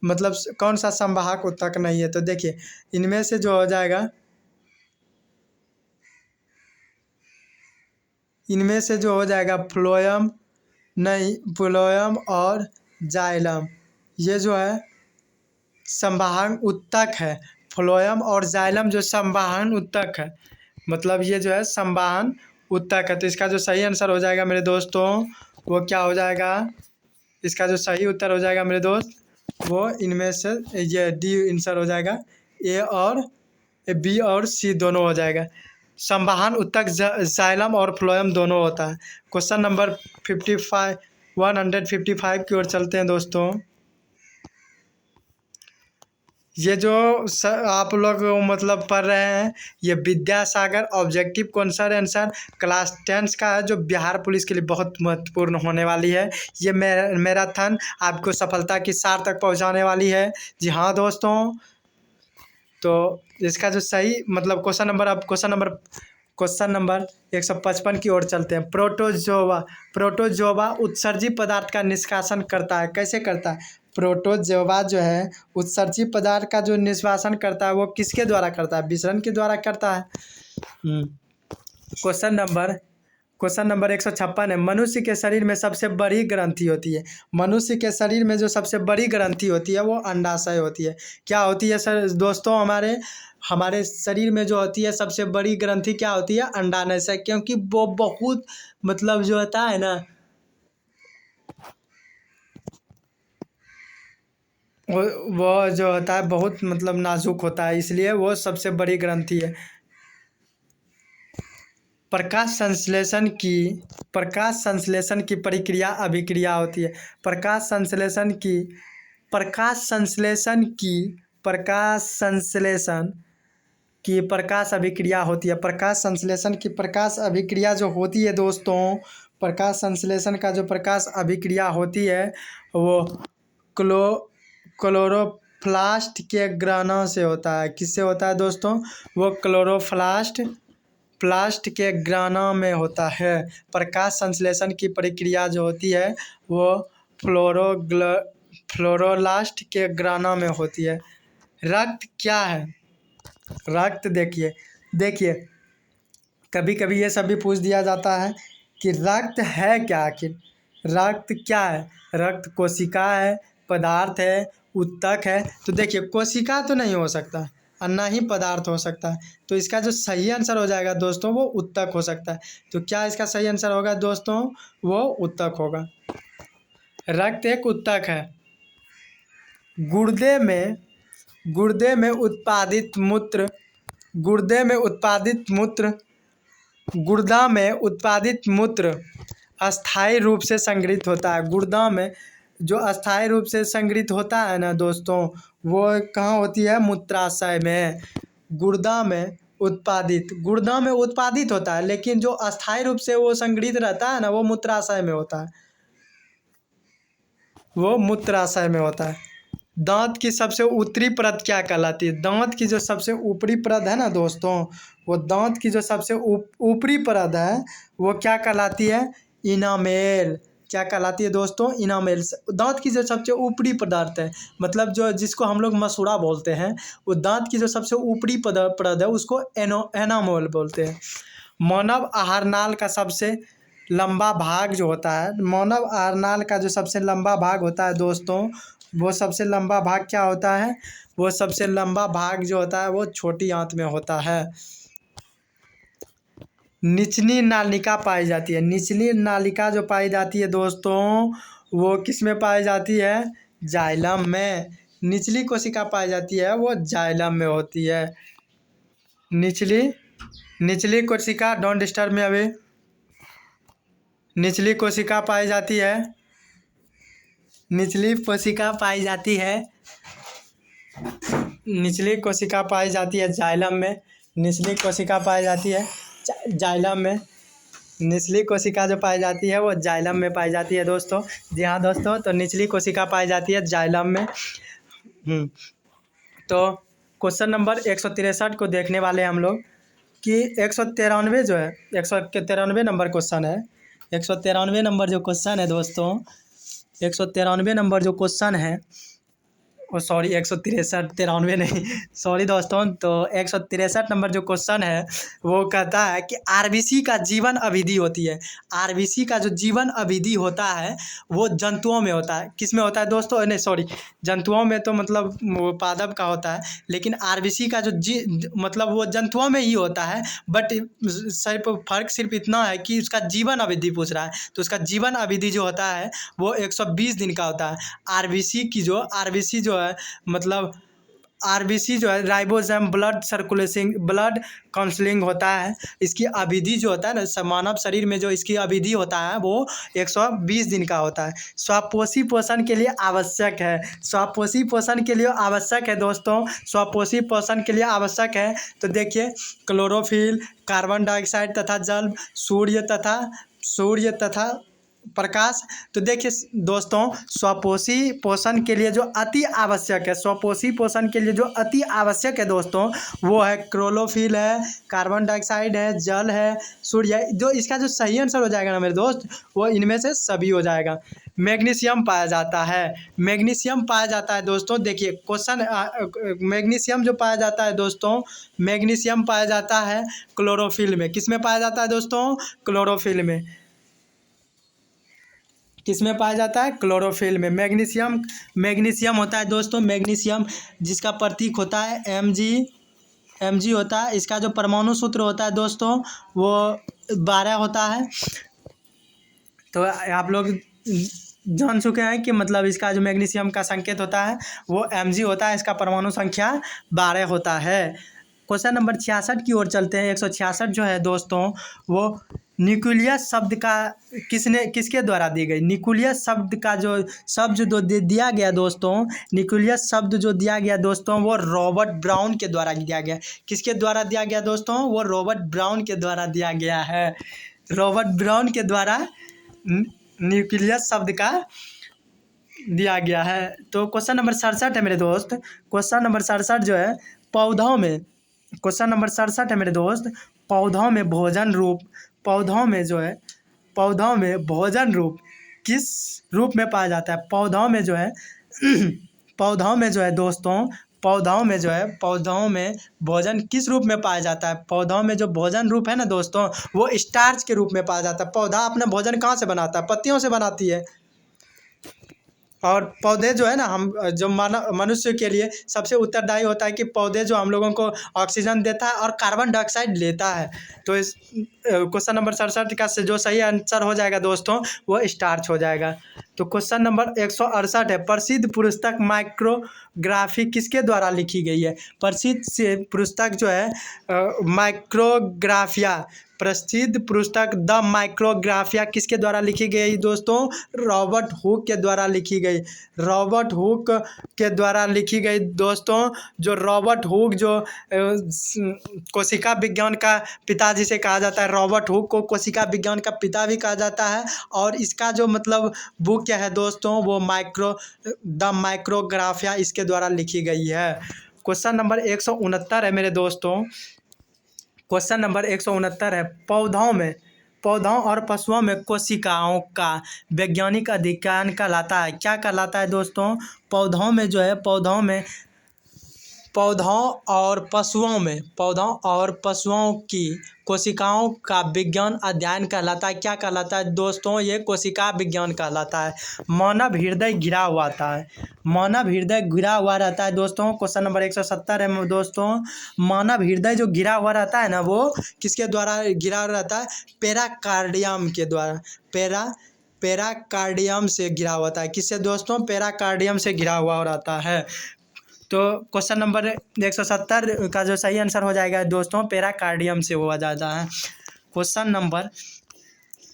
मतलब कौन सा संवाहक उत्तक नहीं है। तो देखिए इनमें से जो हो जाएगा, इनमें से जो हो जाएगा फ्लोएम नहीं, फ्लोएम और जाइलम, ये जो है संवाहन उत्तक है। फ्लोएम और जाइलम जो संवाहन उत्तक है, मतलब ये जो है संवाहन उत्तक है। तो इसका जो सही आंसर हो जाएगा मेरे दोस्तों वो क्या हो जाएगा, इसका जो सही उत्तर हो जाएगा मेरे दोस्त वो इनमें से ये डी आंसर हो जाएगा। बी और सी दोनों हो जाएगा। संवाहन उत्तक जाइलम और फ्लोएम दोनों होता है। क्वेश्चन नंबर 155 की ओर चलते हैं दोस्तों। ये जो आप लोग मतलब पढ़ रहे हैं ये Vidyasagar objective question answer class 10 का है, जो बिहार पुलिस के लिए बहुत महत्वपूर्ण होने वाली है। ये मैराथन आपको सफलता की सार तक पहुंचाने वाली है। जी हाँ दोस्तों, तो इसका जो सही मतलब क्वेश्चन नंबर 155 की ओर चलते हैं। प्रोटोजोवा उत्सर्जी पदार्थ का निष्कासन करता है। कैसे करता है? प्रोटोजोवा जो है उत्सर्जी पदार्थ का जो निष्कासन करता है वो किसके द्वारा करता है? विसरण के द्वारा करता है। क्वेश्चन नंबर 156 है। मनुष्य के शरीर में सबसे बड़ी ग्रंथि होती है। मनुष्य के शरीर में जो सबसे बड़ी ग्रंथि होती है वो अंडाशय होती है। क्या होती है सर दोस्तों? हमारे शरीर में जो होती है सबसे बड़ी ग्रंथि क्या होती है? अंडाशय, क्योंकि वो बहुत मतलब जो होता है ना वो जो होता है बहुत मतलब नाजुक होता है, इसलिए वो सबसे बड़ी ग्रंथि है। प्रकाश संश्लेषण की प्रक्रिया अभिक्रिया होती है। प्रकाश संश्लेषण की प्रकाश अभिक्रिया होती है। प्रकाश संश्लेषण की प्रकाश अभिक्रिया जो होती है दोस्तों, प्रकाश संश्लेषण का जो प्रकाश अभिक्रिया होती है वो क्लोरोप्लास्ट के ग्रहणों से होता है। किससे होता है दोस्तों? वो प्लास्ट के ग्रहणों में होता है। प्रकाश संश्लेषण की प्रक्रिया जो होती है वो फ्लोरोलास्ट के ग्रहणों में होती है। रक्त क्या है? रक्त देखिए कभी कभी ये सब भी पूछ दिया जाता है कि रक्त है क्या। आखिर रक्त क्या है? रक्त कोशिका है, पदार्थ है, उत्तक है। तो देखिए कोशिका तो नहीं हो सकता और ना ही पदार्थ हो सकता है, तो इसका जो सही आंसर हो जाएगा दोस्तों वो उत्तक हो सकता है। तो क्या इसका सही आंसर होगा दोस्तों? वो उत्तक होगा। रक्त एक उत्तक है। गुर्दे में उत्पादित मूत्र अस्थायी रूप से संग्रहित होता है। गुर्दा में जो अस्थायी रूप से संग्रहित होता है ना दोस्तों वो कहाँ होती है? मूत्राशय में। गुर्दा में उत्पादित होता है, लेकिन जो अस्थायी रूप से वो संग्रहित रहता है ना वो मूत्राशय में होता है। दांत की सबसे ऊपरी परत क्या कहलाती है? दांत की जो सबसे ऊपरी परत है ना दोस्तों, वो दांत की जो सबसे ऊपरी परत है वो क्या कहलाती है? इनामेल। क्या कहलाती है दोस्तों? इनामेल। दांत की जो सबसे ऊपरी पदार्थ है मतलब जो जिसको हम लोग मसूड़ा बोलते हैं, वो दांत की जो सबसे ऊपरी परत है उसको एनामोल बोलते हैं। मानव आहार नाल का सबसे लंबा भाग जो होता है, मानव आहार नाल का जो सबसे लंबा भाग होता है दोस्तों, वो सबसे लंबा भाग क्या होता है? वो सबसे लंबा भाग जो होता है वो छोटी आंत में होता है। निचली नालिका पाई जाती है। निचली नालिका जो पाई जाती है दोस्तों वो किस में पाई जाती है? जाइलम में। निचली कोशिका पाई जाती है वो जाइलम में होती है। निचली कोशिका, डोंट डिस्टर्ब मी अभी। निचली कोशिका पाई जाती है जाइलम में। निचली कोशिका पाई जाती है जाइलम में। निचली कोशिका जो पाई जाती है वो जाइलम में पाई जाती है दोस्तों। जी हाँ दोस्तों, तो निचली कोशिका पाई जाती है जाइलम में। तो क्वेश्चन नंबर 163 को देखने वाले हम लोग कि 193 जो है, 193 नंबर क्वेश्चन है। 193 नंबर जो क्वेश्चन है दोस्तों, 193 नंबर जो क्वेश्चन है, ओ सॉरी 163, 93 नहीं, सॉरी दोस्तों। तो 163 नंबर जो क्वेश्चन है वो कहता है कि आरबीसी का जीवन अवधि होती है। आरबीसी का जो जीवन अवधि होता है वो जंतुओं में होता है। किस में होता है दोस्तों? नहीं सॉरी, जंतुओं में तो मतलब वो पादप का होता है, लेकिन आरबीसी का जो मतलब वो जंतुओं में ही होता है। बट सिर्फ फर्क सिर्फ इतना है कि उसका जीवन अवधि पूछ रहा है, तो उसका जीवन अवधि जो होता है वो 120 दिन का होता है। आरबीसी जो है मतलब आरबीसी जो है राइबोसोम ब्लड काउंसलिंग होता है। इसकी अवधि जो होता है ना, मानव शरीर में जो इसकी अवधि होता है वो 120 दिन का होता है। स्वापोषी पोषण के लिए आवश्यक है। स्वापोषी पोषण के लिए आवश्यक है दोस्तों, स्वापोषी पोषण के लिए आवश्यक है। तो देखिए, क्लोरोफिल, कार्बन डाइऑक्साइड तथा जल, सूर्य तथा प्रकाश। तो देखिए दोस्तों, स्वपोषी पोषण के लिए जो अति आवश्यक है, स्वपोषी पोषण के लिए जो अति आवश्यक है दोस्तों, वो है क्लोरोफिल है, कार्बन डाइऑक्साइड है, जल है, सूर्य है। जो इसका जो सही आंसर हो जाएगा ना मेरे दोस्त, वो इनमें से सभी हो जाएगा। मैग्नीशियम पाया जाता है, मैग्नीशियम पाया जाता है दोस्तों। देखिए क्वेश्चन, मैग्नीशियम जो पाया जाता है दोस्तों, मैग्नीशियम पाया जाता है क्लोरोफिल में। किस में पाया जाता है दोस्तों? क्लोरोफिल में। किस में पाया जाता है? क्लोरोफिल में। मैग्नीशियम होता है दोस्तों, मैग्नीशियम जिसका प्रतीक होता है Mg होता है। इसका जो परमाणु सूत्र होता है दोस्तों वो 12 होता है। तो आप लोग जान चुके हैं कि मतलब इसका जो मैग्नीशियम का संकेत होता है वो Mg होता है, इसका परमाणु संख्या 12 होता है। क्वेश्चन नंबर 66 की ओर चलते हैं। 166 जो है दोस्तों वो न्यूक्लियस शब्द का किसके द्वारा दी गई? न्यूक्लियस शब्द का जो शब्द जो दिया गया दोस्तों, न्यूक्लियस शब्द जो दिया गया दोस्तों वो रॉबर्ट ब्राउन के द्वारा दिया गया। किसके द्वारा दिया गया दोस्तों? वो रॉबर्ट ब्राउन के द्वारा दिया गया है। रॉबर्ट ब्राउन के द्वारा न्यूक्लियस शब्द का दिया गया है। तो क्वेश्चन नंबर 67 है मेरे दोस्त। क्वेश्चन नंबर 67 जो है पौधों में, क्वेश्चन नंबर 67 है मेरे दोस्त, पौधों में भोजन रूप, पौधों में जो है, पौधों में भोजन रूप किस रूप में पाया जाता है? पौधों में जो है पौधों में जो है दोस्तों, पौधों में जो है, पौधों में भोजन किस रूप में पाया जाता है? पौधों में जो भोजन रूप है ना दोस्तों वो स्टार्च के रूप में पाया जाता है। पौधा अपना भोजन कहाँ से बनाता है? पत्तियों से बनाती है। और पौधे जो है ना, हम जो मनुष्य के लिए सबसे उत्तरदायी होता है कि पौधे जो हम लोगों को ऑक्सीजन देता है और कार्बन डाइऑक्साइड लेता है। तो इस क्वेश्चन नंबर 67 का से जो सही आंसर हो जाएगा दोस्तों वो स्टार्च हो जाएगा। तो क्वेश्चन नंबर 168 है, प्रसिद्ध पुस्तक माइक्रोग्राफी किसके द्वारा लिखी गई है? प्रसिद्ध से पुस्तक जो है माइक्रोग्राफिया, प्रसिद्ध पुस्तक द माइक्रोग्राफिया किसके द्वारा लिखी गई दोस्तों? रॉबर्ट हुक के द्वारा लिखी गई। रॉबर्ट हुक के द्वारा लिखी गई दोस्तों। जो रॉबर्ट हुक जो कोशिका विज्ञान का पिता जिसे कहा जाता है, रॉबर्ट हुक को कोशिका विज्ञान का पिता भी कहा जाता है। और इसका जो मतलब बुक क्या है दोस्तों वो द माइक्रोग्राफिया इसके द्वारा लिखी गई है। क्वेश्चन नंबर 169 है मेरे दोस्तों। क्वेश्चन नंबर 169 है, पौधों और पशुओं में कोशिकाओं का वैज्ञानिक अध्ययन कहलाता है। क्या कहलाता है दोस्तों? पौधों में जो है, पौधों और पशुओं की कोशिकाओं का विज्ञान अध्ययन कहलाता है। क्या कहलाता है दोस्तों? ये कोशिका विज्ञान कहलाता है। मानव हृदय घिरा हुआ आता है, मानव हृदय घिरा हुआ रहता है दोस्तों। क्वेश्चन नंबर 170 है दोस्तों। मानव हृदय जो घिरा हुआ रहता है ना वो किसके द्वारा घिरा हुआ रहता है? पेराकार्डियम के द्वारा। पेराकार्डियम से घिरा हुआ होता है। किससे दोस्तों? पेराकार्डियम से घिरा हुआ रहता है। तो क्वेश्चन नंबर 170 का जो सही आंसर हो जाएगा दोस्तों पेराकार्डियम से हुआ जाता है। क्वेश्चन नंबर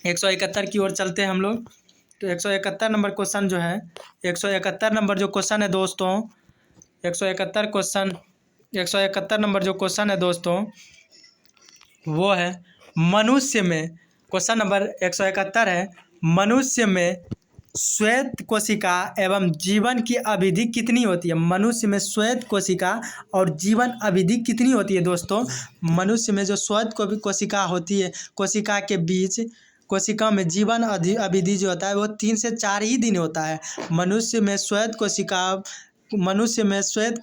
171 की ओर चलते हैं हम लोग। तो 171 नंबर क्वेश्चन जो है, 171 नंबर जो क्वेश्चन है दोस्तों, 171 नंबर जो क्वेश्चन है दोस्तों वो है, क्वेश्चन नंबर 171 है, मनुष्य में श्वेत कोशिका एवं जीवन की अवधि कितनी होती है? मनुष्य में श्वेत कोशिका और जीवन अवधि कितनी होती है दोस्तों? मनुष्य में जो श्वेत कोशिका होती है, कोशिका के बीच कोशिका में जीवन अवधि जो होता है वो 3 से 4 ही दिन होता है। मनुष्य में श्वेत कोशिका मनुष्य में श्वेत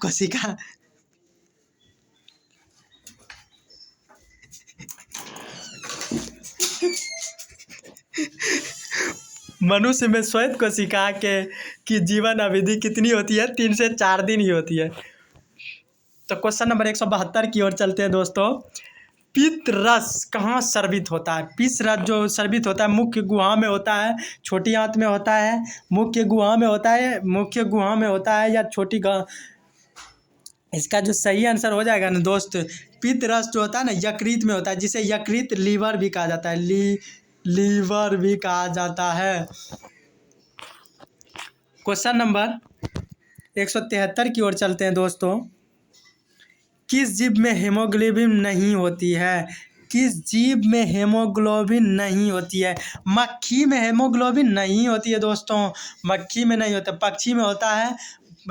कोशिका की जीवन अवधि कितनी होती है? 3 से 4 दिन ही होती है। तो क्वेश्चन नंबर 172 की ओर चलते हैं दोस्तों। पित्त रस कहाँ स्रावित होता है? पित्त रस जो स्रावित होता है मुख्य गुहा में होता है, छोटी आंत में होता है, मुख्य गुहा में होता है या छोटी इसका जो सही आंसर हो जाएगा ना दोस्त, पित्त रस जो होता है ना यकृत में होता है, जिसे यकृत लीवर भी कहा जाता है, लीवर भी कहा जाता है। क्वेश्चन नंबर 173 की ओर चलते हैं दोस्तों। किस जीव में हीमोग्लोबिन नहीं होती है? किस जीव में हीमोग्लोबिन नहीं होती है? मक्खी में हीमोग्लोबिन नहीं होती है दोस्तों, मक्खी में नहीं होता, पक्षी में होता है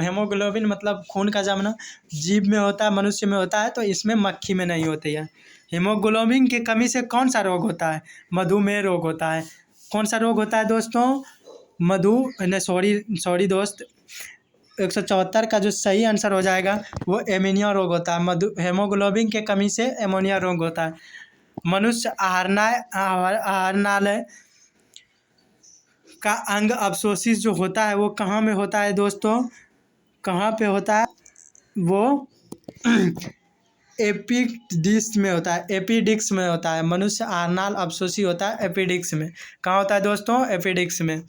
हीमोग्लोबिन, मतलब खून का जमना। जीव में होता है, मनुष्य में होता है, तो इसमें मक्खी में नहीं होती है। हीमोग्लोबिन की कमी से कौन सा रोग होता है? मधुमेह रोग होता है। कौन सा रोग होता है दोस्तों? सॉरी दोस्त, 174 का जो सही आंसर हो जाएगा वो एनीमिया रोग होता है। हीमोग्लोबिन के कमी से एनीमिया रोग होता है। मनुष्य आहारनालय का अंग अवशोषित जो होता है वो कहाँ में होता है दोस्तों? कहाँ पे होता है वो? एपिडिक्स में होता है, एपिडिक्स में होता है। मनुष्य आहारनाल अवशोषी होता है एपिडिक्स में। कहाँ होता है दोस्तों? एपिडिक्स में।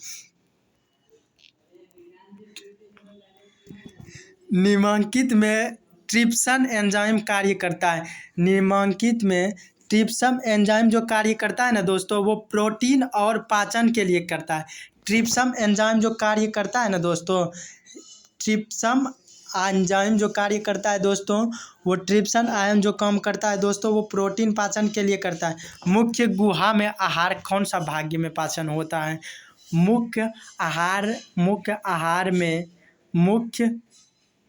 निम्नलिखित में ट्रिप्सिन एंजाइम कार्य करता है। निम्नलिखित में ट्रिप्सिन एंजाइम जो कार्य करता है ना दोस्तों, वो प्रोटीन और पाचन के लिए करता है। ट्रिप्सिन एंजाइम जो कार्य करता है ना दोस्तों, ट्रिप्सिन एंजाइम जो कार्य करता है दोस्तों, वो ट्रिप्सिन आयन जो काम करता है दोस्तों, वो प्रोटीन पाचन के लिए करता है। मुख्य गुहा में आहार कौन सा भाग में पाचन होता है?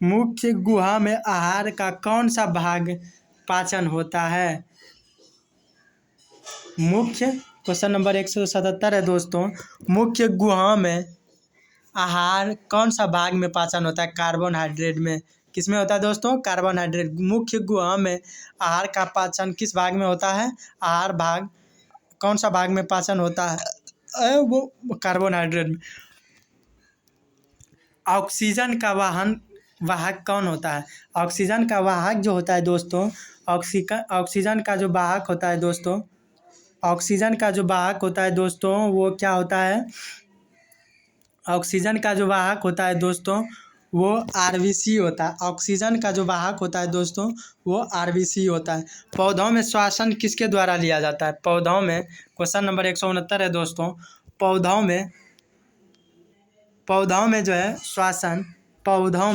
मुख्य गुहा में आहार का कौन सा भाग पाचन होता है? क्वेश्चन नंबर 177 है दोस्तों। मुख्य गुहा में आहार कौन सा भाग में पाचन होता है? कार्बोहाइड्रेट में। किस में होता है दोस्तों? कार्बोहाइड्रेट। मुख्य गुहा में आहार का पाचन किस भाग में होता है? आहार भाग कौन सा भाग में पाचन होता है? वो कार्बोहाइड्रेट में। ऑक्सीजन का वाहक कौन होता है? ऑक्सीजन का वाहक जो होता है दोस्तों, ऑक्सीजन का जो वाहक होता है दोस्तों, वो क्या होता है? ऑक्सीजन का जो वाहक होता है दोस्तों वो आरबीसी होता है। ऑक्सीजन का जो वाहक होता है दोस्तों वो आरबीसी होता है। पौधों में श्वसन किसके द्वारा लिया जाता है? पौधों में, क्वेश्चन नंबर 169 है दोस्तों। पौधों में जो है श्वसन, पौधों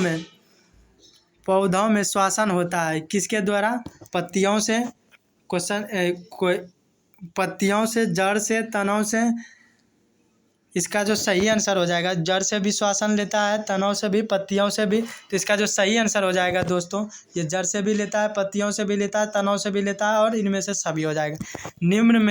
में श्वसन होता है किसके द्वारा? पत्तियों से, पत्तियों से, जड़ से, तनों से। इसका जो सही आंसर हो जाएगा, जड़ से भी श्वसन लेता है, तनों से भी, पत्तियों से भी। तो इसका जो सही आंसर हो जाएगा दोस्तों, ये जड़ से भी लेता है, पत्तियों से भी लेता है, तनों से भी लेता है, और इनमें से सभी हो जाएगा। निम्न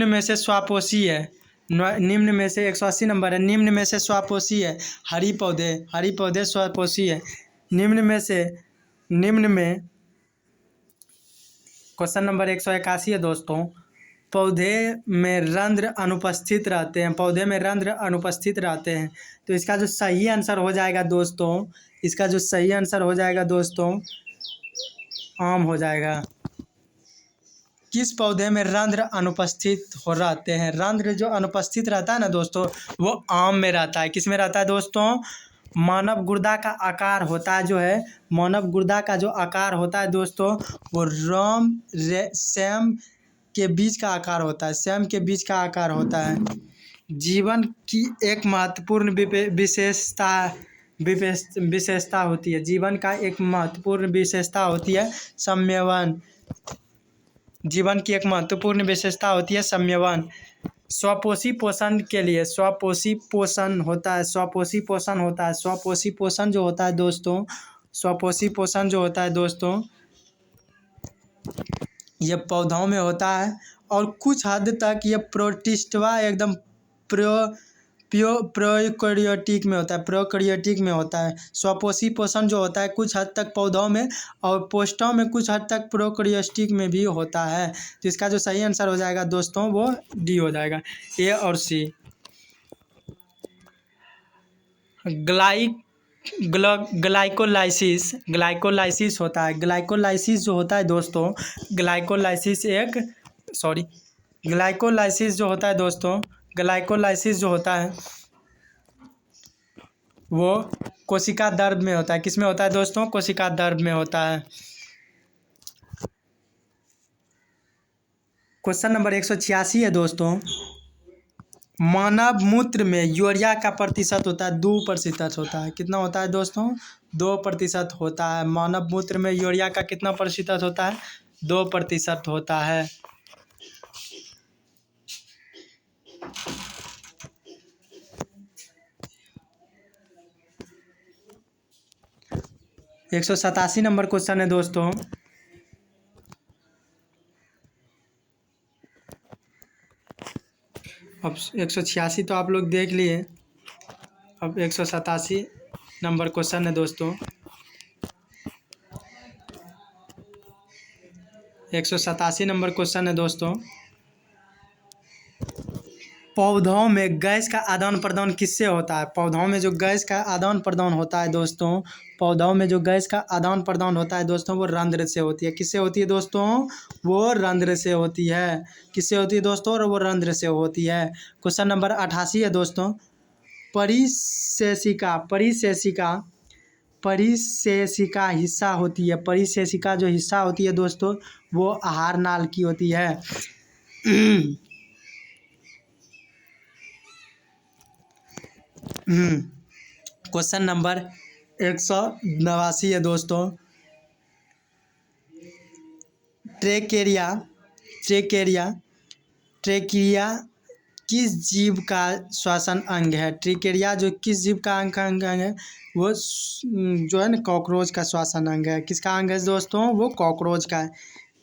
में स्वापोषी है। निम्न में से 180 नंबर है। निम्न में से स्वापोषी है। हरी पौधे स्वापोषी है। निम्न में क्वेश्चन नंबर 181 है दोस्तों। पौधे में रंध्र अनुपस्थित रहते हैं। तो इसका जो सही आंसर हो जाएगा दोस्तों, आम हो जाएगा। किस पौधे में रंध्र अनुपस्थित रहते हैं? रंध्र जो अनुपस्थित रहता है ना दोस्तों, वो आम में रहता है। किस में रहता है दोस्तों? मानव गुर्दा का आकार होता है जो है, मानव गुर्दा का जो आकार होता है दोस्तों, वो सैम के बीज का आकार होता है। जीवन की एक महत्वपूर्ण विशेषता विशेषता होती है। जीवन का एक महत्वपूर्ण विशेषता होती है संयमन। जीवन की एक महत्वपूर्ण विशेषता होती है संयमन। स्वपोषी पोषण के लिए स्वपोषी पोषण होता है। स्वपोषी पोषण होता है। स्वपोषी पोषण जो होता है दोस्तों, स्वपोषी पोषण जो होता है दोस्तों, ये पौधों में होता है और कुछ हद तक ये प्रोटिस्टवा एकदम प्रोकैरियोटिक में होता है। प्रोकैरियोटिक में होता है स्वपोषी पोषण जो होता है कुछ हद तक पौधों में, और पोस्टों में कुछ हद तक प्रोकैरियोटिक में भी होता है। तो इसका जो सही आंसर हो जाएगा दोस्तों वो डी हो जाएगा, ए और सी। ग्लाइकोलाइसिस होता है। ग्लाइकोलाइसिस जो होता है दोस्तों, ग्लाइकोलाइसिस जो होता है दोस्तों, ग्लाइकोलाइसिस जो होता है वो कोशिका द्रव्य में होता है। किस में होता है दोस्तों? कोशिका द्रव्य में होता है। क्वेश्चन नंबर 186 है दोस्तों, मानव मूत्र में यूरिया का प्रतिशत होता है 2% होता है। कितना होता है दोस्तों? 2% होता है। मानव मूत्र में यूरिया का कितना प्रतिशत होता है? 2% होता है। एक 187 नंबर क्वेश्चन है दोस्तों, अब 186 तो आप लोग देख लिए, अब 187 नंबर क्वेश्चन है दोस्तों। 187 नंबर क्वेश्चन है दोस्तों, पौधों में गैस का आदान प्रदान किससे होता है? पौधों में जो गैस का आदान प्रदान होता है दोस्तों, पौधों में जो गैस का आदान प्रदान होता है दोस्तों वो रंध्र से होती है। किससे होती है दोस्तों? वो रंध्र से होती है। किससे होती है दोस्तों? और वो रंध्र से होती है। क्वेश्चन नंबर 88 है दोस्तों, परिशेषिका हिस्सा होती है। परिशेषिका जो हिस्सा होती है दोस्तों वो आहार नाल की होती है। क्वेश्चन नंबर 189 है दोस्तों, ट्रेकेरिया किस जीव का श्वसन अंग है? ट्रेकेरिया जो किस जीव का अंग है वो जो है ना कॉकरोच का श्वसन अंग है। किसका अंग है दोस्तों? वो कॉकरोच का है।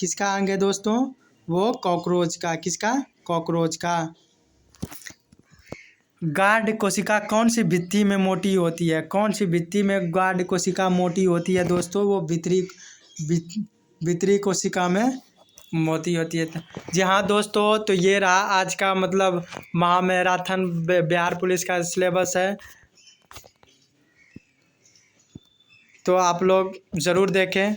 किसका अंग है दोस्तों? वो कॉकरोच का। किसका? कॉकरोच का। गार्ड कोशिका कौन सी भित्ति में मोटी होती है? कौन सी भित्ति में गार्ड कोशिका मोटी होती है दोस्तों? वो भीतरी कोशिका में मोटी होती है। जी हाँ दोस्तों, तो ये रहा आज का मतलब महामैराथन बिहार पुलिस का सिलेबस है, तो आप लोग ज़रूर देखें।